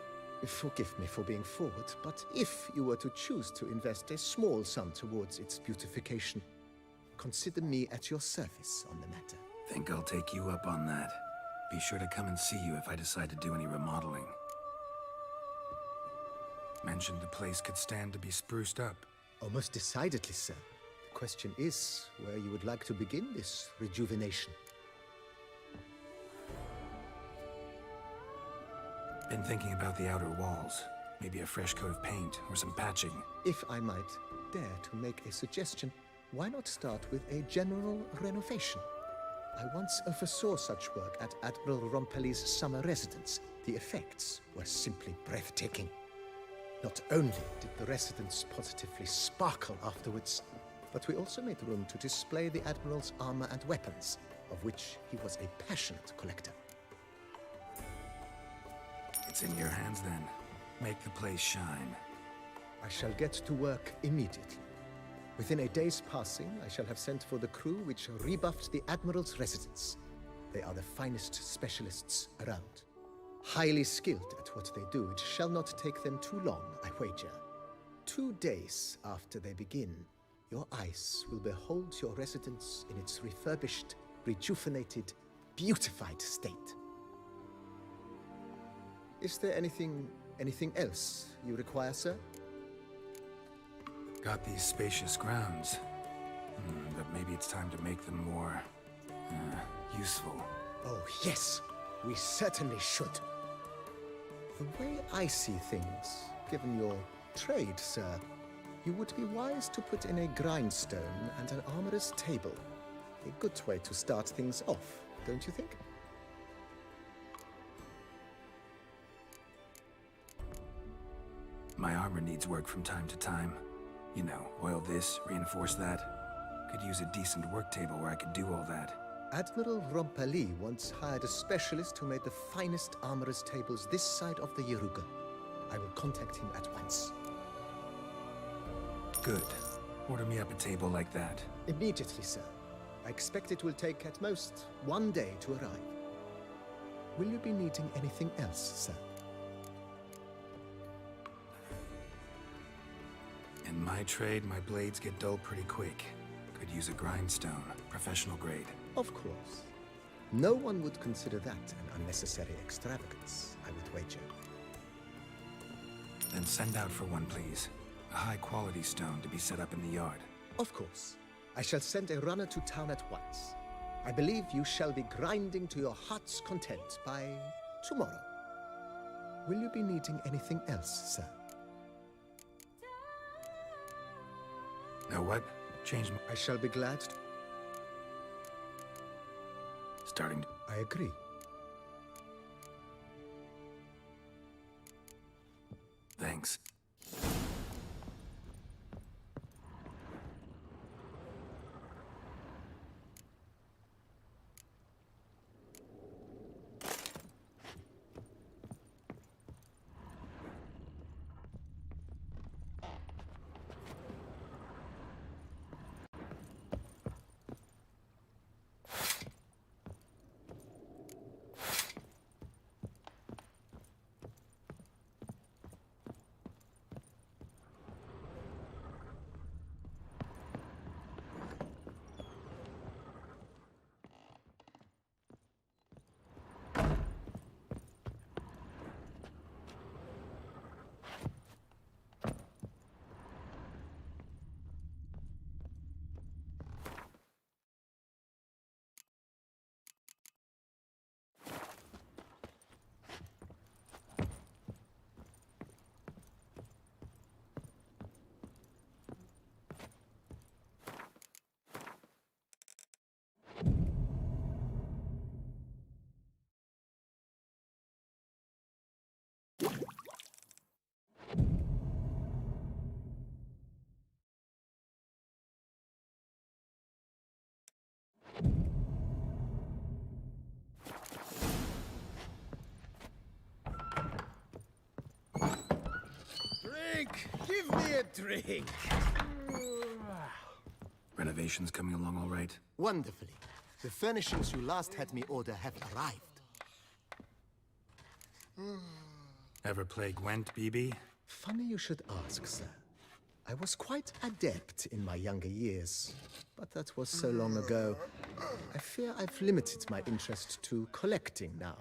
forgive me for being forward, but if you were to choose to invest a small sum towards its beautification, consider me at your service on the matter. Think I'll take you up on that. Be sure to come and see you if I decide to do any remodeling. Mentioned the place could stand to be spruced up. Oh, most decidedly, sir. The question is where you would like to begin this rejuvenation. Been thinking about the outer walls. Maybe a fresh coat of paint or some patching. If I might dare to make a suggestion, why not start with a general renovation? I once oversaw such work at Admiral Rompelli's summer residence. The effects were simply breathtaking. Not only did the residence positively sparkle afterwards, but we also made room to display the Admiral's armor and weapons, of which he was a passionate collector. It's in your hands then. Make the place shine. I shall get to work immediately. Within a day's passing, I shall have sent for the crew which rebuffed the Admiral's residence. They are the finest specialists around. Highly skilled at what they do, it shall not take them too long, I wager. 2 days after they begin, your eyes will behold your residence in its refurbished, rejuvenated, beautified state. Is there anything else you require, sir? Got these spacious grounds. But maybe it's time to make them more... useful. Oh, yes. We certainly should. The way I see things, given your trade, sir, you would be wise to put in a grindstone and an armorer's table. A good way to start things off, don't you think? My armor needs work from time to time. You know, oil this, reinforce that. Could use a decent work table where I could do all that. Admiral Rompelli once hired a specialist who made the finest armorer's tables this side of the Yaruga. I will contact him at once. Good. Order me up a table like that. Immediately, sir. I expect it will take at most 1 day to arrive. Will you be needing anything else, sir? In my trade, my blades get dull pretty quick. Could use a grindstone, professional grade. Of course. No one would consider that an unnecessary extravagance, I would wager. Then send out for one, please. A high-quality stone to be set up in the yard. Of course. I shall send a runner to town at once. I believe you shall be grinding to your heart's content by tomorrow. Will you be needing anything else, sir? Know what? Change my... I shall be glad to... Starting to... I agree. Thanks. Drink! Give me a drink! Renovations coming along all right? Wonderfully. The furnishings you last had me order have arrived. Ever play Gwent, BB? Funny you should ask, sir. I was quite adept in my younger years, but that was so long ago. I fear I've limited my interest to collecting now.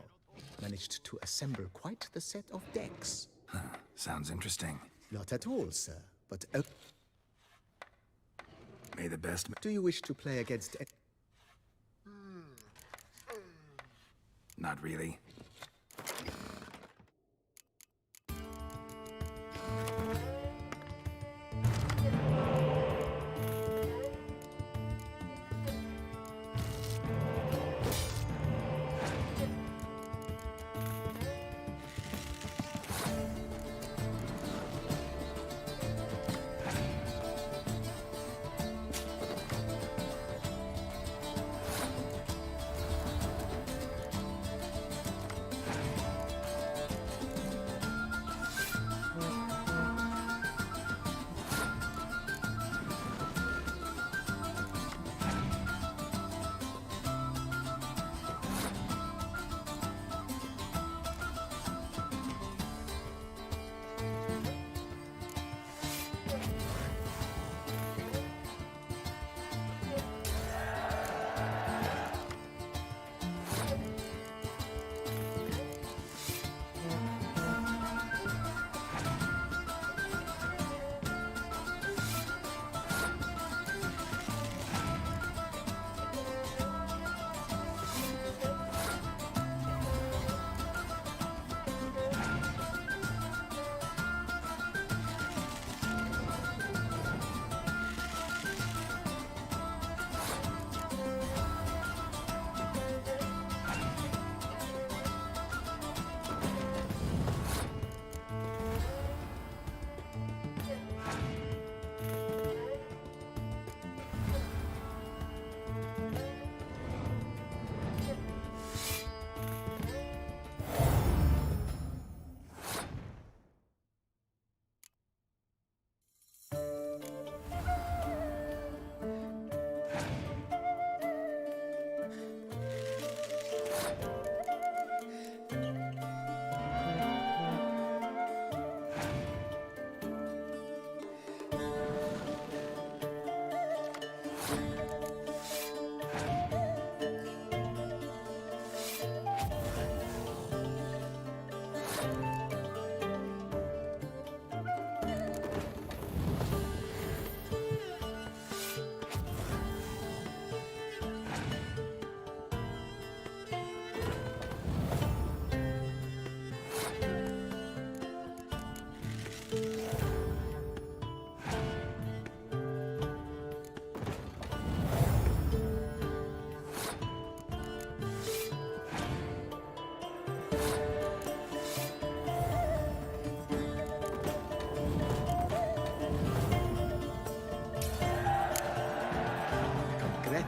Managed to assemble quite the set of decks. Huh. Sounds interesting. Not at all, sir, but... May the best... Do you wish to play against... Not really.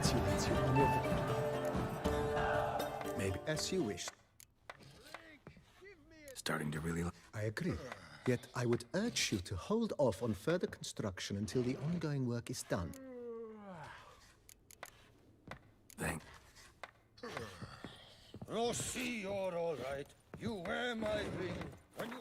congratulate you on your... Maybe as you wish. Starting to really... I agree. Yet I would urge you to hold off on further construction until the ongoing work is done. Thank... Oh, see, you're all right. You wear my ring when you...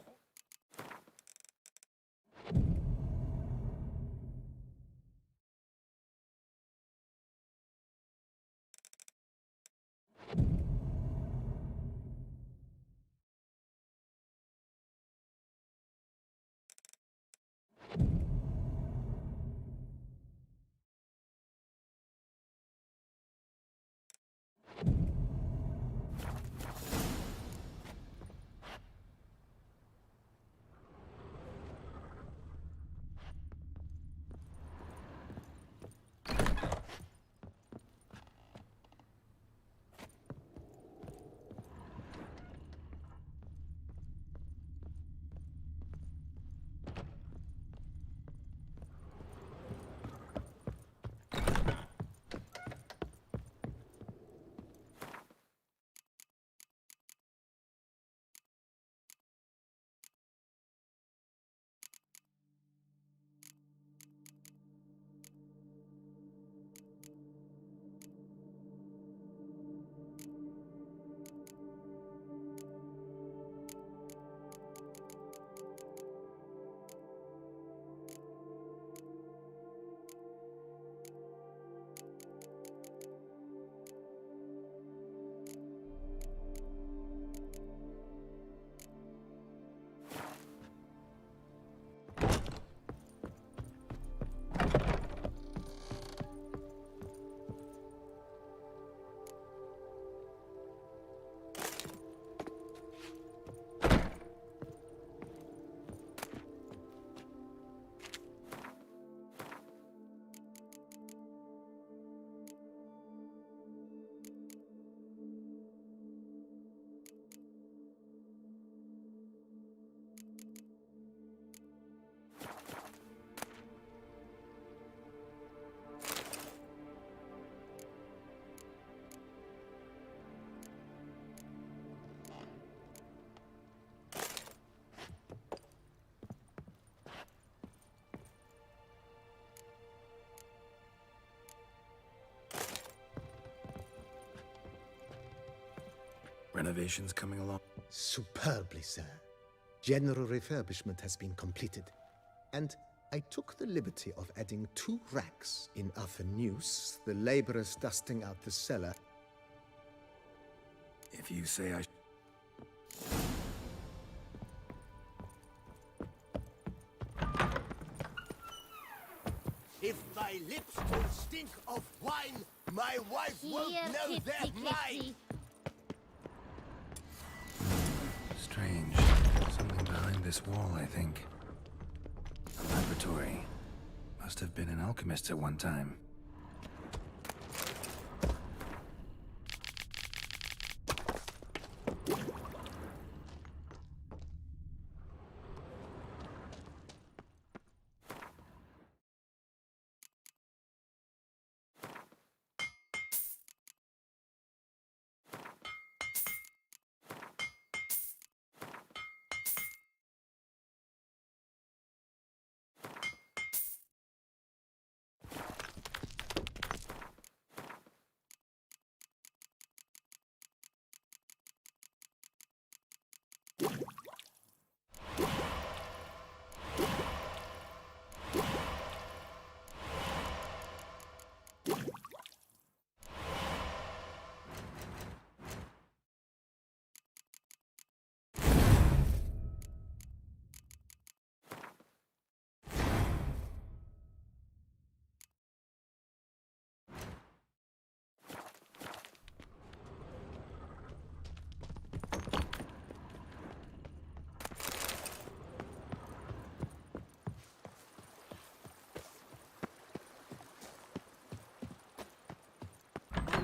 Renovations coming along? Superbly, sir. General refurbishment has been completed. And I took the liberty of adding 2 racks in Athenus, the laborers dusting out the cellar. If you say I... If my lips don't stink of wine, my wife won't know they're mine! Strange. Something behind this wall, I think. A laboratory. Must have been an alchemist at one time.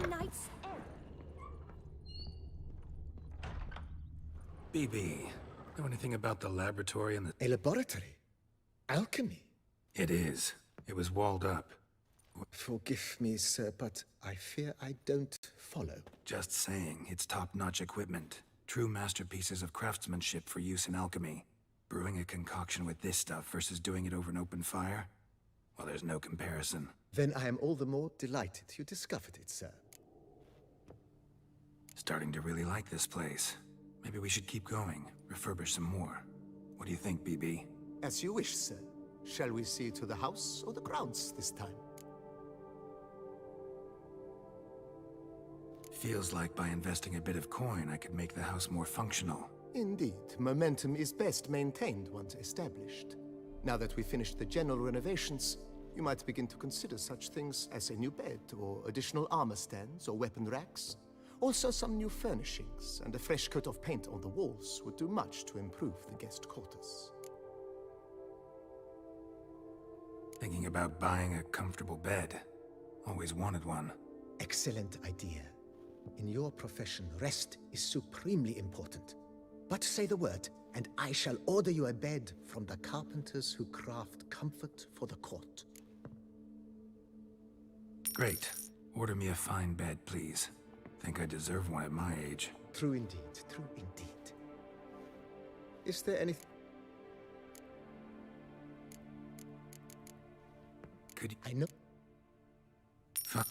Knight's End. BB, know anything about the laboratory and the... A laboratory? Alchemy? It is. It was walled up. Forgive me, sir, but I fear I don't follow. Just saying, it's top-notch equipment. True masterpieces of craftsmanship for use in alchemy. Brewing a concoction with this stuff versus doing it over an open fire? Well, there's no comparison. Then I am all the more delighted you discovered it, sir. Starting to really like this place. Maybe we should keep going, refurbish some more. What do you think, BB? As you wish, sir. Shall we see to the house or the grounds this time? Feels like by investing a bit of coin, I could make the house more functional. Indeed, momentum is best maintained once established. Now that we finished the general renovations, you might begin to consider such things as a new bed, or additional armor stands, or weapon racks. Also, some new furnishings and a fresh coat of paint on the walls would do much to improve the guest quarters. Thinking about buying a comfortable bed. Always wanted one. Excellent idea. In your profession, rest is supremely important. But say the word, and I shall order you a bed from the carpenters who craft comfort for the court. Great. Order me a fine bed, please. Think I deserve one at my age. True indeed, true indeed. Is there anything... Could you... I know...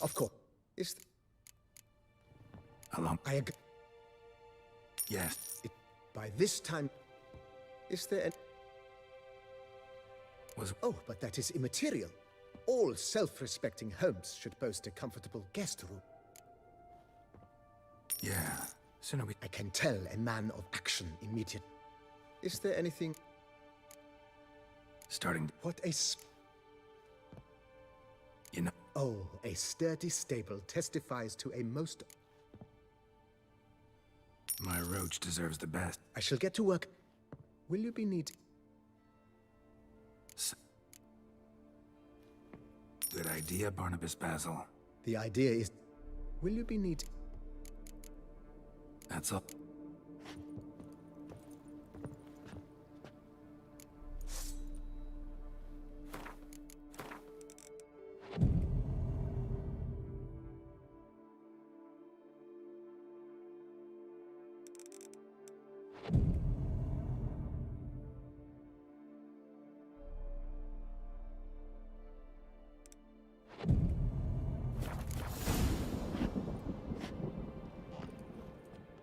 Of course. Is... Along... I agree. Yes. By this time... Is there any... Oh, but that is immaterial. All self-respecting homes should boast a comfortable guest room. Yeah. Sooner we... I can tell a man of action immediately. Is there anything... Starting... What a... You know... Oh, a sturdy stable testifies to a most... My roach deserves the best. I shall get to work. Will you be needing... Good idea, Barnabas Basil. The idea is... Will you be needing... That's all.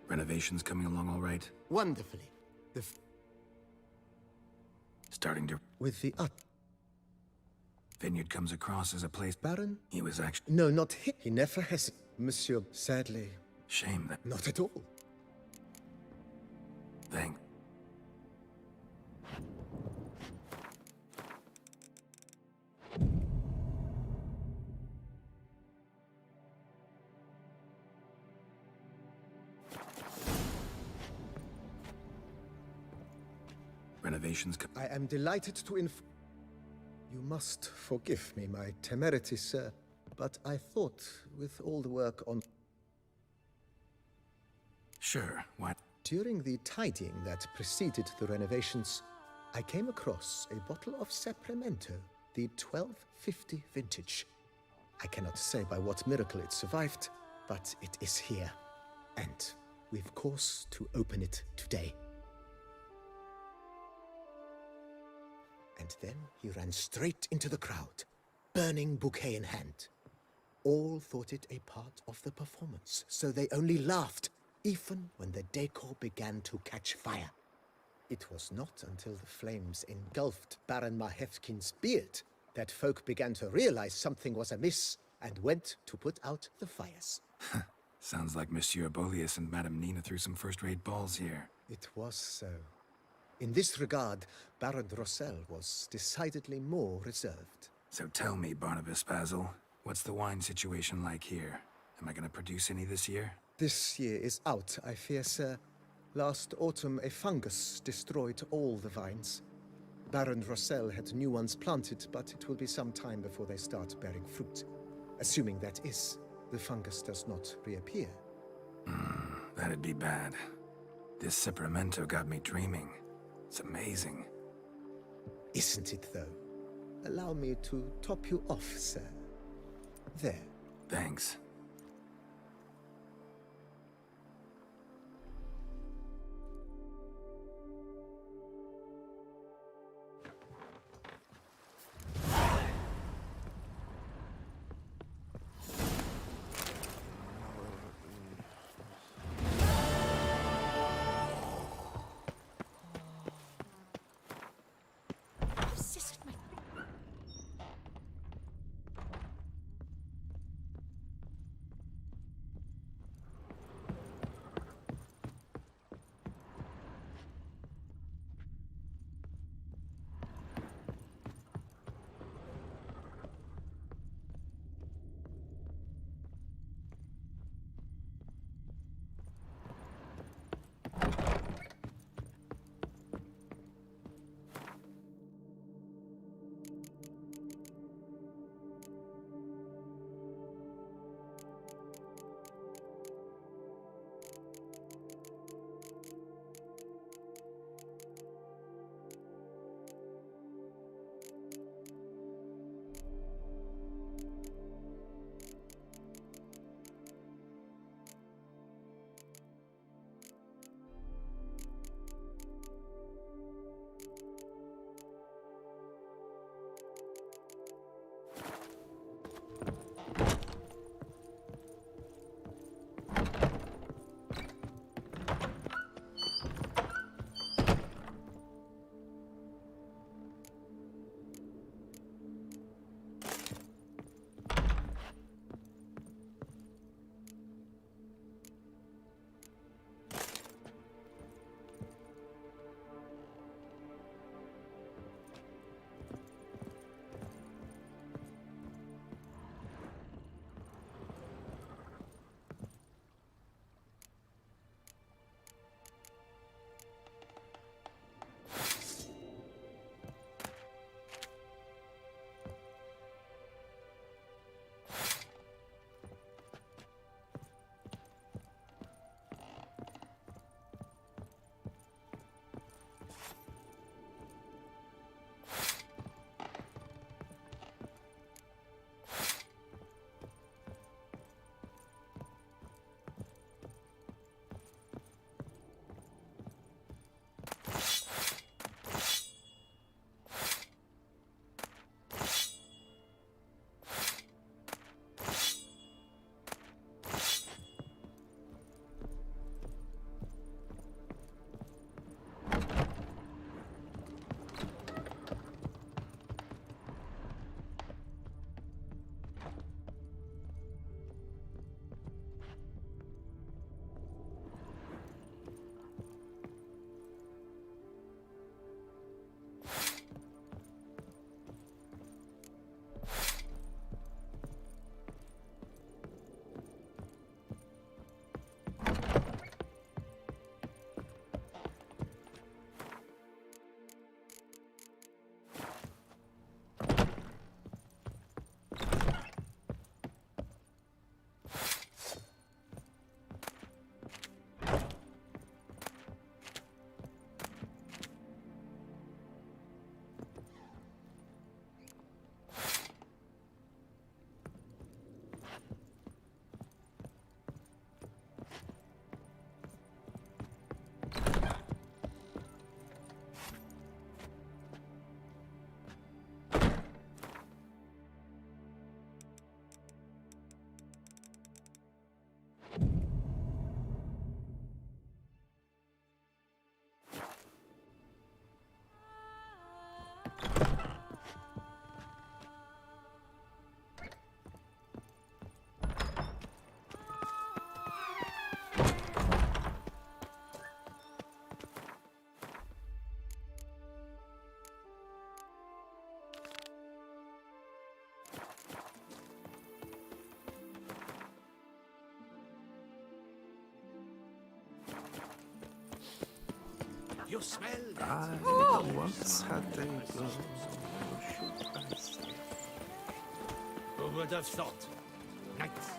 Renovations coming along all right? Wonderfully. Starting to... With the Vineyard comes across as a place... Baron? He was actually... No, not he. He never has... Monsieur, sadly... Shame that... Not at all. Thank... Renovations... I am delighted to You must forgive me my temerity, sir, but I thought, with all the work on... Sure, what? During the tidying that preceded the renovations, I came across a bottle of Sapramento, the 1250 vintage. I cannot say by what miracle it survived, but it is here. And we've cause to open it today. And then he ran straight into the crowd, burning bouquet in hand. All thought it a part of the performance, so they only laughed, even when the decor began to catch fire. It was not until the flames engulfed Baron Mahevkin's beard that folk began to realize something was amiss and went to put out the fires. Sounds like Monsieur Bolius and Madame Nina threw some first-rate balls here. It was so. In this regard, Baron Rossel was decidedly more reserved. So tell me, Barnabas Basil, what's the wine situation like here? Am I going to produce any this year? This year is out, I fear, sir. Last autumn, a fungus destroyed all the vines. Baron Rossel had new ones planted, but it will be some time before they start bearing fruit. Assuming that is, the fungus does not reappear. That'd be bad. This Sapramento got me dreaming. It's amazing. Isn't it, though? Allow me to top you off, sir. There. Thanks. You smell that? I once had a girl, should I say? Who would have thought? Knights.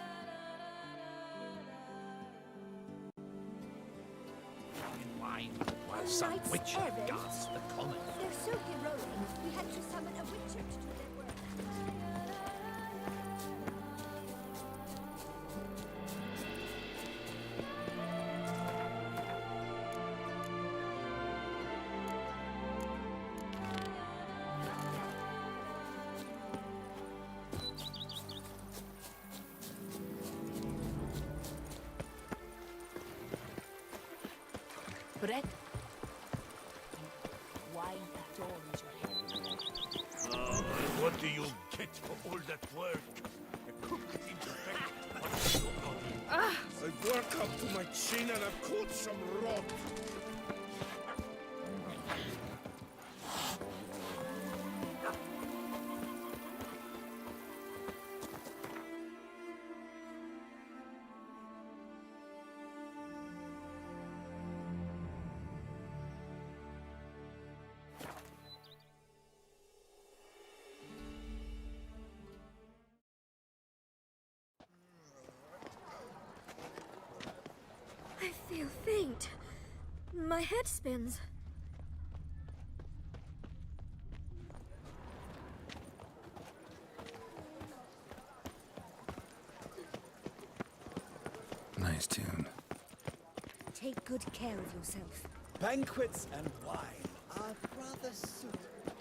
In wine while some Knights witcher errant? guards the common. They're so heroic, we had to summon a witcher to do their work. Bread? Wine adorns your head. What do you get for all that work? A cooked imperfect. I work up to my chin and I've caught some rot. I feel faint. My head spins. Nice tune. Take good care of yourself. Banquets and wine. Our brother suit.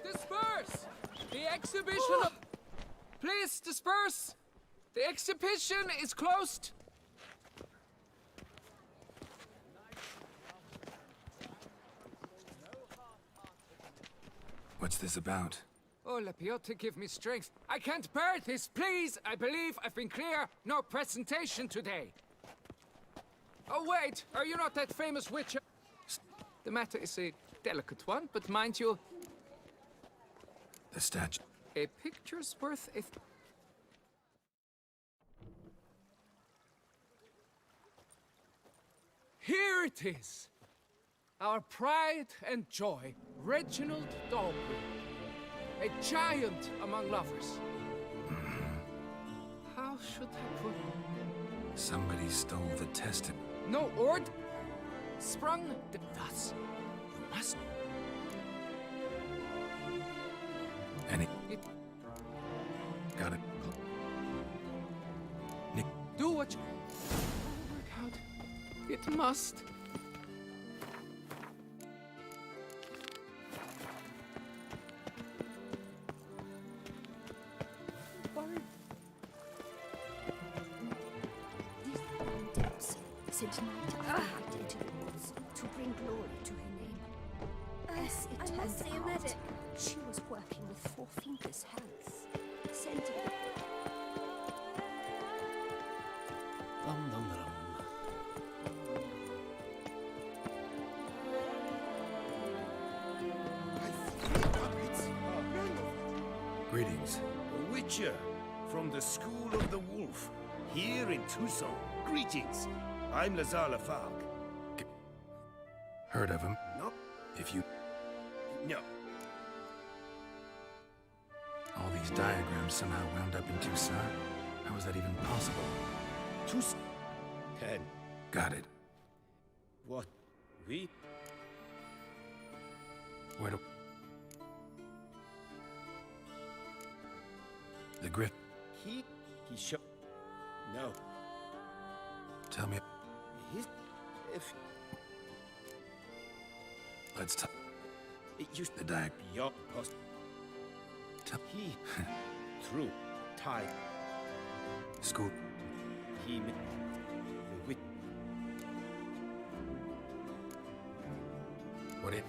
Disperse! The exhibition of... Please, disperse! The exhibition is closed! What's this about? Oh, Lepiota, give me strength. I can't bear this, please! I believe I've been clear. No presentation today. Oh, wait! Are you not that famous witcher? The matter is a delicate one, but mind you... The statue. A picture's worth a... Here it is! Our pride and joy, Reginald Dalby. A giant among lovers. How should I put it? Somebody stole the testament. No ord? Sprung thus. You must... And it... Got it. Nick. Do what you... Work out. It must. Sent night after into the woods to bring glory to her name. As it turned must see a out, medic. she was working with Four Fingers' hands, sending... Greetings. A witcher from the School of the Wolf, here in Tucson. Greetings. I'm Lazar Lafargue. Heard of him? No. If you... No. All these diagrams somehow wound up in Tucson? How is that even possible? Tucson. 10. Got it. What? We? Where do... The Griff... He shot... No. Tell me... His... If... Let's talk... It used the diag... Your post... He... Through... Tied... School... He... The wit... What it...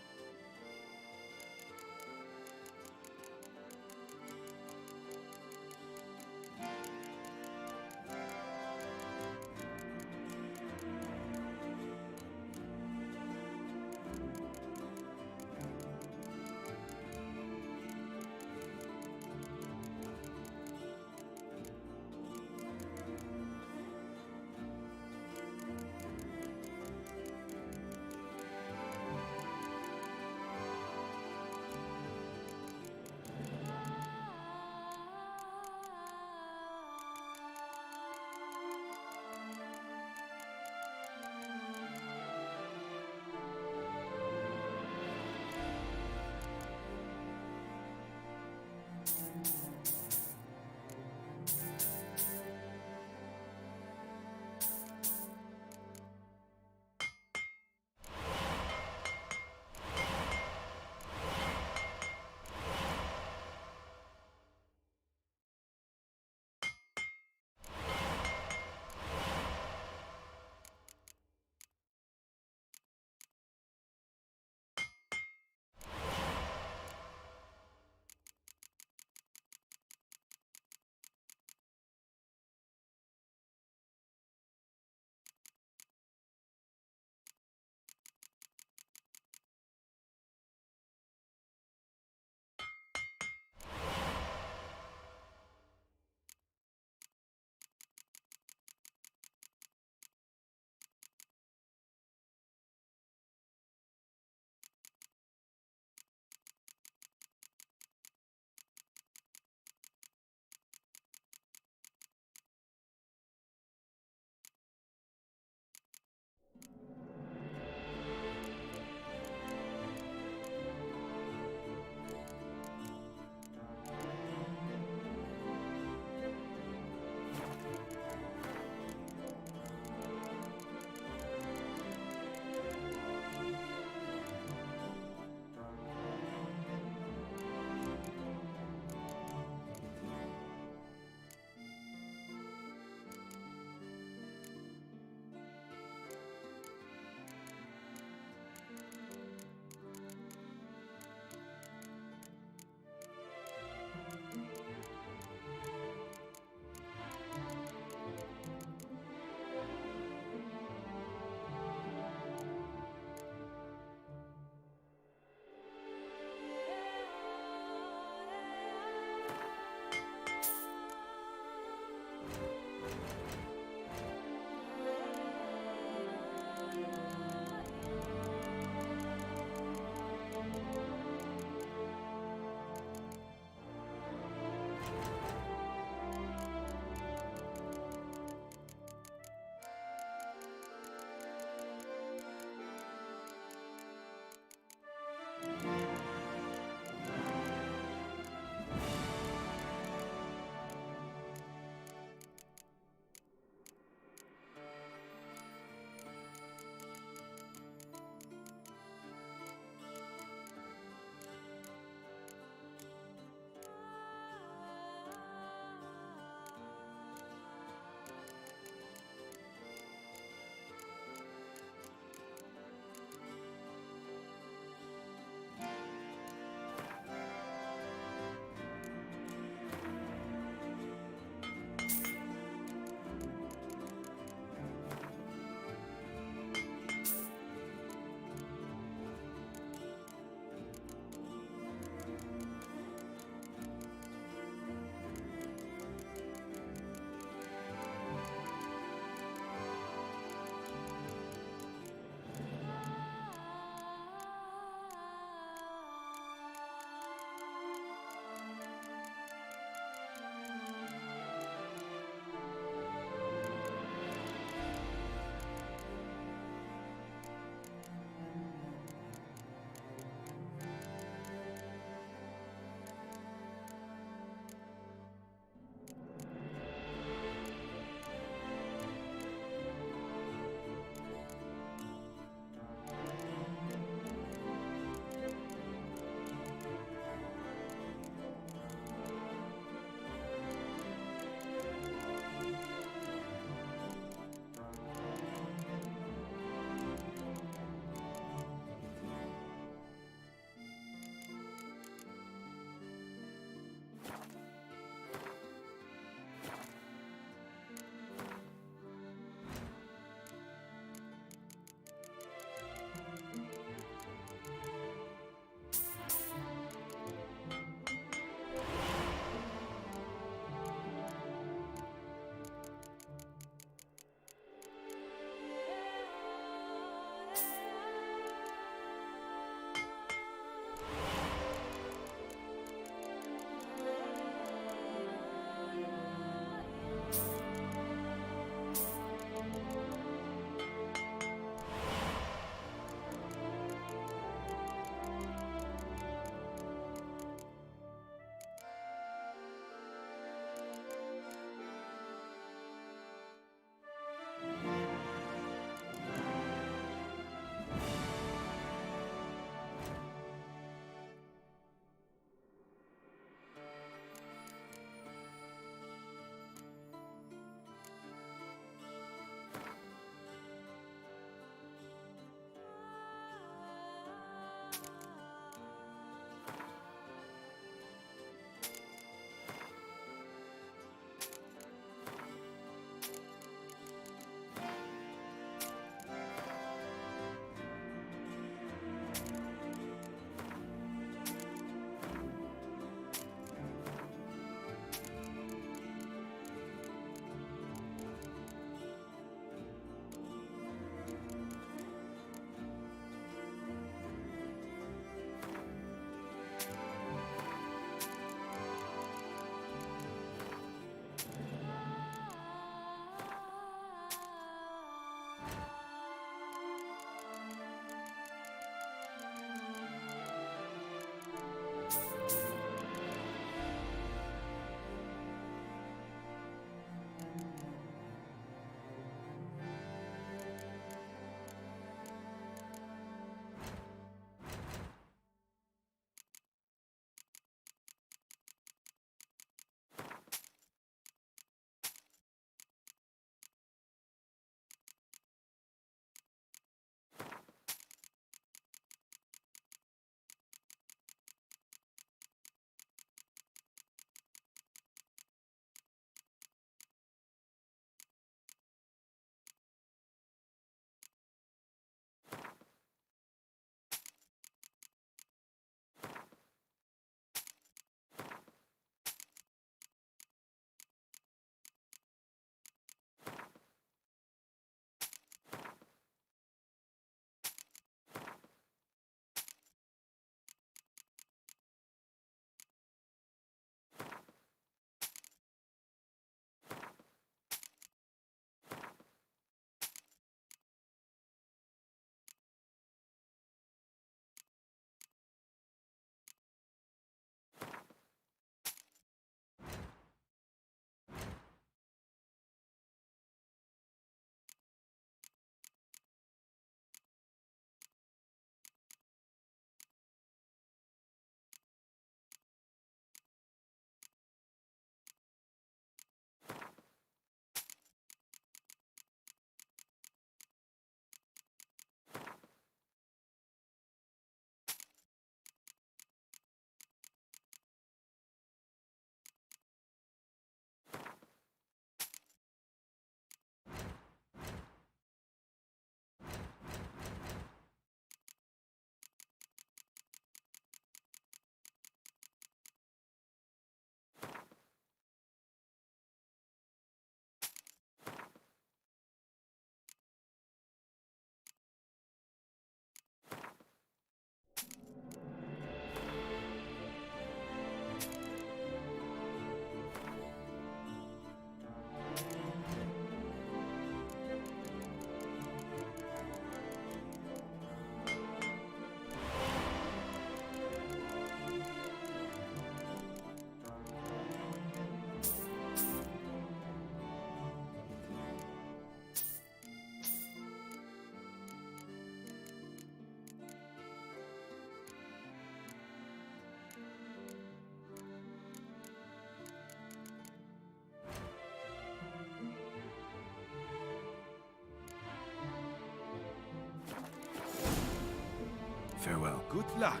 Farewell. Good luck.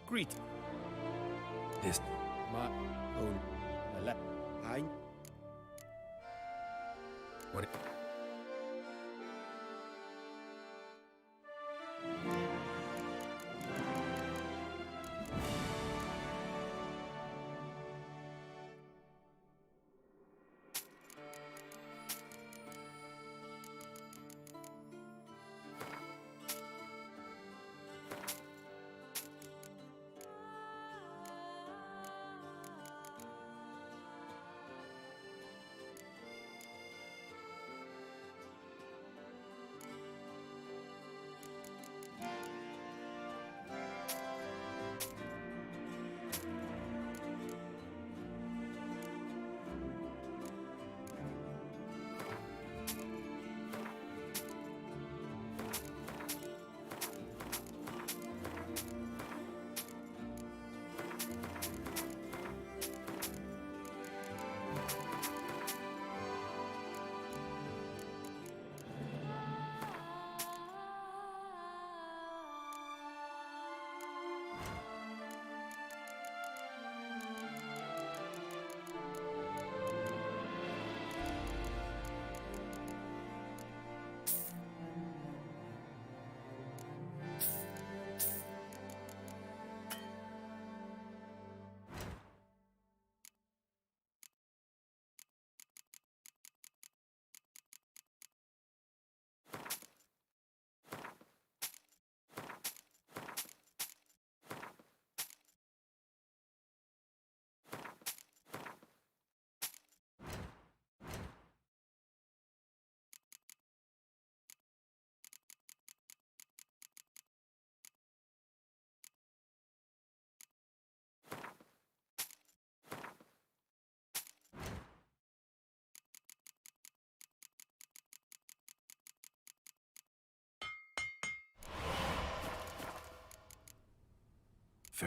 Greet. This. My own. Hein? What?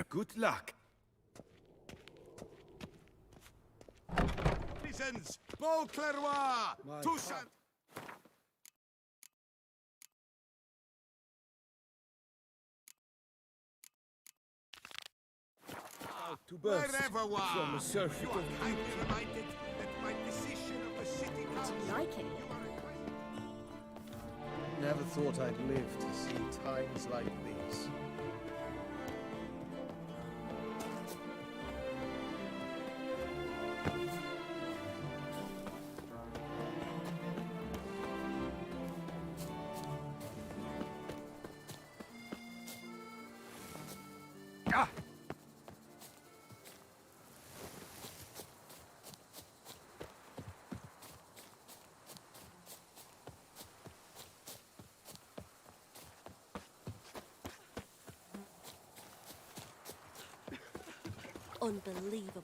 Good luck. Citizens, Beauclervois! Toussaint! To burst Wherever we are, from a surfeit you are of kindly reminded that my decision of the city council... Like it. Never thought I'd live to see times like these. Unbelievable.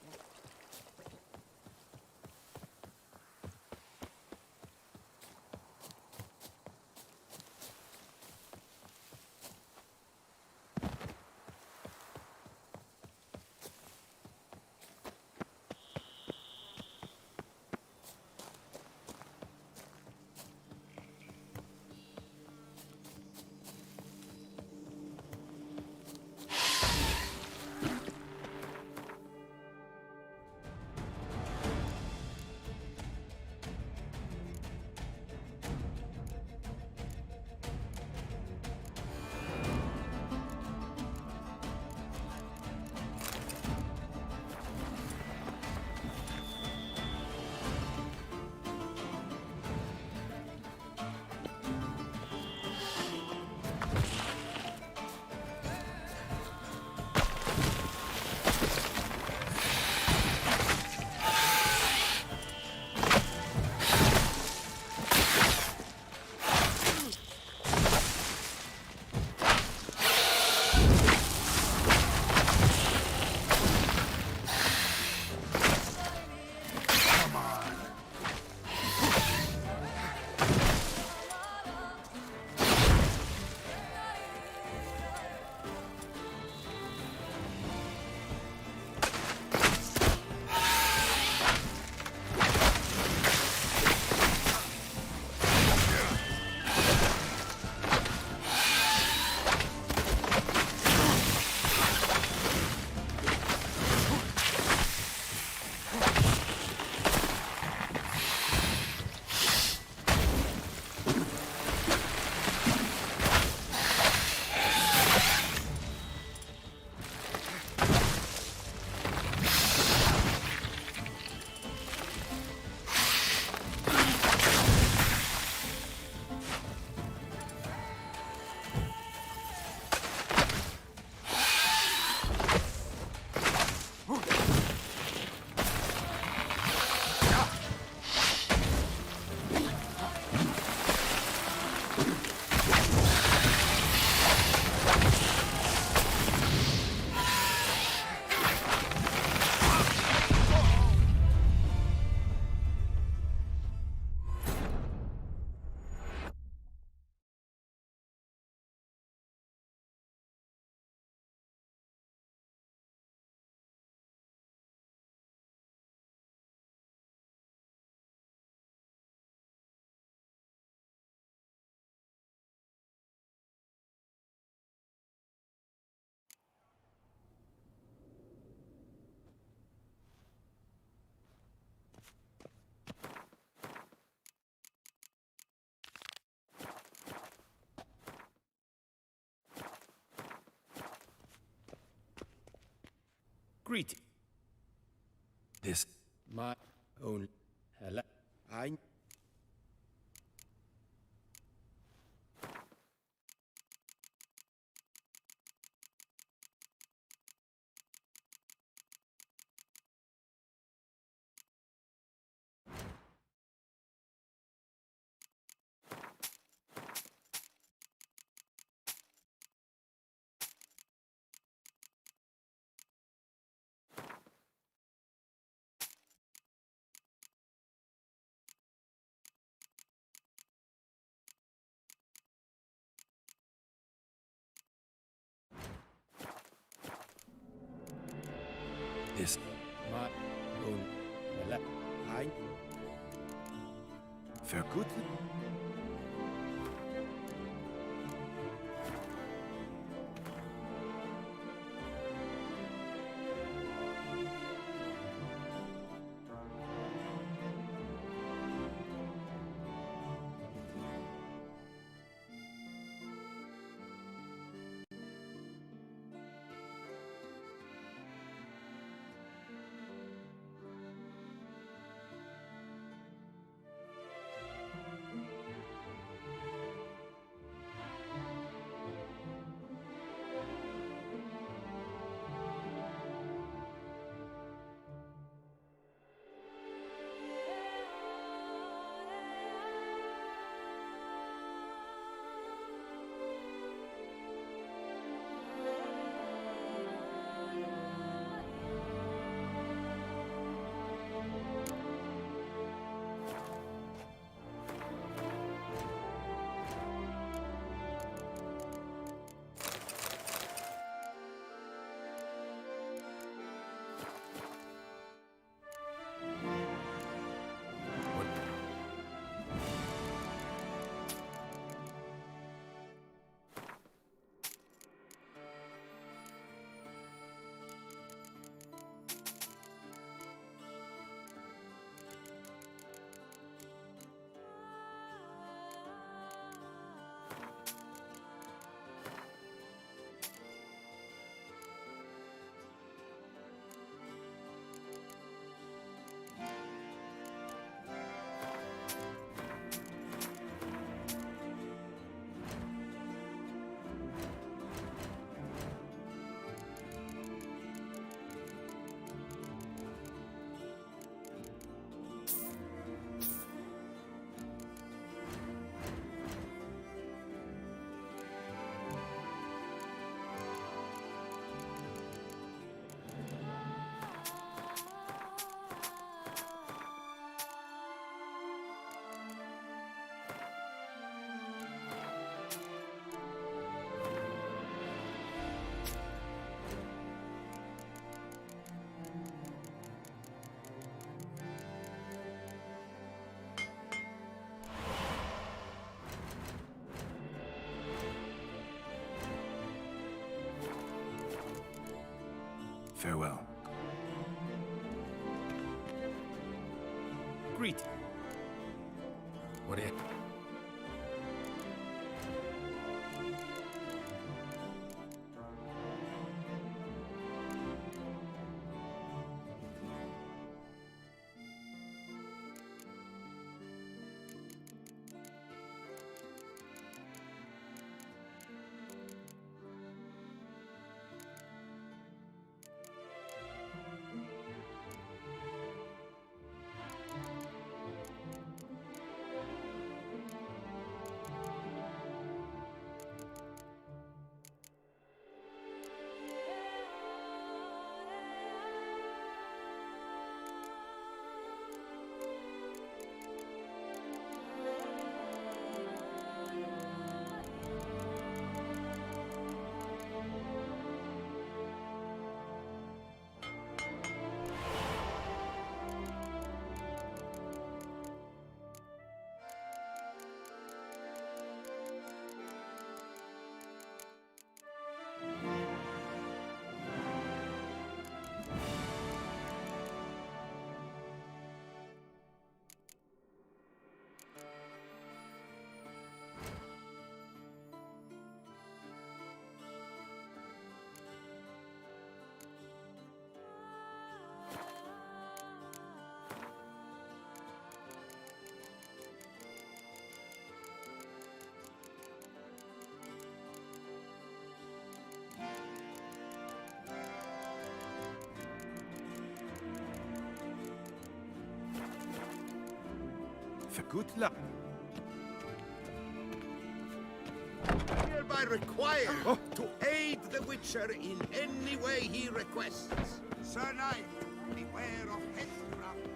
Greeting. This... My own... Hello. I... This... My own... Hello. I... Fair good. Farewell. Greeting. What do you... For good luck. Hereby required to aid the Witcher in any way he requests. Sir Knight, beware of headcrabs.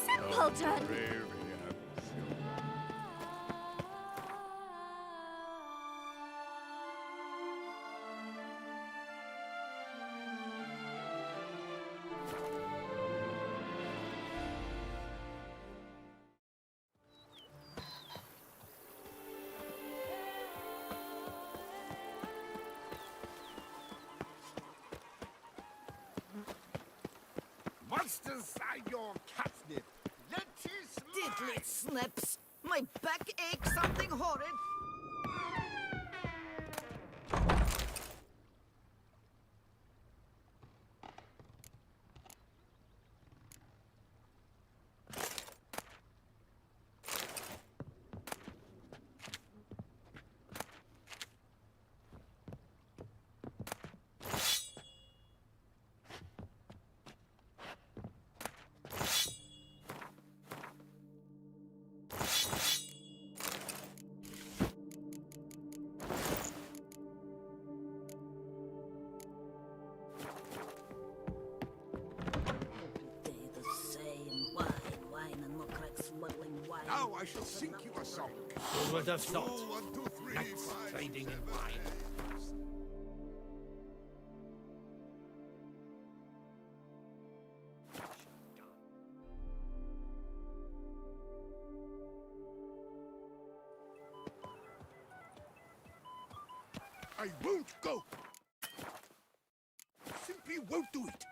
Simpleton! Monsters are your catnip. Let us Diddly snips! My back aches something horrid! Now I shall sing you a song. Who would have thought? 1, 2, 3, Knights 5, trading 7, in wine. I won't go. Simply won't do it.